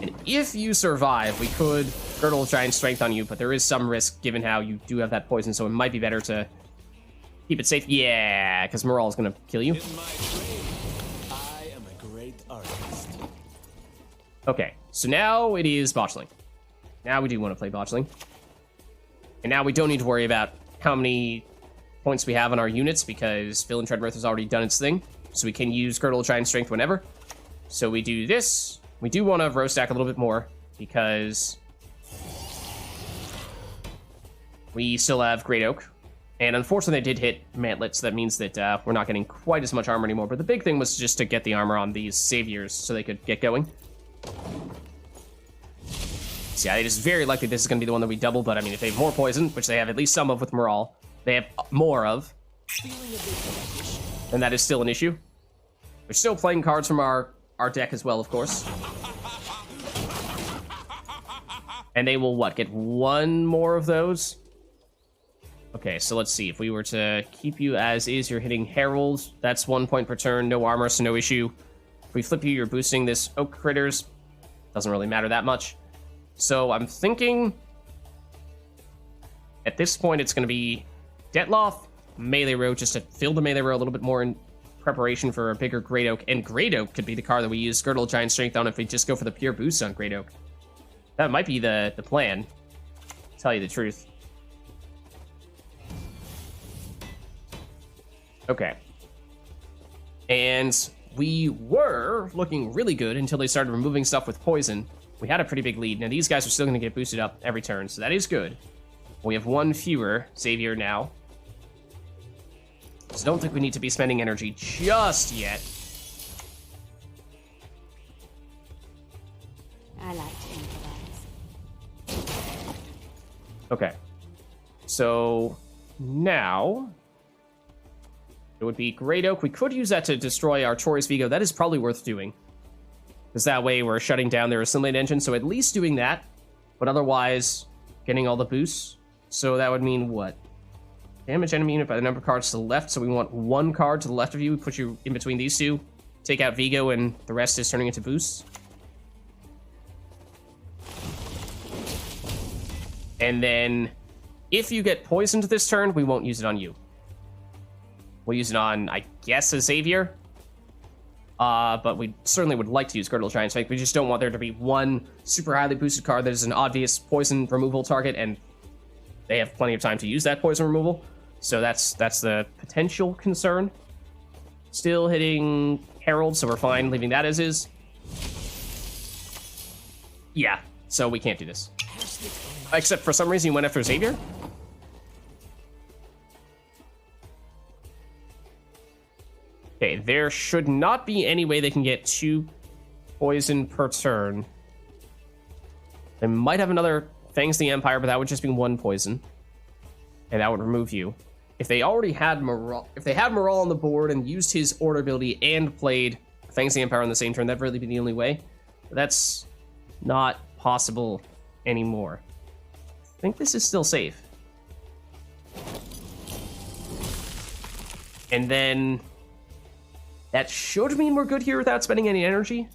And if you survive, we could Girdle Giant Strength on you, but there is some risk given how you do have that poison, so it might be better to keep it safe. Yeah, because Morale is going to kill you. In my trade, I am a great artist. Okay, so now it is botchling. Now we do want to play botchling. And now we don't need to worry about how many points we have on our units because Villain Treadmirth has already done its thing. So we can use Girdle Giant Strength whenever. So we do this. We do want to row stack a little bit more because we still have Great Oak. And unfortunately, they did hit Mantlet, so that means that we're not getting quite as much armor anymore. But the big thing was just to get the armor on these Saviors so they could get going. So yeah, it is very likely this is going to be the one that we double, but I mean, if they have more poison, which they have at least some of with Morale, they have more of, then that is still an issue. We're still playing cards from our deck as well, of course. And they will, what, get one more of those? Okay, so let's see. If we were to keep you as is, you're hitting Herald. That's 1 point per turn, no armor, so no issue. If we flip you, you're boosting this Oak Critters. Doesn't really matter that much. So I'm thinking at this point it's going to be Detloff, Melee Row, just to fill the Melee Row a little bit more in preparation for a bigger Great Oak. And Great Oak could be the card that we use Girdle Giant Strength on if we just go for the pure boost on Great Oak. That might be the plan, to tell you the truth. Okay. And we were looking really good until they started removing stuff with poison. We had a pretty big lead. Now, these guys are still going to get boosted up every turn, so that is good. We have one fewer Savior now. So don't think we need to be spending energy just yet. I like to improvise. Okay. So now it would be Great Oak. We could use that to destroy our Taurus Vigo. That is probably worth doing. Because that way we're shutting down their Assimilate engine. So at least doing that. But otherwise, getting all the boosts. So that would mean what? Damage enemy unit by the number of cards to the left. So we want one card to the left of you. We put you in between these two. Take out Vigo and the rest is turning into boosts. And then if you get poisoned this turn, we won't use it on you. We'll use it on, I guess, a Xavier. But we certainly would like to use Girdle Giant Strength. We just don't want there to be one super highly boosted card that is an obvious poison removal target, and they have plenty of time to use that poison removal. So that's the potential concern. Still hitting Herald, so we're fine leaving that as is. Yeah, so we can't do this. Except for some reason you went after Xavier? Okay, there should not be any way they can get 2 poison per turn. They might have another Fangs the Empire, but that would just be 1 poison. And that would remove you. If they already had Morale, if they had Morale on the board and used his order ability and played Fangs the Empire on the same turn, that'd really be the only way. But that's not possible anymore. I think this is still safe. And then that should mean we're good here without spending any energy.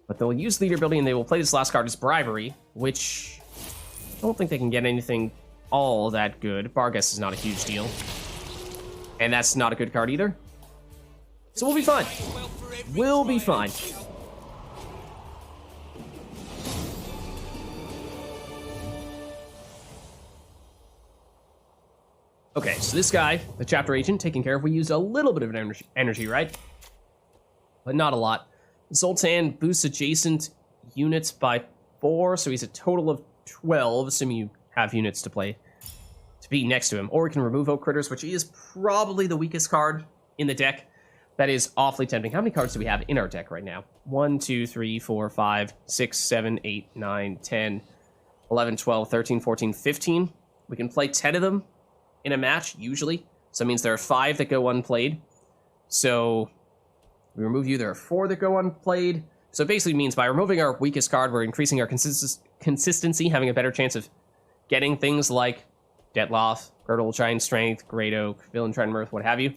But they'll use leader ability and they will play this last card as Bribery, which I don't think they can get anything all that good. Bargus is not a huge deal. And that's not a good card either. So we'll be fine. We'll be fine. Okay, so this guy, the chapter agent, taken care of. We used a little bit of energy, right? But not a lot. Zoltan boosts adjacent units by 4, so he's a total of 12, assuming you have units to play to be next to him. Or we can remove Oak Critters, which is probably the weakest card in the deck. That is awfully tempting. How many cards do we have in our deck right now? 1, 2, 3, 4, 5, 6, 7, 8, 9, 10, 11, 12, 13, 14, 15. We can play 10 of them in a match, usually. So it means there are 5 that go unplayed. So we remove you, there are 4 that go unplayed. So it basically means by removing our weakest card, we're increasing our consistency, having a better chance of getting things like Detloff, Girdle Giant Strength, Great Oak, Villain Treadmirth, what have you.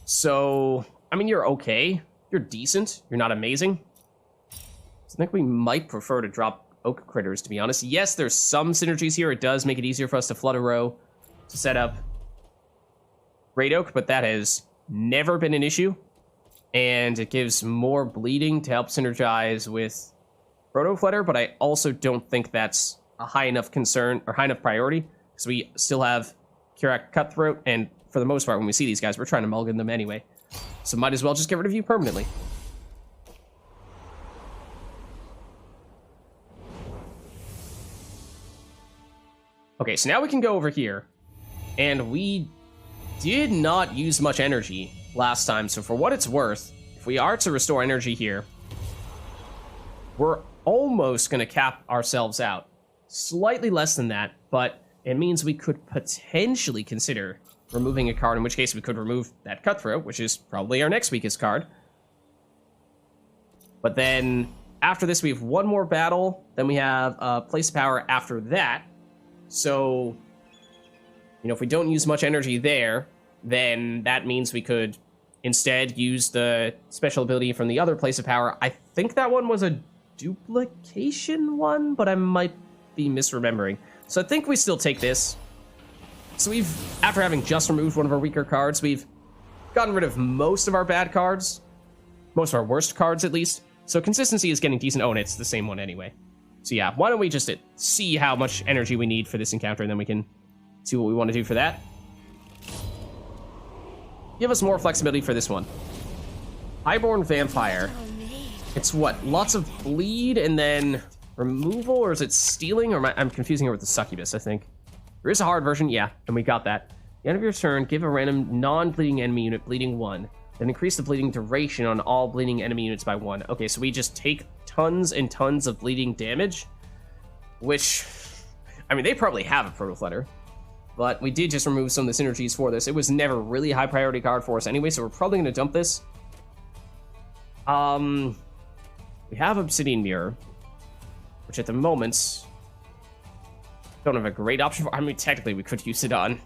So, I mean, you're okay. You're decent. You're not amazing. So I think we might prefer to drop Oak Critters, to be honest. Yes, there's some synergies here. It does make it easier for us to flood a row to set up Great Oak, but that has never been an issue. And it gives more bleeding to help synergize with Proto Flutter, but I also don't think that's a high enough concern or high enough priority, because we still have Kirak Cutthroat, and for the most part, when we see these guys, we're trying to mulligan them anyway. So might as well just get rid of you permanently. Okay, so now we can go over here, and we did not use much energy last time, so for what it's worth, if we are to restore energy here, we're almost going to cap ourselves out. Slightly less than that, but it means we could potentially consider removing a card, in which case we could remove that Cutthroat, which is probably our next weakest card. But then, after this, we have one more battle, then we have a Place of Power after that. So, you know, if we don't use much energy there, then that means we could instead use the special ability from the other Place of Power. I think that one was a duplication one, but I might be misremembering. So I think we still take this. So we've, after having just removed one of our weaker cards, we've gotten rid of most of our bad cards. Most of our worst cards, at least. So consistency is getting decent. Oh, and it's the same one anyway. So yeah, why don't we just see how much energy we need for this encounter, and then we can see what we want to do for that. Give us more flexibility for this one. Highborn Vampire. It's what? Lots of bleed and then removal, or is it stealing? Or I'm confusing it with the Succubus, I think. There is a hard version, yeah, and we got that. At the end of your turn, give a random non-bleeding enemy unit bleeding 1. Then increase the bleeding duration on all bleeding enemy units by 1. Okay, so we just take tons and tons of bleeding damage, which, I mean, they probably have a Proto Flutter, but we did just remove some of the synergies for this. It was never really a high priority card for us anyway, so we're probably going to dump this. We have Obsidian Mirror, which at the moment don't have a great option for. I mean, technically we could use it on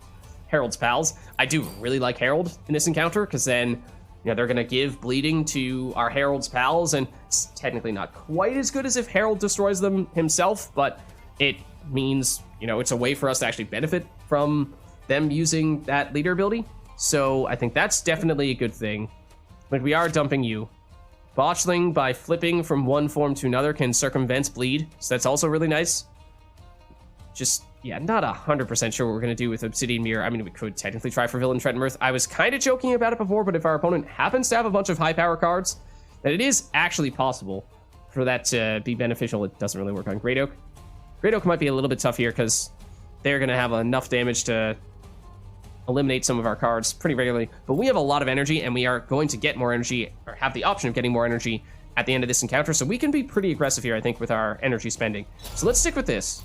Herald's Pals. I do really like Herald in this encounter, because then, you know, they're going to give bleeding to our Herald's Pals, and it's technically not quite as good as if Herald destroys them himself, but it means, you know, it's a way for us to actually benefit from them using that leader ability. So I think that's definitely a good thing. But we are dumping you. Botchling, by flipping from one form to another, can circumvent bleed, so that's also really nice. Just, yeah, not 100% sure what we're going to do with Obsidian Mirror. I mean, we could technically try for Villain Treadmirth. I was kind of joking about it before, but if our opponent happens to have a bunch of high power cards, then it is actually possible for that to be beneficial. It doesn't really work on Great Oak. Great Oak might be a little bit tough here, because they're going to have enough damage to eliminate some of our cards pretty regularly. But we have a lot of energy, and we are going to get more energy, or have the option of getting more energy at the end of this encounter, so we can be pretty aggressive here, I think, with our energy spending. So let's stick with this.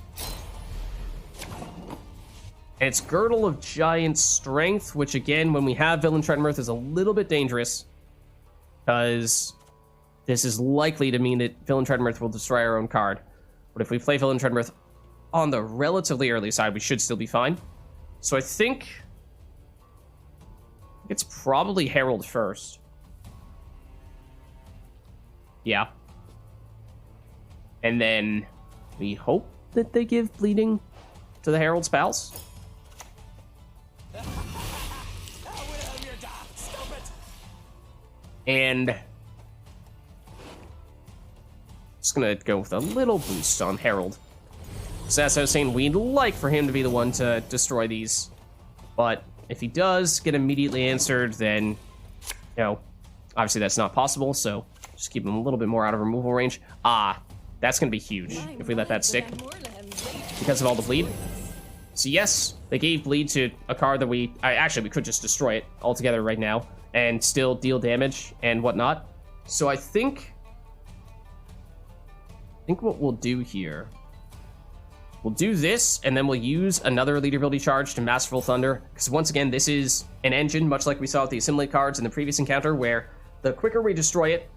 And it's Girdle of Giant Strength, which again, when we have Villain Treadmirth, is a little bit dangerous, because this is likely to mean that Villain Treadmirth will destroy our own card. But if we play Villain Treadmirth on the relatively early side, we should still be fine. So I think it's probably Herald first. Yeah. And then we hope that they give bleeding to the Herald's Pals. And just gonna go with a little boost on Herald. So as I was saying, we'd like for him to be the one to destroy these. But if he does get immediately answered, then, you know, obviously that's not possible. So just keep him a little bit more out of removal range. That's gonna be huge if we let that stick, because of all the bleed. So yes, they gave bleed to a card that we could just destroy it altogether right now and still deal damage and whatnot. So I think what we'll do here, we'll do this, and then we'll use another leader ability charge to Masterful Thunder, because once again, this is an engine, much like we saw with the Assimilate cards in the previous encounter, where the quicker we destroy it,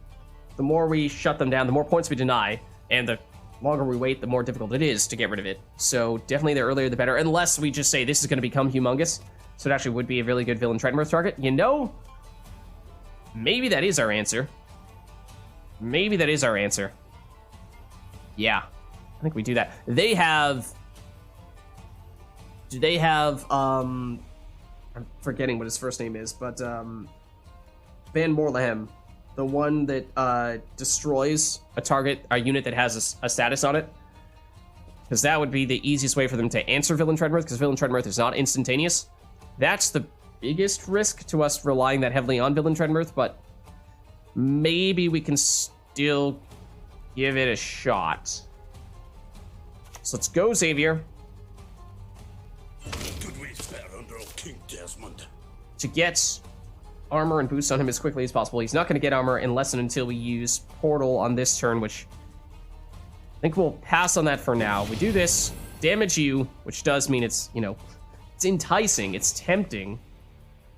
the more we shut them down, the more points we deny, and the longer we wait, the more difficult it is to get rid of it. So definitely the earlier the better, unless we just say this is going to become humongous. So it actually would be a really good Villain Treadmirth target. You know, maybe that is our answer. Maybe that is our answer. Yeah, I think we do that. They have... Do they have, I'm forgetting what his first name is, but, Van Morlehem. The one that, destroys a unit that has a status on it. Because that would be the easiest way for them to answer Villain Treadmirth, because Villain Treadmirth is not instantaneous. That's the biggest risk to us relying that heavily on Villain Treadmirth, but maybe we can still give it a shot. So let's go, Xavier. Could we fare under King Desmond? To get armor and boost on him as quickly as possible. He's not going to get armor unless and until we use Portal on this turn, which I think we'll pass on that for now. We do this, damage you, which does mean it's, you know, it's enticing, it's tempting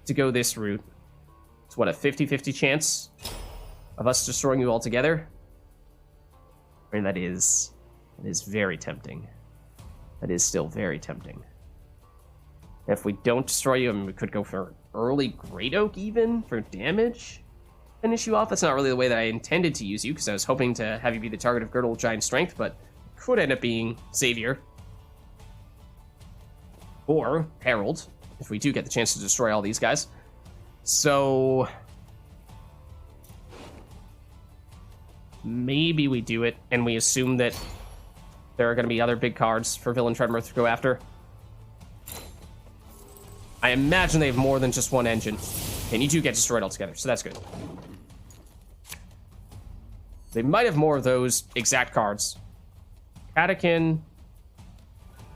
to go this route. It's what, a 50-50 chance of us destroying you altogether? I mean, that is very tempting. That is still very tempting. If we don't destroy you, I mean, we could go for early Great Oak even for damage. Finish you off. That's not really the way that I intended to use you, because I was hoping to have you be the target of Girdle of Giant Strength, but could end up being Xavier. Or Herald, if we do get the chance to destroy all these guys. So maybe we do it, and we assume that there are going to be other big cards for Villain Treadmirth to go after. I imagine they have more than just one engine. And you do get destroyed altogether, so that's good. They might have more of those exact cards. Katakin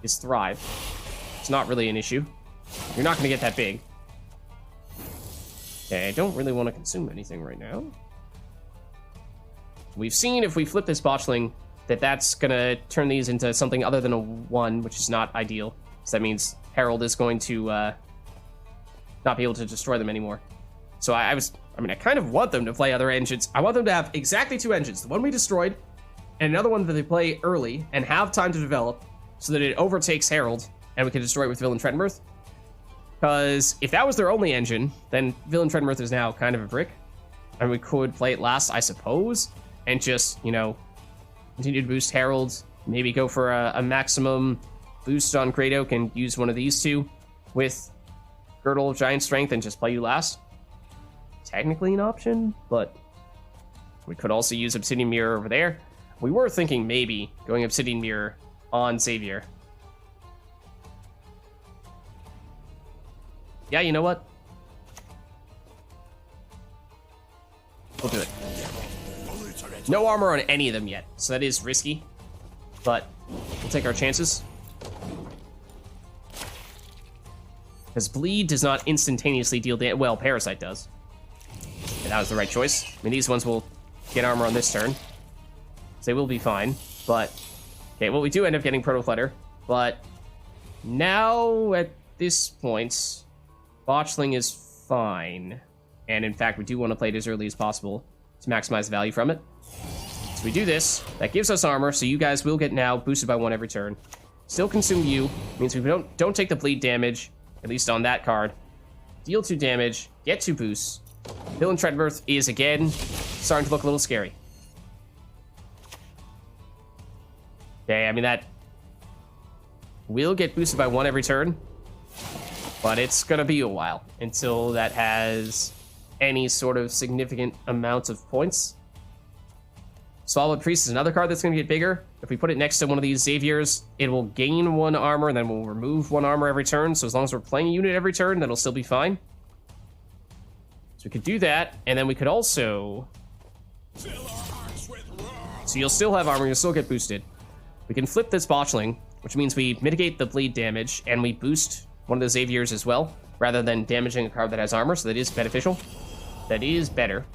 is Thrive. It's not really an issue. You're not going to get that big. Okay, I don't really want to consume anything right now. We've seen if we flip this botchling that that's going to turn these into something other than a 1, which is not ideal. So that means Herald is going to not be able to destroy them anymore. So I kind of want them to play other engines. I want them to have exactly 2 engines. The one we destroyed, and another one that they play early and have time to develop so that it overtakes Herald, and we can destroy it with Villain Treadmirth. Because if that was their only engine, then Villain Treadmirth is now kind of a brick. And we could play it last, I suppose, and just, you know, continue to boost Herald, maybe go for a maximum boost on Great Oak and use one of these two with Girdle of Giant Strength and just play you last. Technically an option, but we could also use Obsidian Mirror over there. We were thinking maybe going Obsidian Mirror on Xavier. Yeah, you know what? We'll do it. No armor on any of them yet, so that is risky, but we'll take our chances. Because Bleed does not instantaneously deal damage. Well, Parasite does. And that was the right choice. I mean, these ones will get armor on this turn, so they will be fine. But, okay, well, we do end up getting Protoflutter, but now at this point, Botchling is fine. And in fact, we do want to play it as early as possible to maximize value from it. So we do this. That gives us armor, so you guys will get now boosted by 1 every turn. Still consume you. Means we don't take the bleed damage, at least on that card. Deal 2 damage, get 2 boosts. Villain Treadmirth is, again, starting to look a little scary. Okay, I mean, that will get boosted by 1 every turn. But it's going to be a while until that has any sort of significant amount of points. Solid Priest is another card that's going to get bigger. If we put it next to one of these Xaviers, it will gain 1 armor, and then we'll remove 1 armor every turn. So as long as we're playing a unit every turn, that'll still be fine. So we could do that, and then we could also... So you'll still have armor, you'll still get boosted. We can flip this Botchling, which means we mitigate the bleed damage, and we boost one of the Xaviers as well, rather than damaging a card that has armor, so that is beneficial. That is better.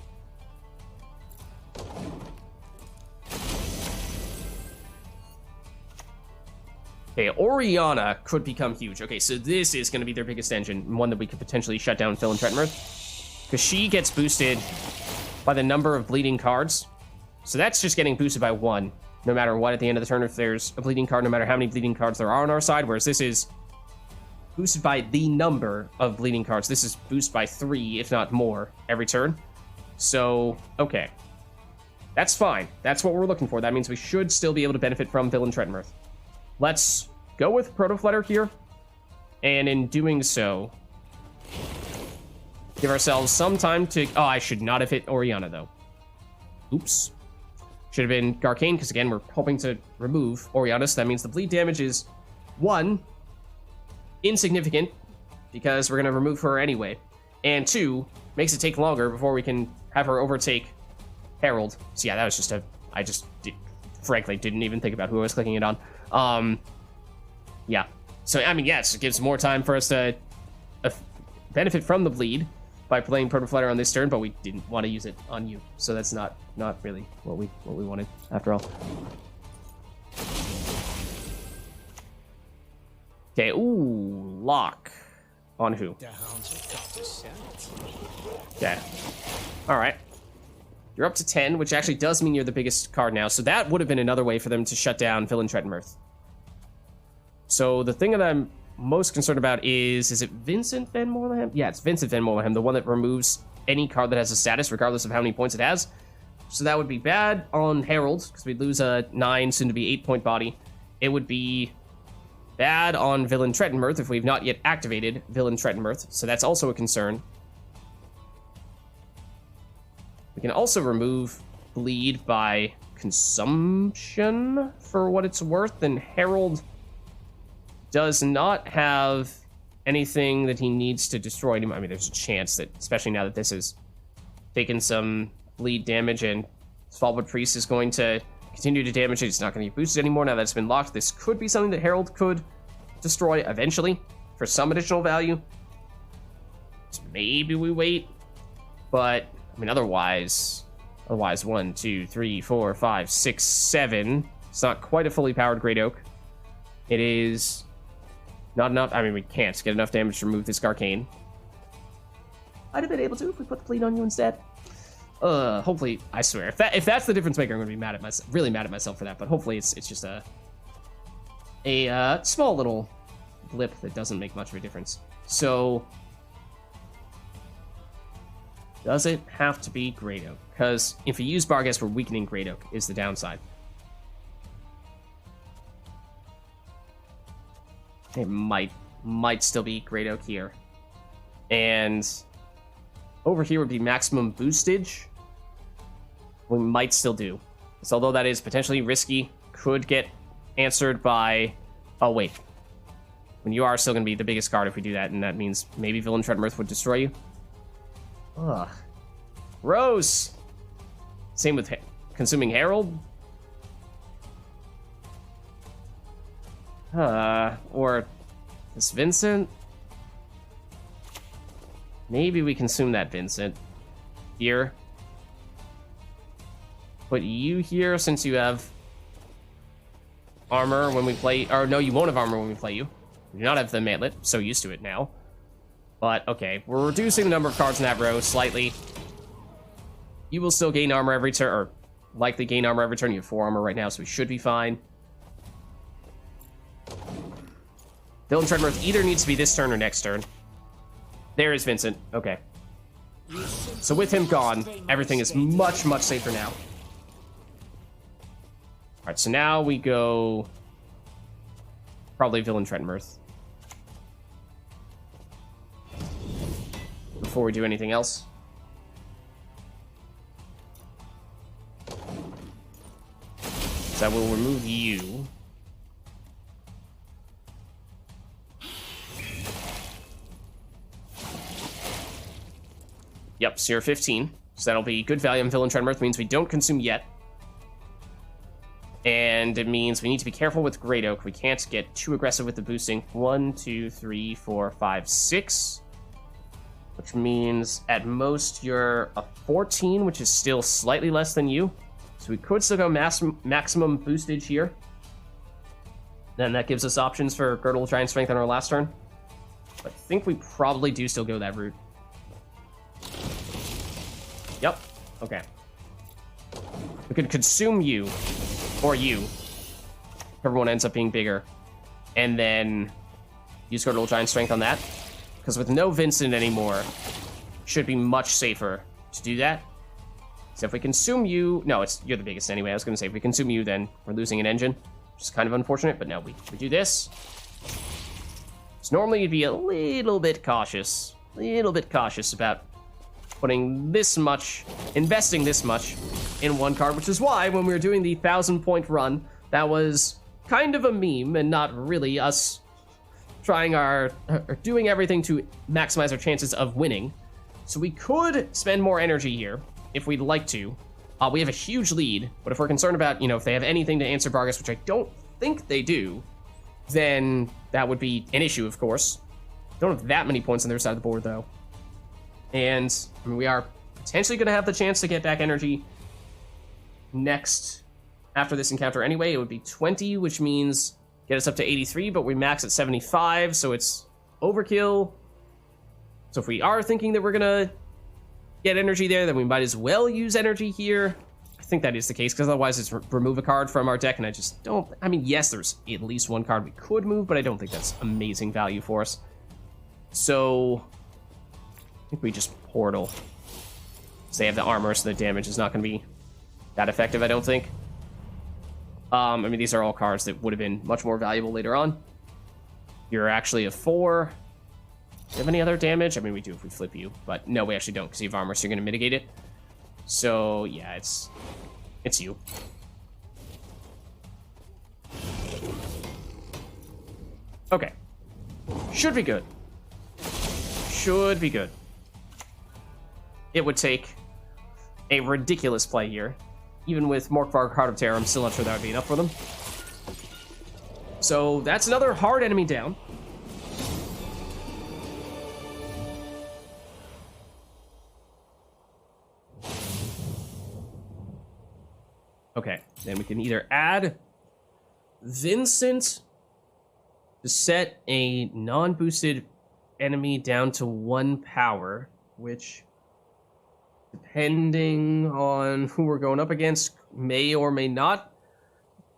Okay, Oriana could become huge. Okay, so this is going to be their biggest engine, one that we could potentially shut down Villain Treadmirth, because she gets boosted by the number of bleeding cards. So that's just getting boosted by 1, no matter what at the end of the turn if there's a bleeding card, no matter how many bleeding cards there are on our side, whereas this is boosted by the number of bleeding cards. This is boosted by 3, if not more, every turn. So, okay. That's fine. That's what we're looking for. That means we should still be able to benefit from Villain Trentonmirth. Let's go with Protoflutter here. And in doing so, give ourselves some time to... Oh, I should not have hit Oriana, though. Oops. Should have been Garcane, because again, we're hoping to remove Oriana, so that means the bleed damage is, 1, insignificant, because we're going to remove her anyway. And 2, makes it take longer before we can have her overtake Herald. So yeah, that was just frankly, didn't even think about who I was clicking it on. Yeah. So, I mean, yes, it gives more time for us to benefit from the bleed by playing Protoflutter on this turn, but we didn't want to use it on you. So that's not really what we wanted, after all. Okay, ooh, lock. On who? Okay. Alright. You're up to 10, which actually does mean you're the biggest card now, so that would have been another way for them to shut down Villain Trentonmirth. So the thing that I'm most concerned about is it Vincent Van Morlehem? Yeah, it's Vincent Van Morlehem, the one that removes any card that has a status, regardless of how many points it has. So that would be bad on Herald, because we'd lose a 9, soon to be 8-point body. It would be bad on Villain Trentonmirth if we've not yet activated Villain Trentonmirth, so that's also a concern. We can also remove bleed by consumption for what it's worth, and Herald does not have anything that he needs to destroy anymore. I mean, there's a chance that, especially now that this has taken some bleed damage and Svalbard Priest is going to continue to damage it, it's not going to get boosted anymore now that it's been locked. This could be something that Herald could destroy eventually for some additional value. So maybe we wait, but I mean, otherwise 1, 2, 3, 4, 5, 6, 7. It's not quite a fully powered Great Oak. It is not enough. I mean, we can't get enough damage to remove this Garcane. I'd have been able to if we put the bleed on you instead. Hopefully, I swear, if that's the difference maker, I'm gonna be mad at myself, really mad at myself for that. But hopefully, it's just a small little blip that doesn't make much of a difference. So, does it have to be Great Oak? Because if we use Barghest, we're weakening Great Oak is the downside. It might still be Great Oak here. And over here would be maximum boostage. We might still do. So although that is potentially risky, could get answered by... Oh, wait. When you are still going to be the biggest card if we do that, and that means maybe Villain Trentonmirth would destroy you. Ugh. Rose! Same with Consuming Herald. Or this Vincent. Maybe we consume that Vincent here. Put you here since you have armor when we play... Or no, you won't have armor when we play you. You do not have the mantlet, so used to it now. But, okay, we're reducing the number of cards in that row slightly. You will still gain armor every turn, or likely gain armor every turn. You have 4 armor right now, so we should be fine. Villain Trentonmirth either needs to be this turn or next turn. There is Vincent. Okay. So with him gone, everything is much, much safer now. Alright, so now we go... Probably Villain Trentonmirth. Before we do anything else. So I will remove you. Yep, so you're 15. So that'll be good value on Villain Trentonmirth. Means we don't consume yet. And it means we need to be careful with Great Oak. We can't get too aggressive with the boosting. 1, 2, 3, 4, 5, 6. Which means at most you're a 14, which is still slightly less than you. So we could still go maximum boostage here. Then that gives us options for Girdle Giant Strength on our last turn. But I think we probably do still go that route. Yep. Okay. We could consume you. Or you. Everyone ends up being bigger. And then use Girdle Giant Strength on that. Because with no Vincent anymore, should be much safer to do that. So if we consume you... No, you're the biggest anyway. I was going to say, if we consume you, then we're losing an engine, which is kind of unfortunate. But no, we do this. So normally you'd be a little bit cautious. About putting this much, investing this much in one card, which is why when we were doing the 1,000-point run, that was kind of a meme and not really us trying or doing everything to maximize our chances of winning. So we could spend more energy here if we'd like to. We have a huge lead, but if we're concerned about, if they have anything to answer Vargas, which I don't think they do, then that would be an issue, of course. Don't have that many points on their side of the board, though. And we are potentially going to have the chance to get back energy next after this encounter anyway. It would be 20, which means get us up to 83, but we max at 75, so it's overkill. So if we are thinking that we're going to get energy there, then we might as well use energy here. I think that is the case, because otherwise it's remove a card from our deck, and I just don't... I mean, yes, there's at least one card we could move, but I don't think that's amazing value for us. So I think we just portal. So they have the armor, so the damage is not going to be that effective, I don't think. I mean, these are all cards that would have been much more valuable later on. You're actually a 4. Do you have any other damage? I mean, we do if we flip you, but no, we actually don't, because you have armor, so you're going to mitigate it. So, yeah, it's you. Okay. Should be good. Should be good. It would take a ridiculous play here. Even with Morkvarg Heart of Terror, I'm still not sure that would be enough for them. So that's another hard enemy down. Okay, then we can either add Vincent to set a non-boosted enemy down to 1 power, which, depending on who we're going up against, may or may not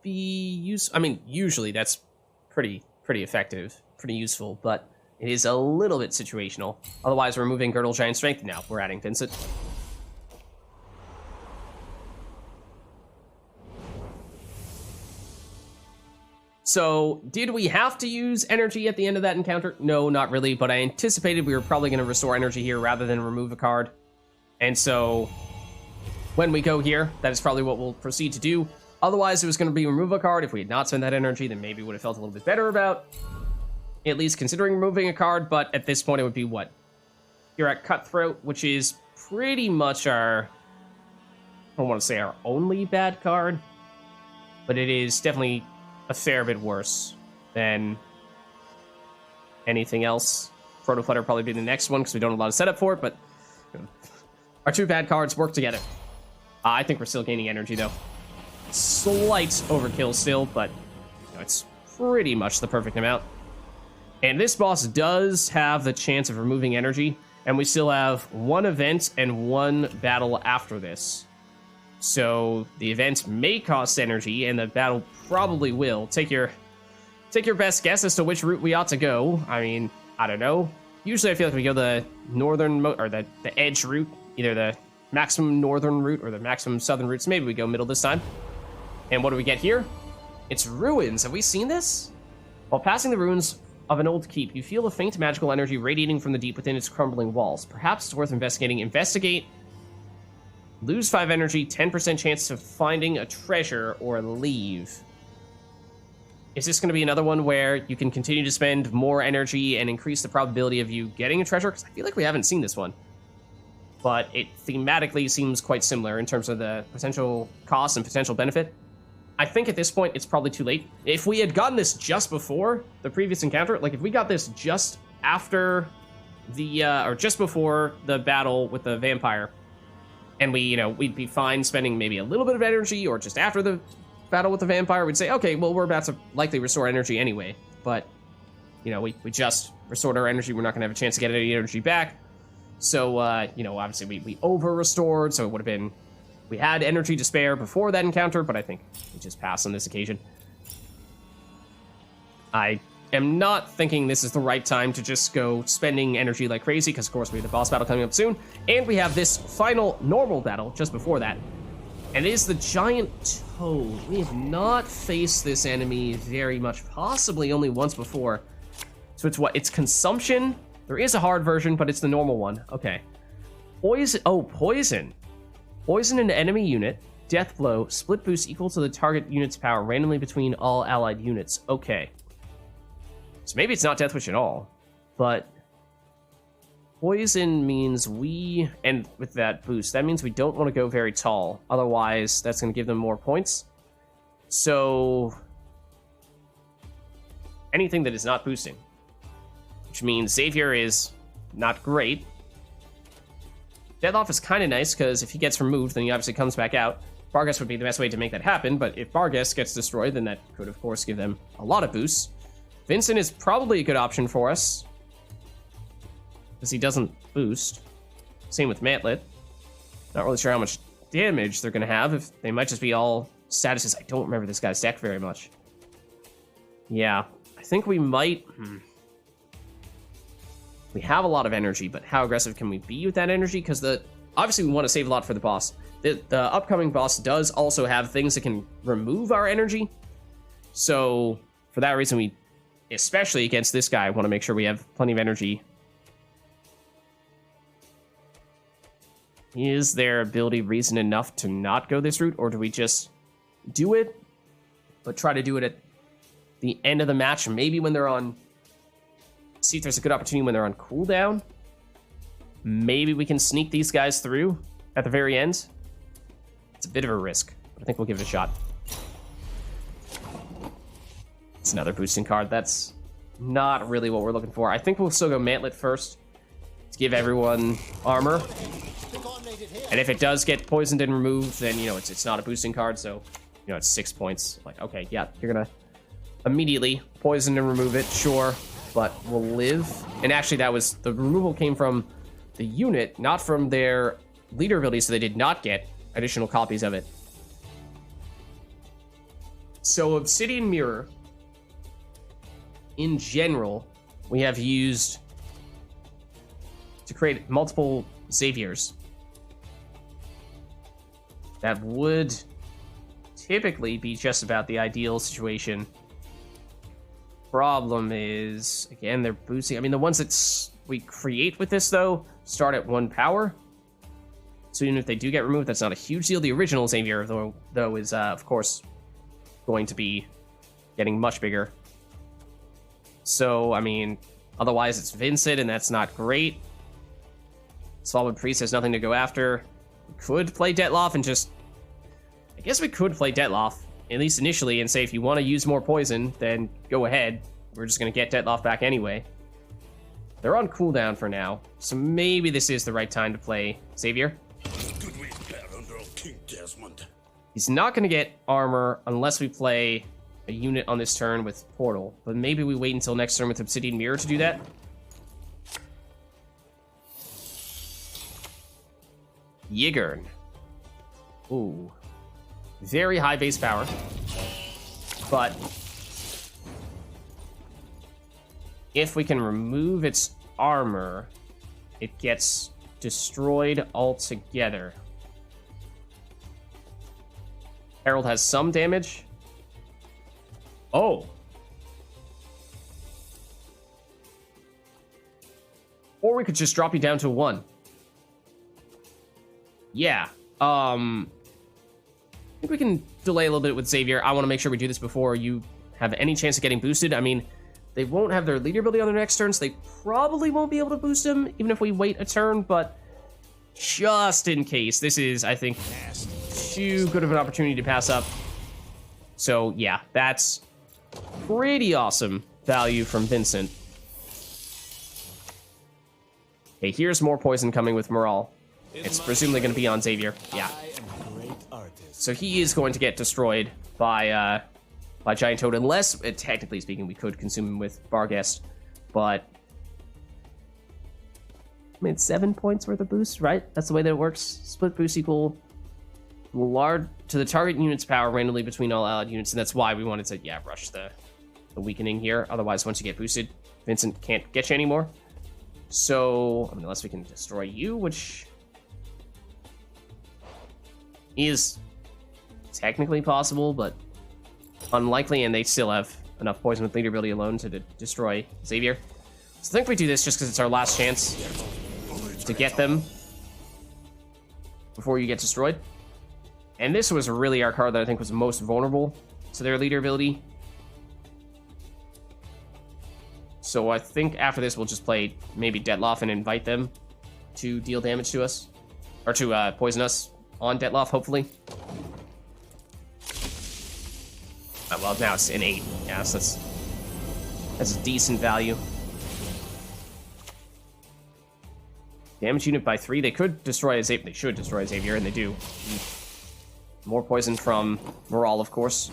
be useful. I mean, usually that's pretty effective, pretty useful, but it is a little bit situational. Otherwise, we're moving Girdle Giant Strength. Now we're adding Vincent. So, did we have to use energy at the end of that encounter? No, not really, but I anticipated we were probably going to restore energy here rather than remove a card. And so, when we go here, that is probably what we'll proceed to do. Otherwise, it was going to be remove a card. If we had not spent that energy, then maybe we would have felt a little bit better about at least considering removing a card, but at this point it would be what? You're at Cutthroat, which is pretty much our... I don't want to say our only bad card, but it is definitely a fair bit worse than anything else. Protoflutter will probably be the next one because we don't have a lot of setup for it, but our 2 bad cards work together. I think we're still gaining energy, though. Slight overkill still, but it's pretty much the perfect amount. And this boss does have the chance of removing energy, and we still have 1 event and 1 battle after this. So the event may cost energy, and the battle probably will. Take your best guess as to which route we ought to go. I mean, I don't know. Usually I feel like we go the northern, or the edge route, either the maximum northern route or the maximum southern route. So maybe we go middle this time. And what do we get here? It's ruins. Have we seen this? While passing the ruins of an old keep, you feel a faint magical energy radiating from the deep within its crumbling walls. Perhaps it's worth investigating. Investigate. Lose 5 energy, 10% chance of finding a treasure, or leave. Is this going to be another one where you can continue to spend more energy and increase the probability of you getting a treasure? Because I feel like we haven't seen this one. But it thematically seems quite similar in terms of the potential cost and potential benefit. I think at this point, it's probably too late. If we had gotten this just before the previous encounter, like if we got this just after the, or just before the battle with the vampire, and we'd be fine spending maybe a little bit of energy, or just after the battle with the vampire, we'd say, okay, well, we're about to likely restore energy anyway. But, we just restored our energy. We're not going to have a chance to get any energy back. So, obviously we over-restored, so it would have been... We had energy to spare before that encounter, but I think we just passed on this occasion. I am not thinking this is the right time to just go spending energy like crazy, because of course we have the boss battle coming up soon, and we have this final normal battle just before that. And it is the giant toad. We have not faced this enemy very much, possibly only once before. So it's what? It's consumption. There is a hard version, but it's the normal one. Okay. Poison. Oh, poison. Poison an enemy unit. Death blow. Split boost equal to the target unit's power randomly between all allied units. Okay. So maybe it's not death wish at all, but poison means and with that boost, that means we don't want to go very tall. Otherwise, that's going to give them more points. So anything that is not boosting, which means Xavier is not great. Deadloff is kind of nice, because if he gets removed, then he obviously comes back out. Barghest would be the best way to make that happen, but if Barghest gets destroyed, then that could, of course, give them a lot of boosts. Vincent is probably a good option for us, because he doesn't boost. Same with Mantlet. Not really sure how much damage they're going to have. If they might just be all statuses. I don't remember this guy's deck very much. Yeah, I think we might... We have a lot of energy, but how aggressive can we be with that energy? Because obviously we want to save a lot for the boss. The upcoming boss does also have things that can remove our energy. So for that reason, we, especially against this guy, want to make sure we have plenty of energy. Is their ability reason enough to not go this route, or do we just do it, but try to do it at the end of the match, maybe when they're on... See if there's a good opportunity when they're on cooldown. Maybe we can sneak these guys through at the very end. It's a bit of a risk, but I think we'll give it a shot. It's another boosting card. That's not really what we're looking for. I think we'll still go Mantlet first to give everyone armor. And if it does get poisoned and removed, then, you know, it's not a boosting card, so, you know, it's 6 points. Like, okay, yeah, you're gonna immediately poison and remove it, sure. But will live. And actually, the removal came from the unit, not from their leader ability, so they did not get additional copies of it. So Obsidian Mirror, in general, we have used to create multiple Xaviers. That would typically be just about the ideal situation. Problem is, again, they're boosting. I mean, the ones that we create with this, though, start at 1 power. So even if they do get removed, that's not a huge deal. The original Xavier, though is, of course, going to be getting much bigger. So, I mean, otherwise it's Vincent, and that's not great. Solid Priest has nothing to go after. We could play Detloff and just... I guess we could play Detloff, at least initially, and say if you want to use more poison, then go ahead. We're just going to get Detloff back anyway. They're on cooldown for now, so maybe this is the right time to play Xavier. He's not going to get armor unless we play a unit on this turn with Portal, but maybe we wait until next turn with Obsidian Mirror to do that. Yigern. Ooh. Very high base power. But if we can remove its armor, it gets destroyed altogether. Herald has some damage. Oh. Or we could just drop you down to 1. Yeah. I think we can delay a little bit with Xavier. I want to make sure we do this before you have any chance of getting boosted. I mean, they won't have their leader ability on their next turn, so they probably won't be able to boost him, even if we wait a turn, but just in case. This is, I think, too good of an opportunity to pass up. So, yeah, that's pretty awesome value from Vincent. Okay, here's more poison coming with Moral. It's presumably going to be on Xavier. Yeah. So he is going to get destroyed by Giant Toad, unless, technically speaking, we could consume him with Barghest. But I mean, 7 points worth of boost, right? That's the way that it works. Split boost equal to the target unit's power randomly between all allied units, and that's why we wanted to, yeah, rush the the weakening here. Otherwise, once you get boosted, Vincent can't get you anymore. So, I mean, unless we can destroy you, which is technically possible, but unlikely, and they still have enough poison with leader ability alone to destroy Xavier. So I think we do this just because it's our last chance to get them before you get destroyed. And this was really our card that I think was most vulnerable to their leader ability. So I think after this we'll just play maybe Detloff and invite them to deal damage to us. Or to poison us on Detloff, hopefully. Well, now it's an 8. Yeah, so that's a decent value. Damage unit by 3. They could destroy Xavier. They should destroy Xavier, and they do. More poison from Moral, of course.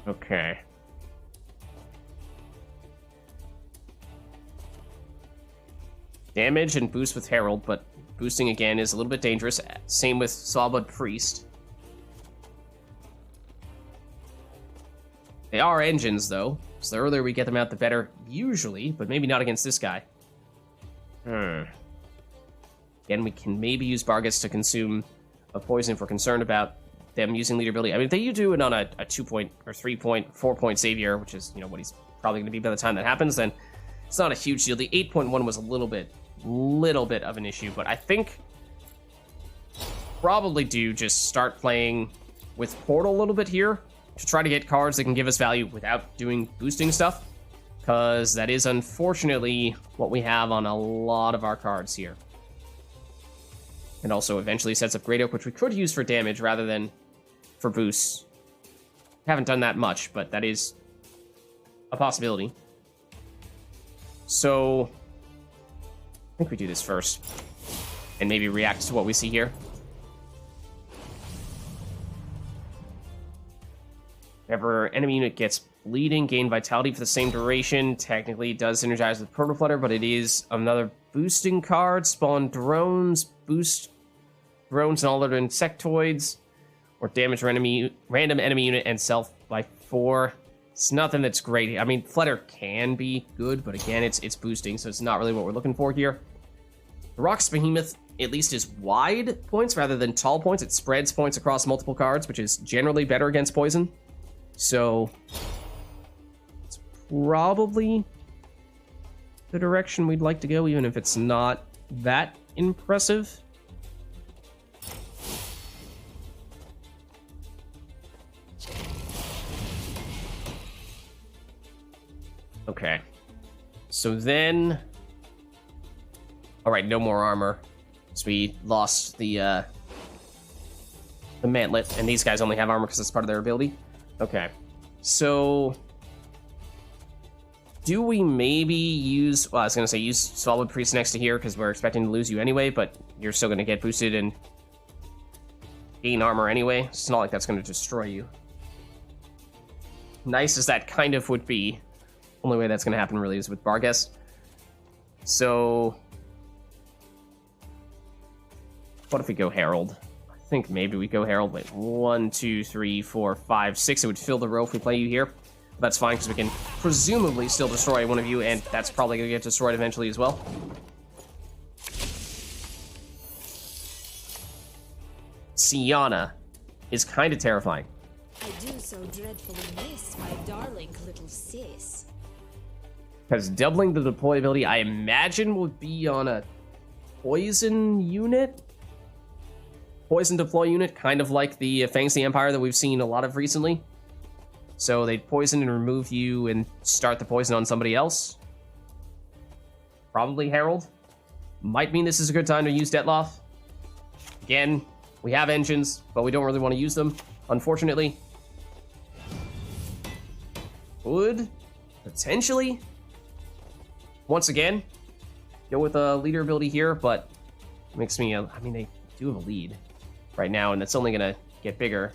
Okay. Damage and boost with Herald, but boosting again is a little bit dangerous. Same with Sawblood Priest. They are engines, though, so the earlier we get them out, the better, usually, but maybe not against this guy. Again, we can maybe use Bargus to consume a poison if we're concerned about them using leader ability. I mean, if they do it on a 2-point or 3-point, 4-point Xavier, which is, you know, what he's probably going to be by the time that happens, then it's not a huge deal. The 8.1 was a little bit of an issue, but I think probably do just start playing with Portal a little bit here to try to get cards that can give us value without doing boosting stuff, because that is unfortunately what we have on a lot of our cards here. And also eventually sets up Great Oak, which we could use for damage rather than for boosts. Haven't done that much, but that is a possibility. So I think we do this first and maybe react to what we see here. Whenever enemy unit gets bleeding, gain vitality for the same duration. Technically it does synergize with Proto Flutter, but it is another boosting card. Spawn drones, boost drones and all other insectoids, or damage random enemy unit and self by 4. It's nothing that's great. I mean, Flutter can be good, but again, it's boosting, so it's not really what we're looking for here. The Rock's Behemoth at least is wide points rather than tall points. It spreads points across multiple cards, which is generally better against poison. So it's probably the direction we'd like to go, even if it's not that impressive. Okay. So then... Alright, no more armor. So we lost the mantlet, and these guys only have armor because it's part of their ability. Okay. So... do we maybe use... Well, I was going to say use Solid Priest next to here, because we're expecting to lose you anyway, but you're still going to get boosted and gain armor anyway. It's not like that's going to destroy you. Nice as that kind of would be. Only way that's going to happen really is with Bargus. So... what if we go Herald? I think maybe we go Herald. Wait, 1, 2, 3, 4, 5, 6. It would fill the row if we play you here. That's fine, because we can presumably still destroy one of you, and that's probably going to get destroyed eventually as well. Sienna is kind of terrifying. I do so dreadfully miss my darling little sis. Because doubling the deployability, I imagine, would be on a poison unit? Poison deploy unit, kind of like the Fangs of the Empire that we've seen a lot of recently. So they'd poison and remove you and start the poison on somebody else. Probably Herald. Might mean this is a good time to use Detloff. Again, we have engines, but we don't really want to use them, unfortunately. Would potentially, once again, go with a leader ability here, but it makes me, I mean, they do have a lead right now, and it's only going to get bigger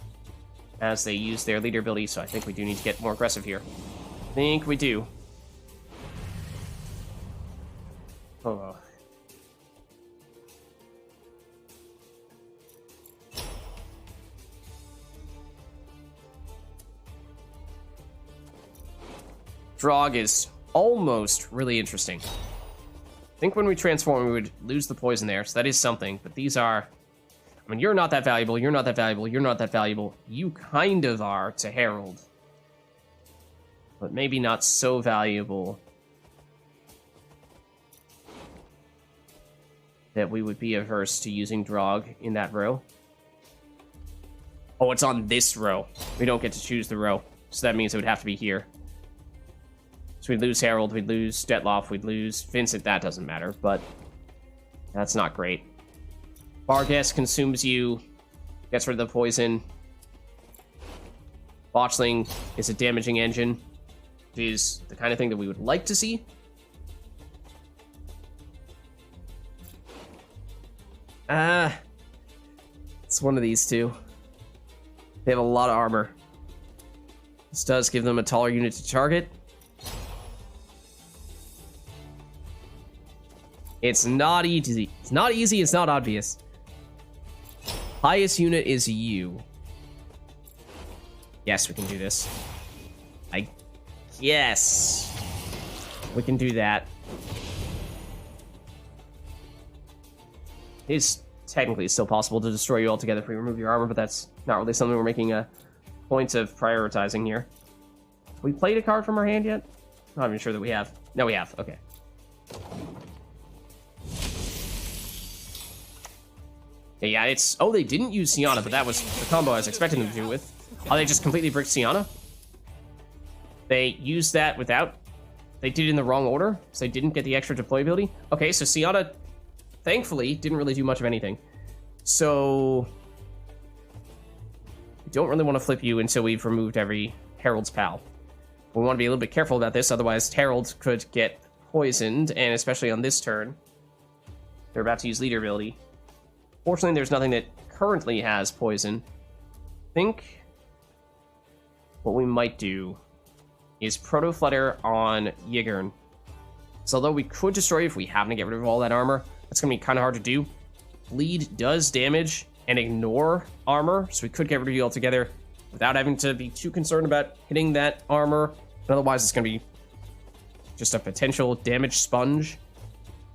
as they use their leader ability, so I think we do need to get more aggressive here. I think we do. Oh. Drog is almost really interesting. I think when we transform, we would lose the poison there, so that is something. But these are... I mean, you're not that valuable, you're not that valuable, you're not that valuable. You kind of are to Herald. But maybe not so valuable that we would be averse to using Drog in that row. Oh, it's on this row. We don't get to choose the row. So that means it would have to be here. So we'd lose Herald, we'd lose Detloff, we'd lose Vincent. That doesn't matter, but that's not great. Barghest consumes you, gets rid of the poison. Botchling is a damaging engine, which is the kind of thing that we would like to see. It's one of these two. They have a lot of armor. This does give them a taller unit to target. It's not easy. It's not easy, it's not obvious. Highest unit is you. Yes, we can do this. I guess we can do that. It is technically still possible to destroy you altogether if we remove your armor, but that's not really something we're making a point of prioritizing here. Have we played a card from our hand yet? Not even sure that we have. No, we have. Okay. Yeah, it's... Oh, they didn't use Sienna, but that was the combo I was expecting them to do with. Oh, they just completely bricked Sienna? They used that without... They did it in the wrong order, so they didn't get the extra deployability. Okay, so Sienna, thankfully, didn't really do much of anything. So... We don't really want to flip you until we've removed every Herald's Pal. We want to be a little bit careful about this, otherwise Herald could get poisoned, and especially on this turn, they're about to use leader ability. Fortunately, there's nothing that currently has poison. I think what we might do is Proto Flutter on Yigern. So although we could destroy it if we happen to get rid of all that armor, that's going to be kind of hard to do. Bleed does damage and ignore armor, so we could get rid of you altogether without having to be too concerned about hitting that armor. And otherwise, it's going to be just a potential damage sponge.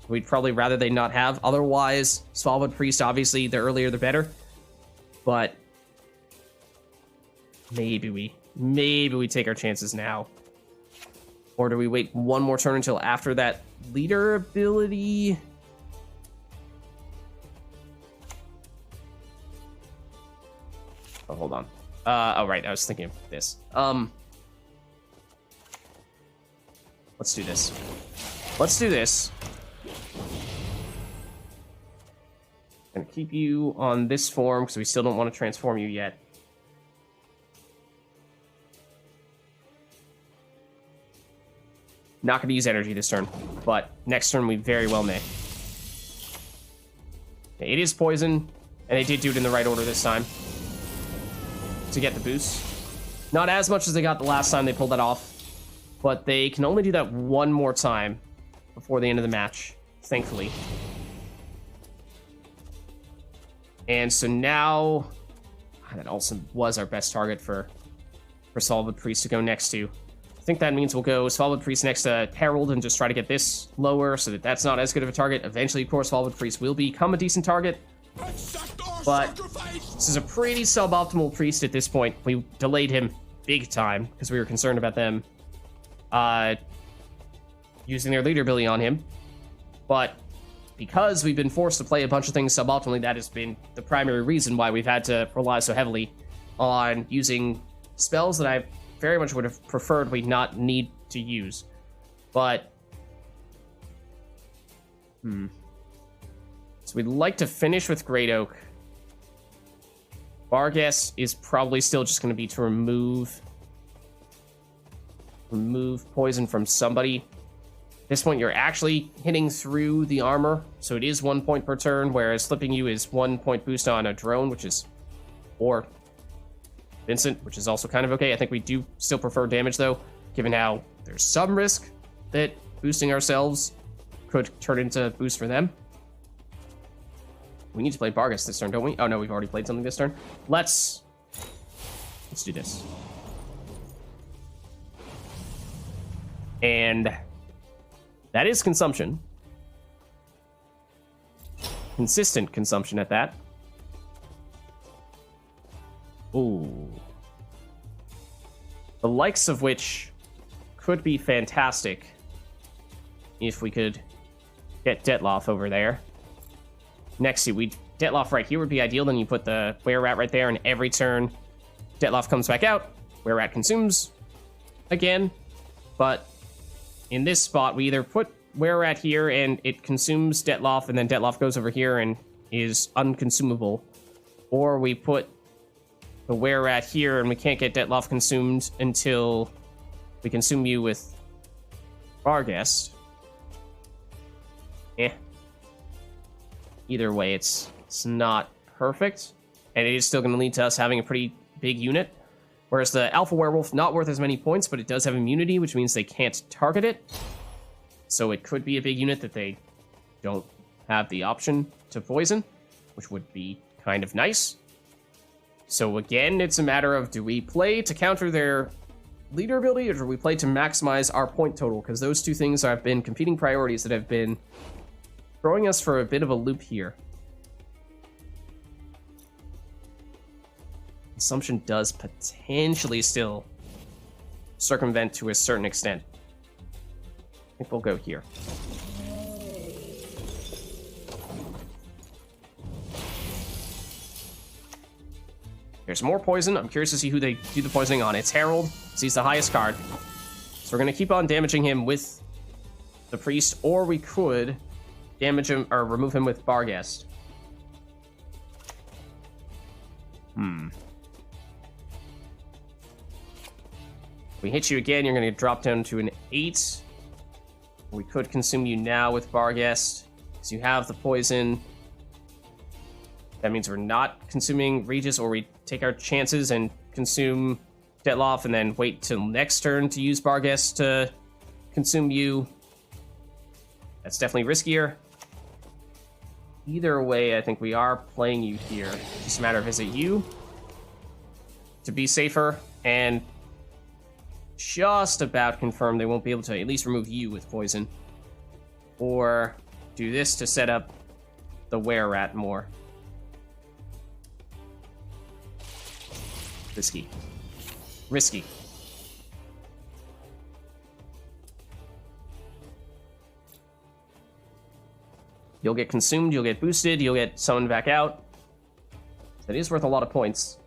We'd probably rather they not have. Otherwise, Svalbard Priest, obviously, the earlier the better. But maybe we take our chances now. Or do we wait one more turn until after that leader ability? Oh, hold on. Oh, right, I was thinking of this. Let's do this. Let's do this. Gonna keep you on this form because we still don't want to transform you yet. Not gonna use energy this turn, but next turn we very well may. It is poison, and they did do it in the right order this time to get the boost. Not as much as they got the last time they pulled that off, but they can only do that one more time before the end of the match, thankfully. And so now, that also was our best target for Svalbard Priest to go next to. I think that means we'll go Svalbard Priest next to Herald and just try to get this lower so that that's not as good of a target. Eventually, of course, Svalbard Priest will become a decent target. But this is a pretty suboptimal Priest at this point. We delayed him big time because we were concerned about them using their leader ability on him. But because we've been forced to play a bunch of things suboptimally, that has been the primary reason why we've had to rely so heavily on using spells that I very much would have preferred we not need to use. But, so we'd like to finish with Great Oak. Barghest is probably still just going to be to remove poison from somebody. At this point, you're actually hitting through the armor, so it is 1 point per turn, whereas flipping you is 1 point boost on a drone, which is, or Vincent, which is also kind of okay. I think we do still prefer damage, though, given how there's some risk that boosting ourselves could turn into boost for them. We need to play Barghest this turn, don't we? Oh, no, we've already played something this turn. Let's do this. And that is consumption. Consistent consumption at that. Ooh. The likes of which could be fantastic if we could get Detloff over there. Next, Detloff right here would be ideal. Then you put the Were-Rat right there, and every turn, Detloff comes back out. Were-Rat consumes again. But in this spot, we either put Were-Rat here and it consumes Detloff, and then Detloff goes over here and is unconsumable. Or we put the Were-Rat here and we can't get Detloff consumed until we consume you with Barghest. Either way, it's not perfect, and it is still going to lead to us having a pretty big unit. Whereas the Alpha Werewolf, not worth as many points, but it does have immunity, which means they can't target it. So it could be a big unit that they don't have the option to poison, which would be kind of nice. So again, it's a matter of, do we play to counter their leader ability, or do we play to maximize our point total? Because those two things have been competing priorities that have been throwing us for a bit of a loop here. Consumption does potentially still circumvent to a certain extent. I think we'll go here. There's more poison. I'm curious to see who they do the poisoning on. It's Herald, because he's the highest card. So we're going to keep on damaging him with the Priest, or we could damage him or remove him with Barghest. We hit you again, you're going to drop down to an 8. We could consume you now with Barghest, because you have the poison. That means we're not consuming Regis, or we take our chances and consume Detloff and then wait till next turn to use Barghest to consume you. That's definitely riskier. Either way, I think we are playing you here. It's just a matter of, is it you to be safer, and just about confirm they won't be able to at least remove you with poison, or do this to set up the Were-Rat more. Risky. You'll get consumed, you'll get boosted, you'll get summoned back out. That is worth a lot of points.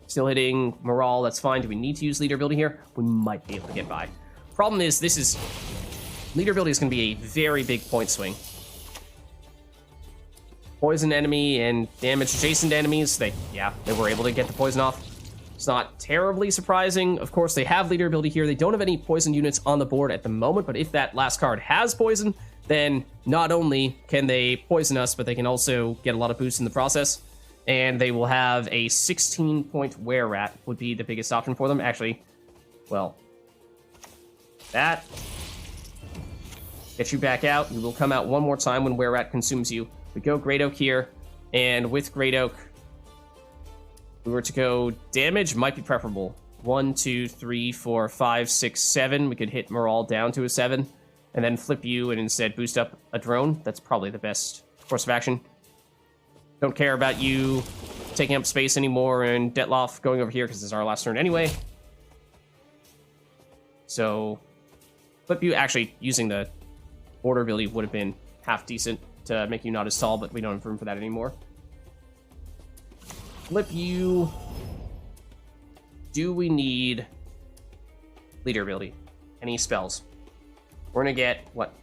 Still hitting morale, that's fine. Do we need to use leader ability here? We might be able to get by. Problem is, leader ability is going to be a very big point swing. Poison enemy and damage adjacent enemies, they were able to get the poison off. It's not terribly surprising. Of course, they have leader ability here. They don't have any poison units on the board at the moment, but if that last card has poison, then not only can they poison us, but they can also get a lot of boosts in the process. And they will have a 16-point Were-Rat would be the biggest option for them. Actually, well, that gets you back out. You will come out one more time when Were-Rat consumes you. We go Great Oak here, and with Great Oak, we were to go damage, might be preferable. 1, 2, 3, 4, 5, 6, 7. We could hit morale down to a 7, and then flip you and instead boost up a drone. That's probably the best course of action. Don't care about you taking up space anymore and Detloff going over here because this is our last turn anyway. So, flip you. Actually, using the order ability would have been half decent to make you not as tall, but we don't have room for that anymore. Flip you. Do we need leader ability? Any spells? We're gonna get, what,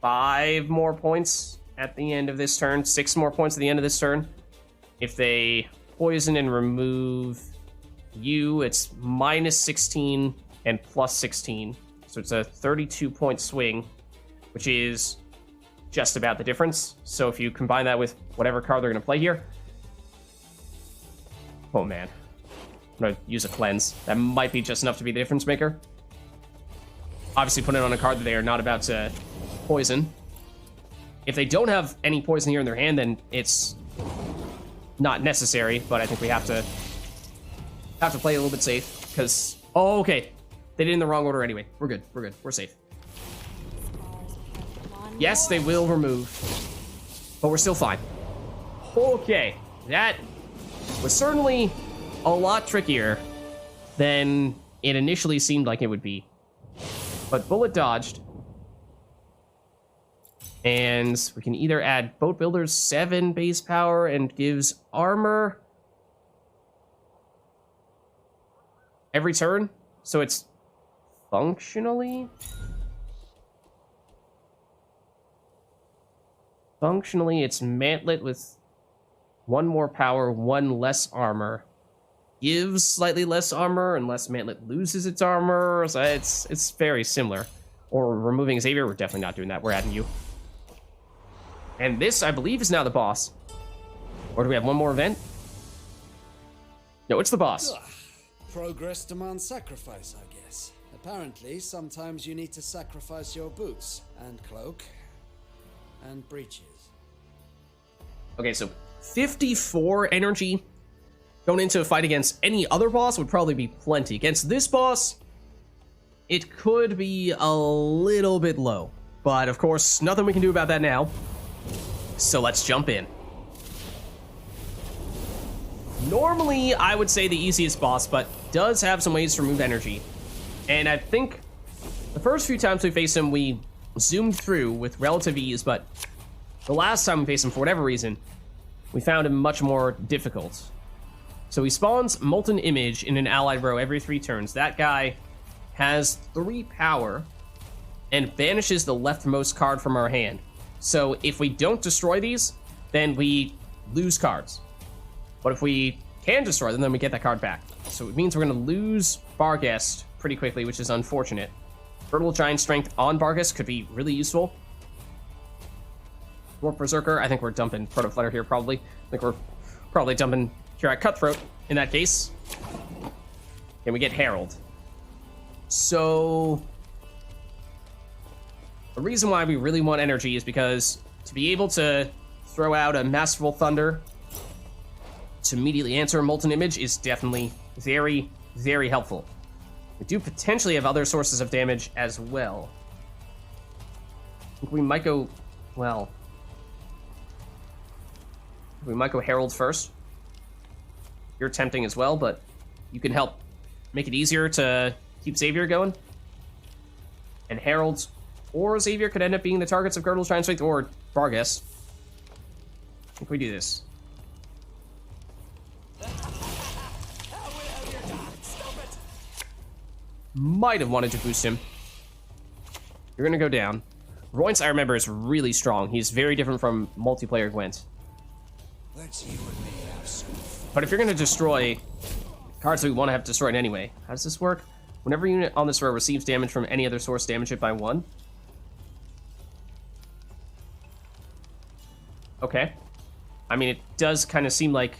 5 more points at the end of this turn? 6 more points at the end of this turn? If they poison and remove you, it's minus 16 and plus 16. So it's a 32-point swing, which is just about the difference. So if you combine that with whatever card they're going to play here... Oh, man. I'm going to use a cleanse. That might be just enough to be the difference maker. Obviously, put it on a card that they are not about to poison. If they don't have any poison here in their hand, then it's not necessary, but I think we have to play a little bit safe, because... Oh, okay. They did it in the wrong order anyway. We're good. We're good. We're safe. Yes, they will remove. But we're still fine. Okay. That was certainly a lot trickier than it initially seemed like it would be. But bullet dodged. And we can either add Boat Builder's 7 base power and gives armor every turn. So it's functionally it's Mantlet with 1 more power, 1 less armor. Gives slightly less armor unless Mantlet loses its armor. So it's very similar. Or removing Xavier, we're definitely not doing that. We're adding you. And this, I believe, is now the boss. Or do we have one more event? No, it's the boss. Progress demands sacrifice, I guess. Apparently, sometimes you need to sacrifice your boots and cloak and breeches. Okay, so 54 energy going into a fight against any other boss would probably be plenty. Against this boss, it could be a little bit low. But, of course, nothing we can do about that now. So let's jump in. Normally, I would say the easiest boss, but does have some ways to remove energy. And I think the first few times we faced him, we zoomed through with relative ease, but the last time we faced him, for whatever reason, we found him much more difficult. So he spawns Molten Image in an allied row every 3 turns. That guy has 3 power and banishes the leftmost card from our hand. So if we don't destroy these, then we lose cards. But if we can destroy them, then we get that card back. So it means we're going to lose Barghest pretty quickly, which is unfortunate. Fertile Giant Strength on Barghest could be really useful. Dwarf Berserker, I think we're dumping Protoflutter here probably. I think we're probably dumping Curat Cutthroat in that case. And we get Herald. So the reason why we really want energy is because to be able to throw out a Masterful Thunder to immediately answer a Molten Image is definitely very, very helpful. We do potentially have other sources of damage as well. I think we might go, well, we might go Herald first. You're tempting as well, but you can help make it easier to keep Xavier going. And Herald or Xavier could end up being the targets of Girdle's Giant Strength or Barghest. I think we do this. Might have wanted to boost him. You're gonna go down. Royce, I remember, is really strong. He's very different from multiplayer Gwent. Let's you and me have some fun. But if you're gonna destroy cards that we want to have destroyed anyway, how does this work? Whenever a unit on this row receives damage from any other source, damage it by 1. Okay. I mean, it does kind of seem like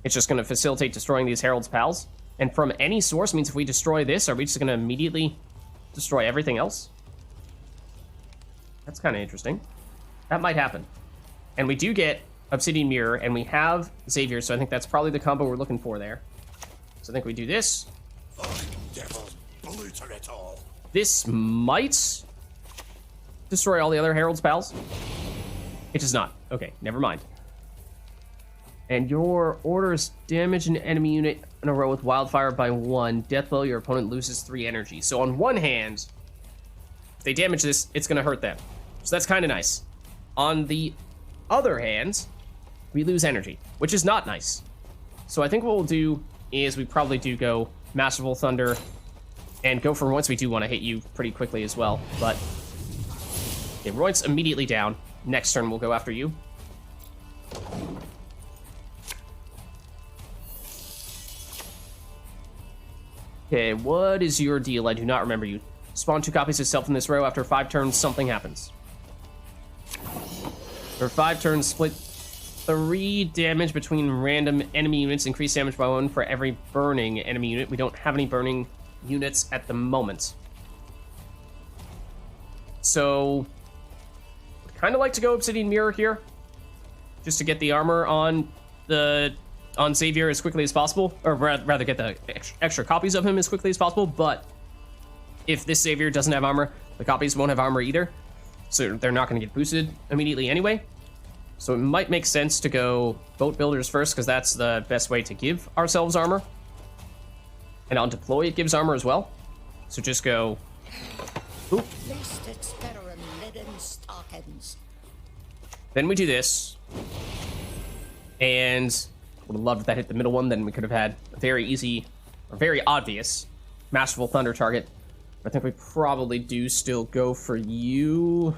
it's just going to facilitate destroying these Herald's pals. And from any source means if we destroy this, are we just going to immediately destroy everything else? That's kind of interesting. That might happen. And we do get Obsidian Mirror, and we have Xavier, so I think that's probably the combo we're looking for there. So I think we do this. Devil's polluter it all. This might destroy all the other Herald's pals. It does not. Okay, never mind. And your orders damage an enemy unit in a row with Wildfire by 1. Death blow, your opponent loses 3 energy. So on one hand, if they damage this, it's going to hurt them. So that's kind of nice. On the other hand, we lose energy, which is not nice. So I think what we'll do is we probably do go Masterful Thunder and go for once. We do want to hit you pretty quickly as well. But yeah, Roy's immediately down. Next turn, we'll go after you. Okay, what is your deal? I do not remember you. Spawn 2 copies of self in this row. After 5 turns, something happens. For 5 turns, split 3 damage between random enemy units. Increase damage by 1 for every burning enemy unit. We don't have any burning units at the moment. So, I'd kind of like to go Obsidian Mirror here, just to get the armor on Xavier as quickly as possible, or rather get the extra copies of him as quickly as possible. But if this Savior doesn't have armor, the copies won't have armor either. So they're not going to get boosted immediately anyway. So it might make sense to go boat builders first, because that's the best way to give ourselves armor. And on deploy, it gives armor as well. So just go... Oop. At least it's better than linen stockings. Then we do this. And would have loved if that hit the middle one. Then we could have had a very easy, or very obvious, Masterful Thunder target. I think we probably do still go for you.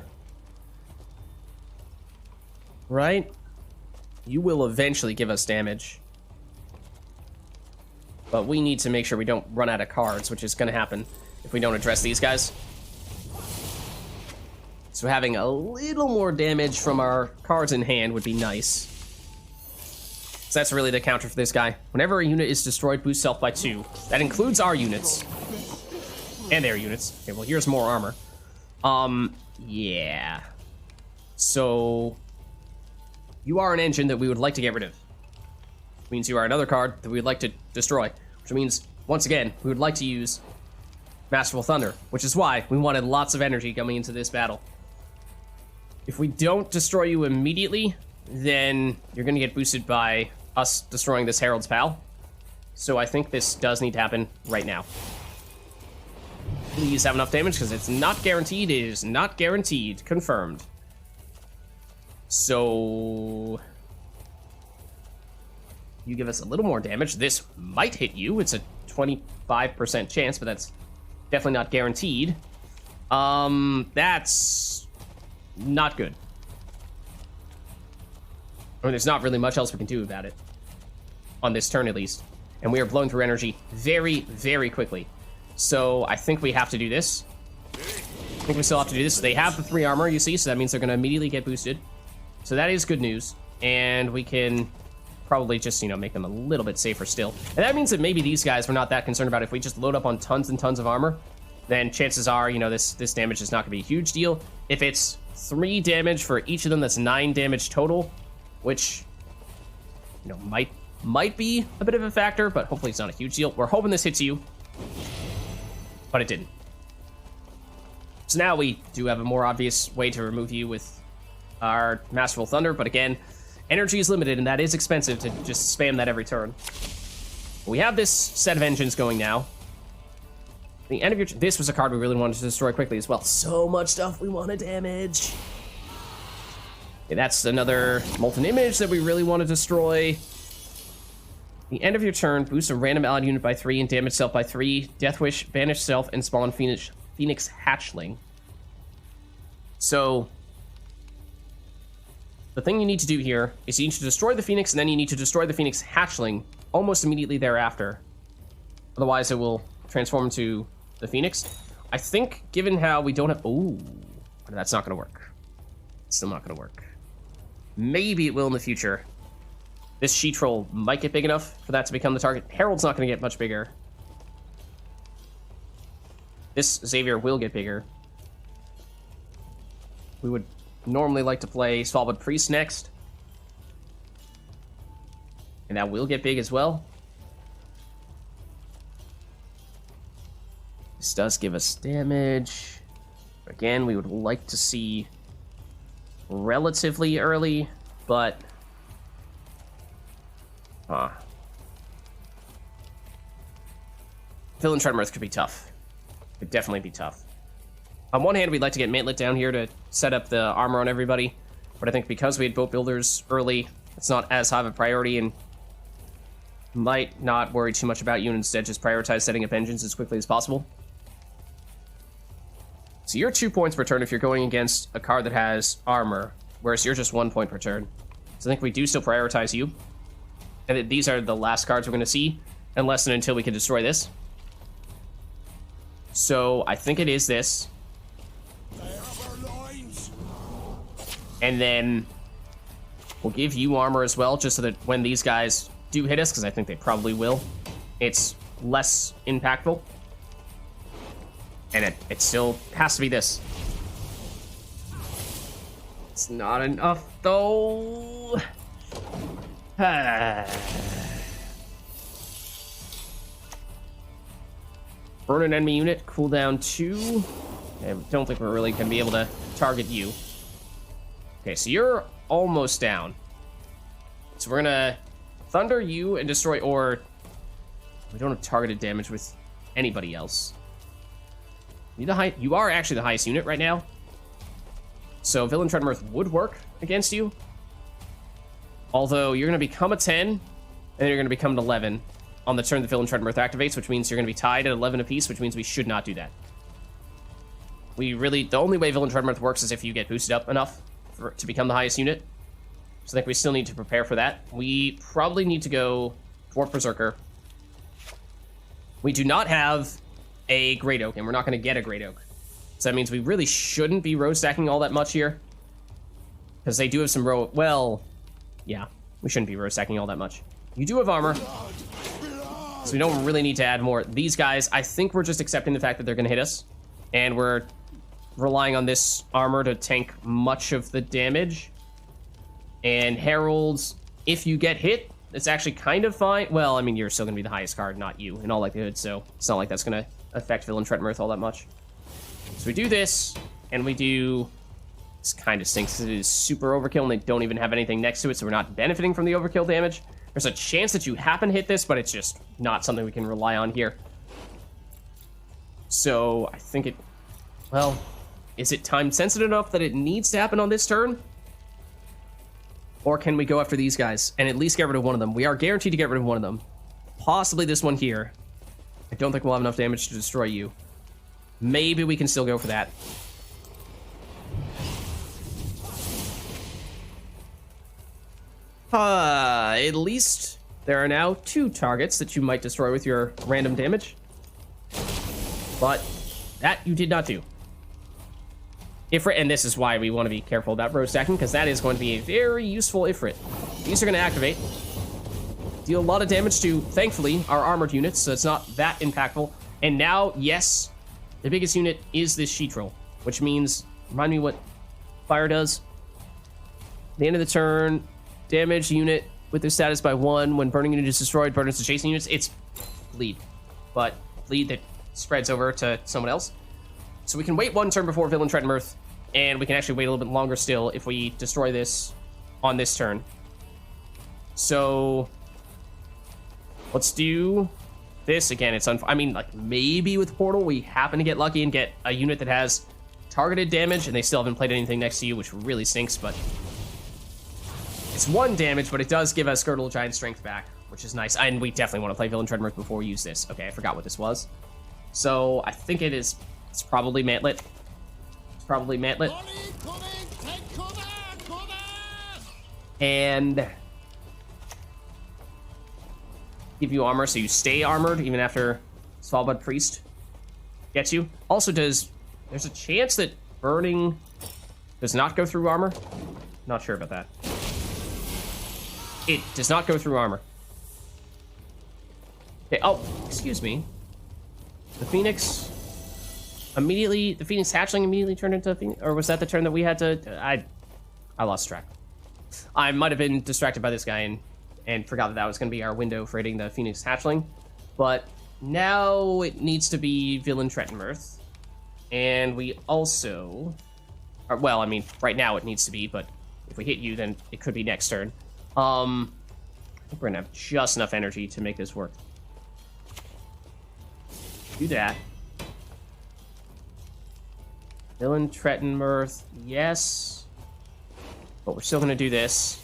Right? You will eventually give us damage. But we need to make sure we don't run out of cards, which is going to happen if we don't address these guys. So having a little more damage from our cards in hand would be nice. So that's really the counter for this guy. Whenever a unit is destroyed, boost self by 2. That includes our units. And their units. Okay, well, here's more armor. Yeah. So, you are an engine that we would like to get rid of. Which means you are another card that we would like to destroy. Which means, once again, we would like to use Masterful Thunder. Which is why we wanted lots of energy coming into this battle. If we don't destroy you immediately, then you're going to get boosted by us destroying this Herald's Pal. So I think this does need to happen right now. Please have enough damage, because it's not guaranteed. It is not guaranteed. Confirmed. So... you give us a little more damage. This might hit you. It's a 25% chance, but that's definitely not guaranteed. That's not good. I mean, there's not really much else we can do about it. On this turn, at least. And we are blowing through energy very, very quickly. So I think we have to do this. I think we still have to do this. They have the 3 armor, you see, so that means they're going to immediately get boosted. So that is good news. And we can probably just, you know, make them a little bit safer still. And that means that maybe these guys we're not that concerned about. If we just load up on tons and tons of armor, then chances are, you know, this damage is not going to be a huge deal. If it's 3 damage for each of them, that's 9 damage total, which, you know, might be a bit of a factor, but hopefully it's not a huge deal. We're hoping this hits you, but it didn't. So now we do have a more obvious way to remove you with our Masterful Thunder, but again, energy is limited, and that is expensive to just spam that every turn. We have this set of engines going now. The end of your... this was a card we really wanted to destroy quickly as well. So much stuff we want to damage. Okay, that's another Molten Image that we really want to destroy. The end of your turn, boost a random allied unit by 3 and damage self by 3. Death Wish, banish self, and spawn Phoenix Hatchling. So, the thing you need to do here is you need to destroy the Phoenix, and then you need to destroy the Phoenix Hatchling almost immediately thereafter. Otherwise, it will transform into the Phoenix. I think, given how we don't have... ooh, that's not going to work. It's still not going to work. Maybe it will in the future. This She-Troll might get big enough for that to become the target. Herald's not going to get much bigger. This Xavier will get bigger. We would normally like to play Svalbard Priest next. And that will get big as well. This does give us damage. Again, we would like to see relatively early, but... Villain Treadmirth could be tough. Could definitely be tough. On one hand, we'd like to get Mantlet down here to set up the armor on everybody, but I think because we had boat builders early, it's not as high of a priority, and might not worry too much about you and instead just prioritize setting up engines as quickly as possible. So you're 2 points per turn if you're going against a card that has armor, whereas you're just 1 point per turn. So I think we do still prioritize you. And these are the last cards we're going to see, unless and until we can destroy this. So I think it is this. And then we'll give you armor as well, just so that when these guys do hit us, because I think they probably will, it's less impactful. And it still has to be this. It's not enough, though. Burn an enemy unit, cooldown 2. I don't think we're really going to be able to target you. Okay, so you're almost down. So we're going to thunder you and destroy, or we don't have targeted damage with anybody else. You are actually the highest unit right now. So Villain Treadmirth would work against you. Although you're going to become a 10, and then you're going to become an 11 on the turn the Villain Treadmirth activates, which means you're going to be tied at 11 apiece, which means we should not do that. The only way Villain Treadmirth works is if you get boosted up enough to become the highest unit. So I think we still need to prepare for that. We probably need to go Dwarf Berserker. We do not have a Great Oak, and we're not going to get a Great Oak. So that means we really shouldn't be row stacking all that much here. Because they do have some row... Well, yeah, we shouldn't be row stacking all that much. You do have armor, so we don't really need to add more. These guys, I think we're just accepting the fact that they're going to hit us. And we're relying on this armor to tank much of the damage. And Heralds, if you get hit, it's actually kind of fine. Well, I mean, you're still going to be the highest card, not you, in all likelihood. So it's not like that's going to affect Villain Treadmirth all that much. So we do this, and we do... This kind of stinks. It is super overkill, and they don't even have anything next to it, so we're not benefiting from the overkill damage. There's a chance that you happen to hit this, but it's just not something we can rely on here. So I think it... Well, is it time sensitive enough that it needs to happen on this turn? Or can we go after these guys and at least get rid of one of them? We are guaranteed to get rid of one of them. Possibly this one here. I don't think we'll have enough damage to destroy you. Maybe we can still go for that. At least there are now 2 targets that you might destroy with your random damage. But that you did not do. And this is why we want to be careful about row stacking, because that is going to be a very useful Ifrit. These are going to activate. Deal a lot of damage to, thankfully, our armored units, so it's not that impactful. And now, yes, the biggest unit is this Sheetroll, which means, remind me what fire does. At the end of the turn, damage unit with their status by 1. When burning unit is destroyed, burdens to chasing units. It's bleed, but bleed that spreads over to someone else. So we can wait 1 turn before Villain Treadmirth, and we can actually wait a little bit longer still if we destroy this on this turn. So let's do this again. It's I mean, like, maybe with Portal we happen to get lucky and get a unit that has targeted damage, and they still haven't played anything next to you, which really stinks. But it's 1 damage, but it does give us Girdle Giant Strength back, which is nice. And we definitely want to play Villain Treadmirth before we use this. Okay, I forgot what this was. So I think it is. It's probably Mantlet. It's probably Mantlet. And give you armor, so you stay armored even after Svalbard Priest gets you. Also there's a chance that burning does not go through armor. Not sure about that. It does not go through armor. Okay, oh, excuse me. The Phoenix hatchling immediately turned into a Phoenix, or was that the turn that we had to, I lost track. I might have been distracted by this guy and forgot that that was going to be our window for hitting the Phoenix hatchling. But now it needs to be Villain Treadmirth. And we also, well, I mean, right now it needs to be, but if we hit you, then it could be next turn. I think we're going to have just enough energy to make this work. Do that. Villain Treadmirth, yes. But we're still going to do this.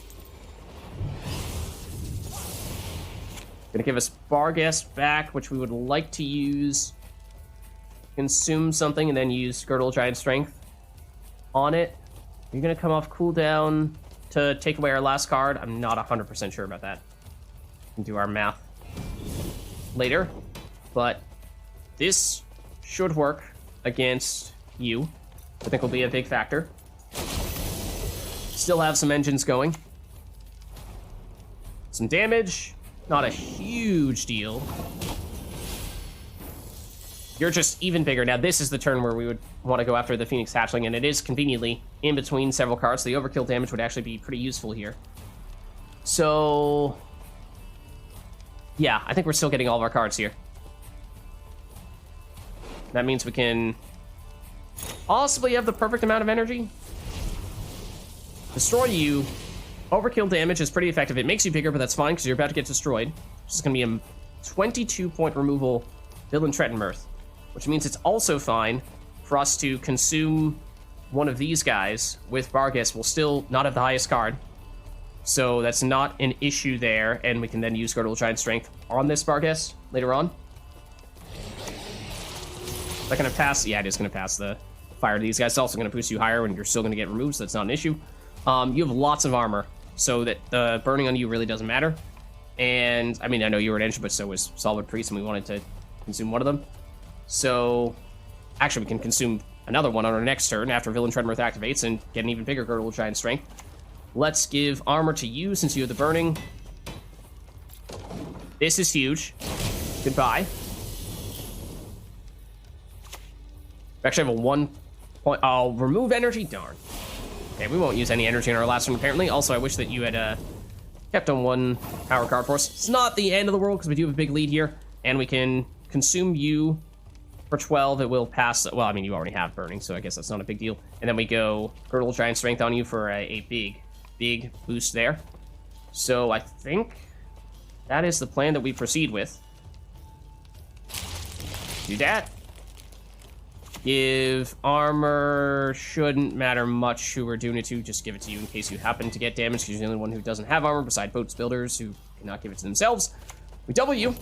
Going to give us Barghest back, which we would like to use. Consume something and then use Girdle Giant Strength on it. You're going to come off cooldown to take away our last card. I'm not 100% sure about that. We can do our math later. But this should work against you. I think will be a big factor. Still have some engines going. Some damage. Not a huge deal. You're just even bigger. Now, this is the turn where we would want to go after the Phoenix Hatchling, and it is conveniently in between several cards. The overkill damage would actually be pretty useful here. So, yeah, I think we're still getting all of our cards here. That means we can possibly have the perfect amount of energy. Destroy you. Overkill damage is pretty effective. It makes you bigger, but that's fine because you're about to get destroyed. This is going to be a 22-point removal Villain Trettenmirth, which means it's also fine for us to consume one of these guys with Barghest. We'll still not have the highest card, so that's not an issue there, and we can then use Girdle Giant Strength on this Barghest later on. Is that going to pass? Yeah, it is going to pass the fire to these guys. It's also going to boost you higher when you're still going to get removed, so that's not an issue. You have lots of armor, so that the burning on you really doesn't matter. And, I mean, I know you were an engine, but so was Solid Priest, and we wanted to consume one of them. So, actually, we can consume another one on our next turn after Villain Trettenmirth activates and get an even bigger Girdle Giant Strength. Let's give armor to you since you have the burning. This is huge. Goodbye. We actually have a 1 point... Oh, remove energy? Darn. Okay, we won't use any energy in our last one, apparently. Also, I wish that you had kept on 1 power card for us. It's not the end of the world, because we do have a big lead here. And we can consume you for 12. It will pass... Well, I mean, you already have burning, so I guess that's not a big deal. And then we go Girdle Giant Strength on you for a big boost there. So I think that is the plan that we proceed with. Do that. Give armor, shouldn't matter much who we're doing it to, just give it to you in case you happen to get damaged, because you're the only one who doesn't have armor, beside boats builders who cannot give it to themselves. We double you.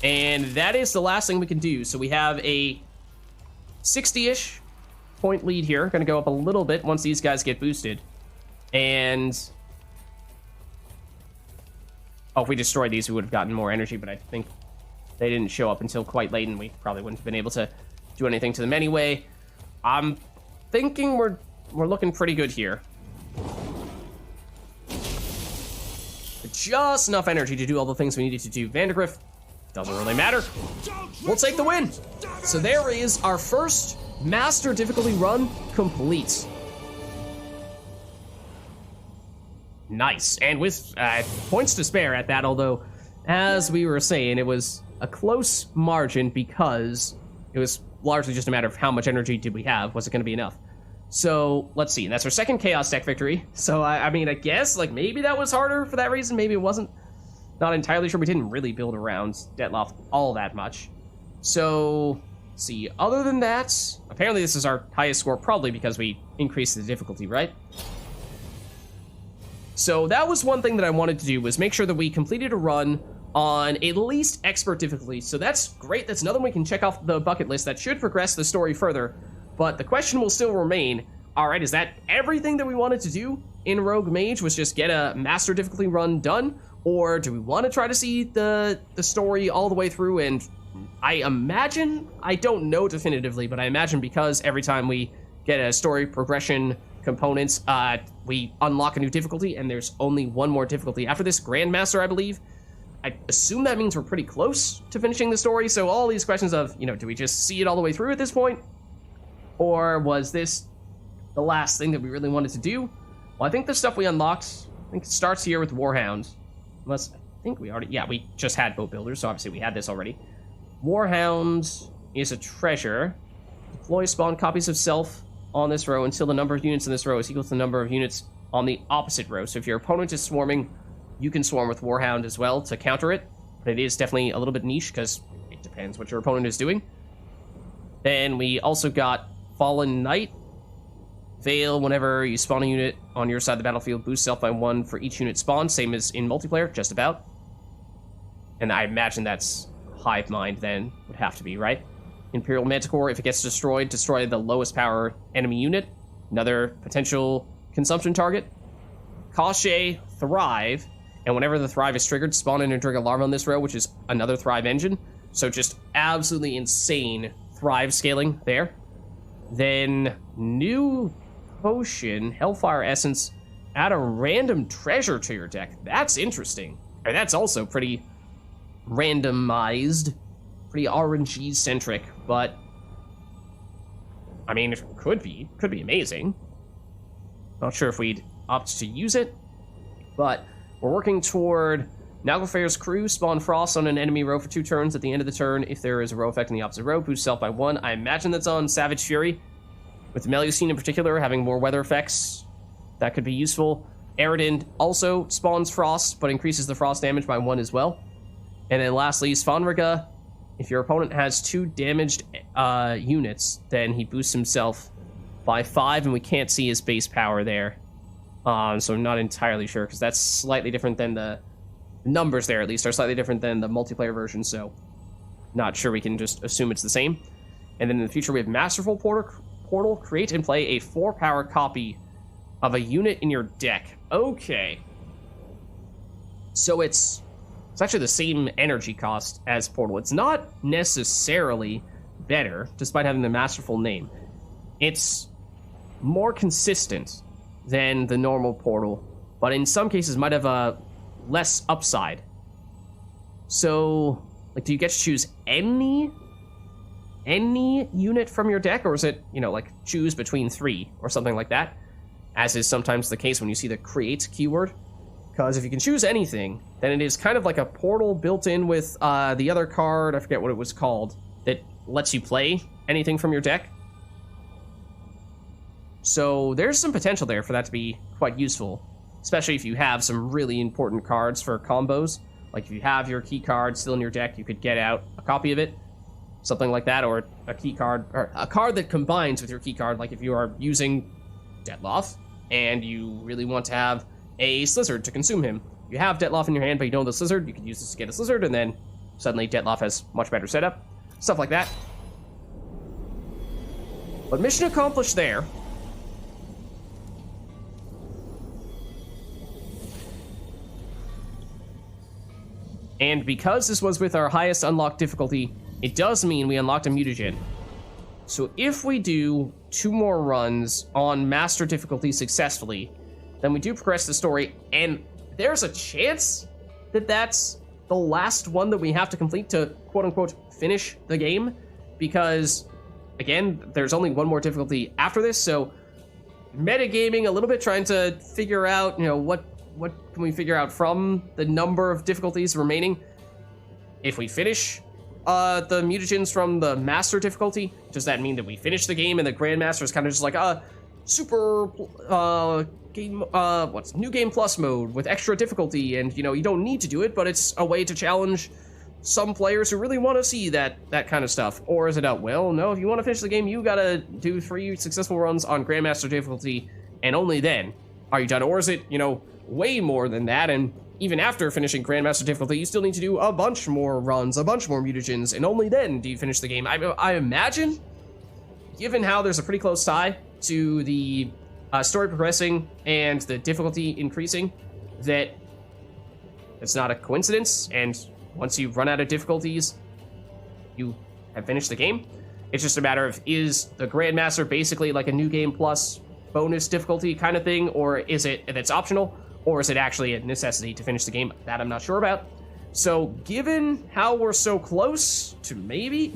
And that is the last thing we can do. So we have a 60-ish point lead here. Gonna go up a little bit once these guys get boosted. And... oh, if we destroyed these, we would have gotten more energy, but I think they didn't show up until quite late, and we probably wouldn't have been able to do anything to them anyway. I'm thinking we're looking pretty good here. But just enough energy to do all the things we needed to do. Vandergriff, doesn't really matter. We'll take the win. So there is our first Master difficulty run complete. Nice. And with points to spare at that, although, as we were saying, it was a close margin because it was largely just a matter of how much energy did we have. Was it going to be enough? So, let's see. That's our second Chaos deck victory. So, I mean, I guess, like, maybe that was harder for that reason. Maybe it wasn't. Not entirely sure. We didn't really build around Detloff all that much. So, let's see. Other than that, apparently this is our highest score, probably because we increased the difficulty, right? So, that was one thing that I wanted to do, was make sure that we completed a run on at least expert difficulty. So that's great. That's another one we can check off the bucket list. That should progress the story further. But the question will still remain, all right, is that everything that we wanted to do in Rogue Mage, was just get a master difficulty run done? Or do we want to try to see the story all the way through? And I imagine, I don't know definitively, but I imagine because every time we get a story progression components, we unlock a new difficulty, and there's only one more difficulty after this, Grandmaster, I believe. I assume that means we're pretty close to finishing the story, so all these questions of, you know, do we just see it all the way through at this point? Or was this the last thing that we really wanted to do? Well, I think the stuff we unlocked, I think it starts here with Warhound. Unless, I think we already, yeah, we just had Boat Builders, so obviously we had this already. Warhound is a treasure. Deploy spawn copies of self on this row until the number of units in this row is equal to the number of units on the opposite row. So if your opponent is swarming, you can swarm with Warhound as well to counter it, but it is definitely a little bit niche because it depends what your opponent is doing. Then we also got Fallen Knight. Veil, whenever you spawn a unit on your side of the battlefield, boost self by 1 for each unit spawned, same as in multiplayer, just about. And I imagine that's Hive Mind then, would have to be, right? Imperial Manticore, if it gets destroyed, destroy the lowest power enemy unit. Another potential consumption target. Cauchet, Thrive. And whenever the Thrive is triggered, spawn in and trigger Larva on this row, which is another Thrive engine. So just absolutely insane Thrive scaling there. Then new potion, Hellfire Essence, add a random treasure to your deck. That's interesting. And that's also pretty randomized, pretty RNG-centric, but I mean, it could be amazing. Not sure if we'd opt to use it, but we're working toward Naglfar's crew spawn frost on an enemy row for 2 turns. At the end of the turn, if there is a row effect in the opposite row, boost self by 1. I imagine that's on Savage Fury. With Melusine in particular having more weather effects, that could be useful. Aridin also spawns frost, but increases the frost damage by 1 as well. And then lastly, Svanriga. If your opponent has 2 damaged units, then he boosts himself by 5, and we can't see his base power there. So I'm not entirely sure, because that's slightly different than the numbers there, at least, are slightly different than the multiplayer version, so not sure we can just assume it's the same. And then in the future, we have Masterful Portal. Create and play a 4-power copy of a unit in your deck. Okay. So it's actually the same energy cost as Portal. It's not necessarily better, despite having the Masterful name. It's more consistent than the normal Portal, but in some cases might have a less upside. So, like, do you get to choose any unit from your deck, or is it, you know, like, choose between 3 or something like that, as is sometimes the case when you see the create keyword? Because if you can choose anything, then it is kind of like a Portal built in with the other card, I forget what it was called, that lets you play anything from your deck. So there's some potential there for that to be quite useful, especially if you have some really important cards for combos. Like if you have your key card still in your deck, you could get out a copy of it, something like that, or a key card, or a card that combines with your key card. Like if you are using Detloff and you really want to have a Slizzard to consume him. You have Detloff in your hand, but you don't have the Slizzard, you could use this to get a Slizzard, and then suddenly Detloff has much better setup. Stuff like that. But mission accomplished there. And because this was with our highest unlocked difficulty, it does mean we unlocked a mutagen. So if we do 2 more runs on master difficulty successfully, then we do progress the story, and there's a chance that that's the last one that we have to complete to quote-unquote finish the game, because again, there's only 1 more difficulty after this, so metagaming a little bit, trying to figure out, you know, what can we figure out from the number of difficulties remaining. If we finish the mutagens from the master difficulty, does that mean that we finish the game and the Grandmaster is kind of just like a super game, new game plus mode with extra difficulty, and you know, you don't need to do it, but it's a way to challenge some players who really want to see that kind of stuff? Or is it out, well, no, if you want to finish the game, you gotta do 3 successful runs on Grandmaster difficulty, and only then are you done? Or is it, you know, way more than that, and even after finishing Grandmaster difficulty, you still need to do a bunch more runs, a bunch more mutagens, and only then do you finish the game? I imagine, given how there's a pretty close tie to the story progressing and the difficulty increasing, that it's not a coincidence, and once you run out of difficulties, you have finished the game. It's just a matter of, is the Grandmaster basically like a new game plus bonus difficulty kind of thing, or is it that's optional, or is it actually a necessity to finish the game? That I'm not sure about. So given how we're so close to maybe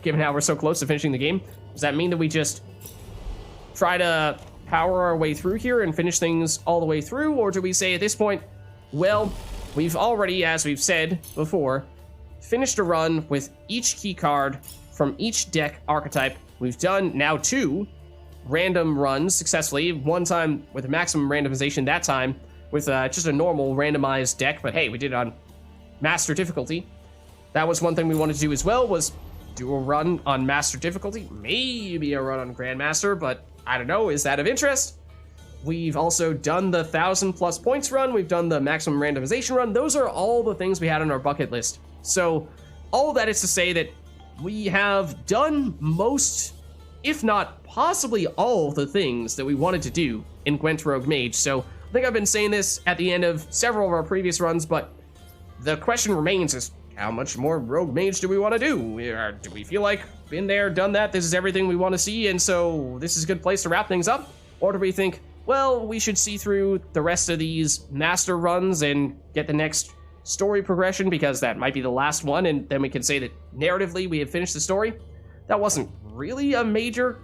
given how we're so close to finishing the game, does that mean that we just try to power our way through here and finish things all the way through, or do we say at this point, well, we've already, as we've said before, finished a run with each key card from each deck archetype. We've done now 2 random runs successfully, one time with a maximum randomization, that time with just a normal randomized deck, but hey, we did it on master difficulty. That was one thing we wanted to do as well, was do a run on master difficulty, maybe a run on Grandmaster, but I don't know, is that of interest? We've also done the 1,000+ points run, we've done the maximum randomization run. Those are all the things we had on our bucket list. So all of that is to say that we have done most, if not possibly all, the things that we wanted to do in Gwent Rogue Mage. So I think I've been saying this at the end of several of our previous runs, but the question remains is, how much more Rogue Mage do we want to do? Do we feel like, been there, done that, this is everything we want to see, and so this is a good place to wrap things up? Or do we think, well, we should see through the rest of these master runs and get the next story progression, because that might be the last one, and then we can say that narratively we have finished the story? That wasn't really a major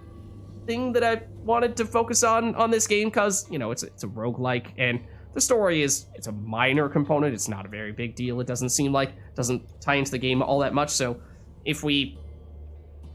thing that I wanted to focus on this game, because, you know, it's a roguelike, and The story it's a minor component. It's not a very big deal. It doesn't seem like, doesn't tie into the game all that much. So if we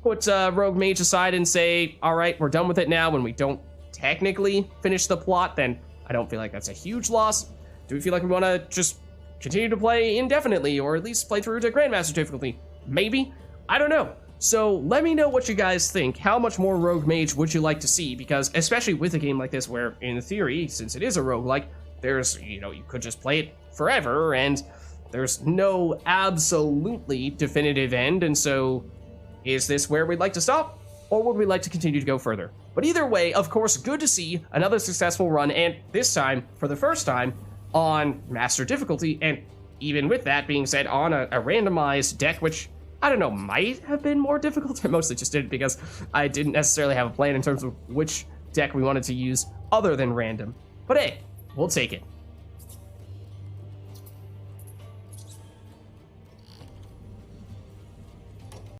put Rogue Mage aside and say, all right, we're done with it now, when we don't technically finish the plot, then I don't feel like that's a huge loss. Do we feel like we want to just continue to play indefinitely, or at least play through to Grandmaster difficulty? Maybe. I don't know. So let me know what you guys think. How much more Rogue Mage would you like to see? Because especially with a game like this, where in theory, since it is a roguelike, there's, you know, you could just play it forever, and there's no absolutely definitive end. And so is this where we'd like to stop, or would we like to continue to go further? But either way, of course, good to see another successful run, and this time, for the first time, on Master difficulty, and even with that being said, on a randomized deck, which, I don't know, might have been more difficult. I mostly just did it because I didn't necessarily have a plan in terms of which deck we wanted to use other than random. But hey, we'll take it.